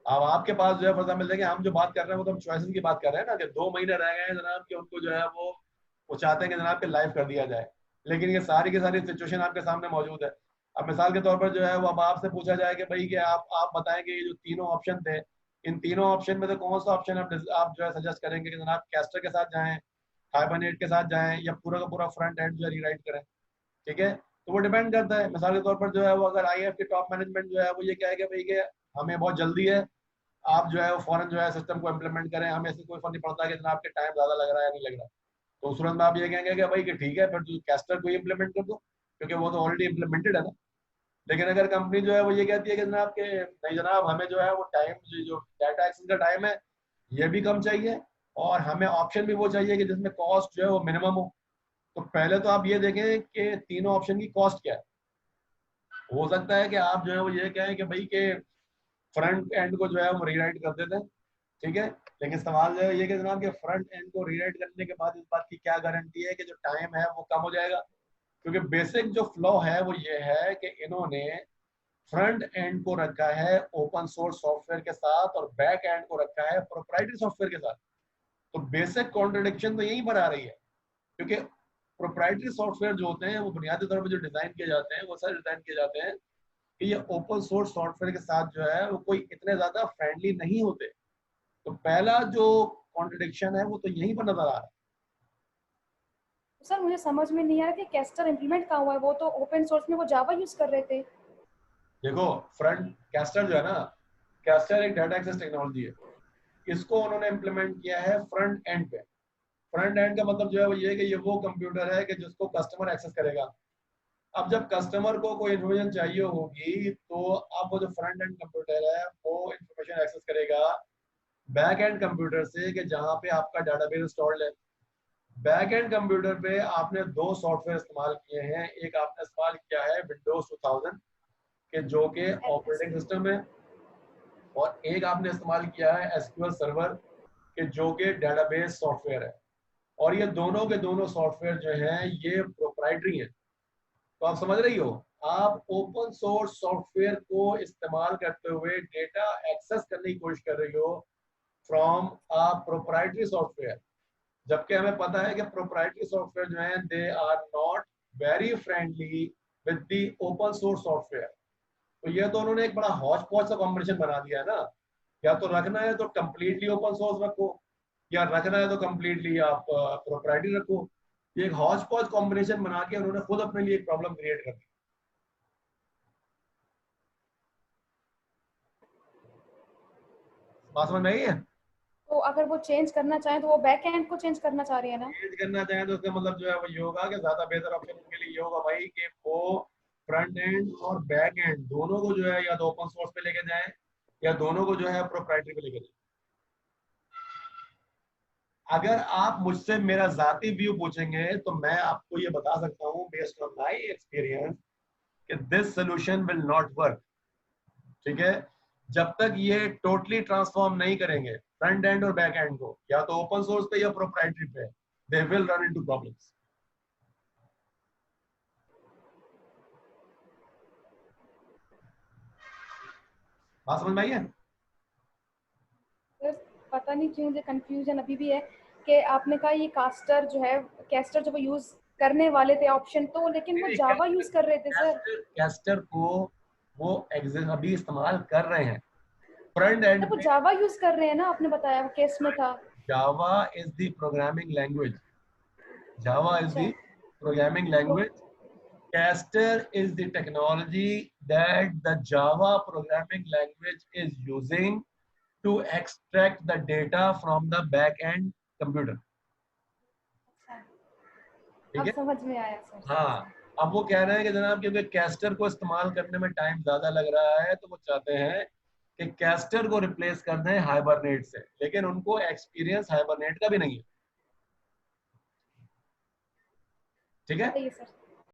अब आपके पास जो है फॉर एग्जाम्पल देखिए, हम जो बात कर रहे हैं वो तो हम चॉइसेस की बात कर रहे हैं ना कि 2 महीने रह गए हैं जनाब कि उनको जो है वो चाहते हैं कि जनाब के लाइव कर दिया जाए, लेकिन ये सारी की सारी सिचुएशन आपके सामने मौजूद है। अब मिसाल के तौर पर जो है वो अब आपसे पूछा जाए कि भाई कि आप बताएं कि ये जो तीनों ऑप्शन थे, इन तीनों ऑप्शन में से कौन सा ऑप्शन आप जो है सजेस्ट करेंगे कि जनाब कैस्टर के साथ जाएं, हाइबरनेट के साथ जाएं, या पूरा का पूरा फ्रंट एंड जो है रीराइट करें, ठीक है। तो वो डिपेंड करता है। मिसाल के तौर पर जो है वो अगर आईएफ के टॉप मैनेजमेंट जो है वो ये कहे कि भाई कि हमें बहुत जल्दी है, आप जो है वो फौरन जो है सिस्टम को इम्प्लीमेंट करें, हमें ऐसे कोई फर्क नहीं पड़ता कि जनाब के टाइम ज्यादा लग रहा है या नहीं लग रहा, तो उस सूरत में आप ये कहेंगे कि भाई कि ठीक है फिर तो कैस्टर को ही इम्प्लीमेंट कर दो क्योंकि वो तो ऑलरेडी इम्प्लीमेंटेड है ना। लेकिन अगर कंपनी जो है वो ये कहती है कि जनाब के नहीं जनाब हमें जो है वो टाइम जो डाटा एक्सेस का टाइम है ये भी कम चाहिए, और हमें ऑप्शन भी वो चाहिए कि जिसमें कॉस्ट जो है वो मिनिमम हो, तो पहले तो आप ये देखें कि तीनों ऑप्शन की कॉस्ट क्या है। हो सकता है कि आप जो है वो ये कहें कि भाई के फ्रंट एंड को जो है हम रीराइट कर देते हैं, ठीक है, लेकिन सवाल जो है ये कि जनाब के फ्रंट एंड को रीराइट करने के बाद इस बात की क्या गारंटी है कि जो टाइम है वो कम हो जाएगा? क्योंकि बेसिक जो फ्लो है वो ये है कि इन्होंने फ्रंट एंड को रखा है ओपन सोर्स सॉफ्टवेयर के साथ और बैक एंड को रखा है प्रोप्राइटरी सॉफ्टवेयर के साथ। तो बेसिक कॉन्ट्रडिक्शन तो यही पर आ रही है, क्योंकि प्रोप्राइटरी सॉफ्टवेयर जो होते हैं वो बुनियादी तौर पर जो डिजाइन किए जाते हैं वो सारे डिजाइन किए जाते हैं कि ये ओपन सोर्स सॉफ्टवेयर के साथ जो है वो कोई इतने ज्यादा फ्रेंडली नहीं होते। तो पहला जो कॉन्ट्रडिक्शन है वो तो यहीं पर नजर आ रहा है। सर मुझे समझ में नहीं आ रहा कि कैस्टर इम्प्लीमेंट कहाँ हुआ है, वो तो ओपन सोर्स में वो जावा यूज कर रहे थे। देखो फ्रंट कैस्टर जो है ना, कैस्टर एक डाटा एक्सेस टेक्नोलॉजी है, इसको उन्होंने इम्प्लीमेंट किया है फ्रंट एंड पे। फ्रंट एंड का मतलब जो है वो ये है कि ये वो कंप्यूटर है कि जिसको कस्टमर एक्सेस करेगा। अब जब कस्टमर को कोई इन्फॉर्मेशन चाहिए होगी तो अब वो जो फ्रंट एंड कंप्यूटर है वो इन्फॉर्मेशन एक्सेस करेगा बैक एंड कंप्यूटर से, कि जहाँ पे आपका डाटाबेस इंस्टॉल्ड है। बैक एंड कंप्यूटर पे आपने दो सॉफ्टवेयर इस्तेमाल किए हैं, एक आपने इस्तेमाल किया है विंडोज 2000 के जो कि ऑपरेटिंग सिस्टम है, और एक आपने इस्तेमाल किया है एसक्यूएल सर्वर के जो कि डेटाबेस सॉफ्टवेयर है। और ये दोनों के दोनों सॉफ्टवेयर जो हैं ये प्रोप्राइटरी हैं। तो आप समझ रही हो, आप ओपन सोर्स सॉफ्टवेयर को इस्तेमाल करते हुए डेटा एक्सेस करने की कोशिश कर रही हो फ्रॉम अ प्रोप्राइटरी सॉफ्टवेयर, जबकि हमें पता है कि प्रोप्राइटरी सॉफ्टवेयर जो है they are not very friendly with the open source software. तो ये तो उन्होंने एक बड़ा हौच पौच सा कॉम्बिनेशन बना दिया है ना। या तो रखना है तो कंप्लीटली ओपन सोर्स रखो, या रखना है तो कंप्लीटली आप प्रोप्राइटरी रखो। ये एक हौच पौच कॉम्बिनेशन बना के उन्होंने खुद अपने लिए एक प्रॉब्लम क्रिएट कर दी। बात समझ में आई है? तो अगर वो चेंज करना चाहें तो वो बैक एंड को चेंज करना चाह रही है ना। चेंज करना चाहें तो उसका मतलब जो है वो ये होगा कि ज्यादा बेहतर ऑप्शन उनके लिए ये होगा भाई कि वो फ्रंट एंड और बैक एंड दोनों को जो है या तो ओपन सोर्स पे लेके जाएं या दोनों को जो है प्रोप्राइटरी पे लेके जाएं। अगर आप मुझसे मेरा जाती व्यू पूछेंगे तो मैं आपको ये बता सकता हूँ बेस्ड ऑन माय एक्सपीरियंस कि this solution will not work. ठीक है, जब तक ये टोटली ट्रांसफॉर्म नहीं करेंगे फ्रंट एंड और बैक एंड को, या तो ओपन सोर्स पे या प्रोप्राइटरी पे, they will run into problems. बात समझ में आई है? सर पता नहीं क्यों मुझे कंफ्यूजन अभी भी है कि आपने कहा ये कास्टर जो है, कैस्टर जो वो यूज करने वाले थे ऑप्शन तो, लेकिन वो जावा यूज कर रहे थे सर। कैस्टर को वो अभी इस्तेमाल कर रहे हैं फ्रंट एंड तो वो पे। जावा यूज कर रहे हैं ना, आपने बताया वो केस में था। Java is the programming language, Java is अच्छा द प्रोग्रामिंग तो language. Castor is the technology that the Java programming language is using to extract the data from the back-end computer. ठीक अब है? समझ में आया सर। हाँ, अब वो कह रहे हैं कि जनाब क्योंकि कैस्टर को इस्तेमाल करने में टाइम ज्यादा लग रहा है तो वो चाहते हैं कि कैस्टर को रिप्लेस कर दें हाइबरनेट से, लेकिन उनको एक्सपीरियंस हाइबरनेट का भी नहीं है। ठीक है? सही है सर।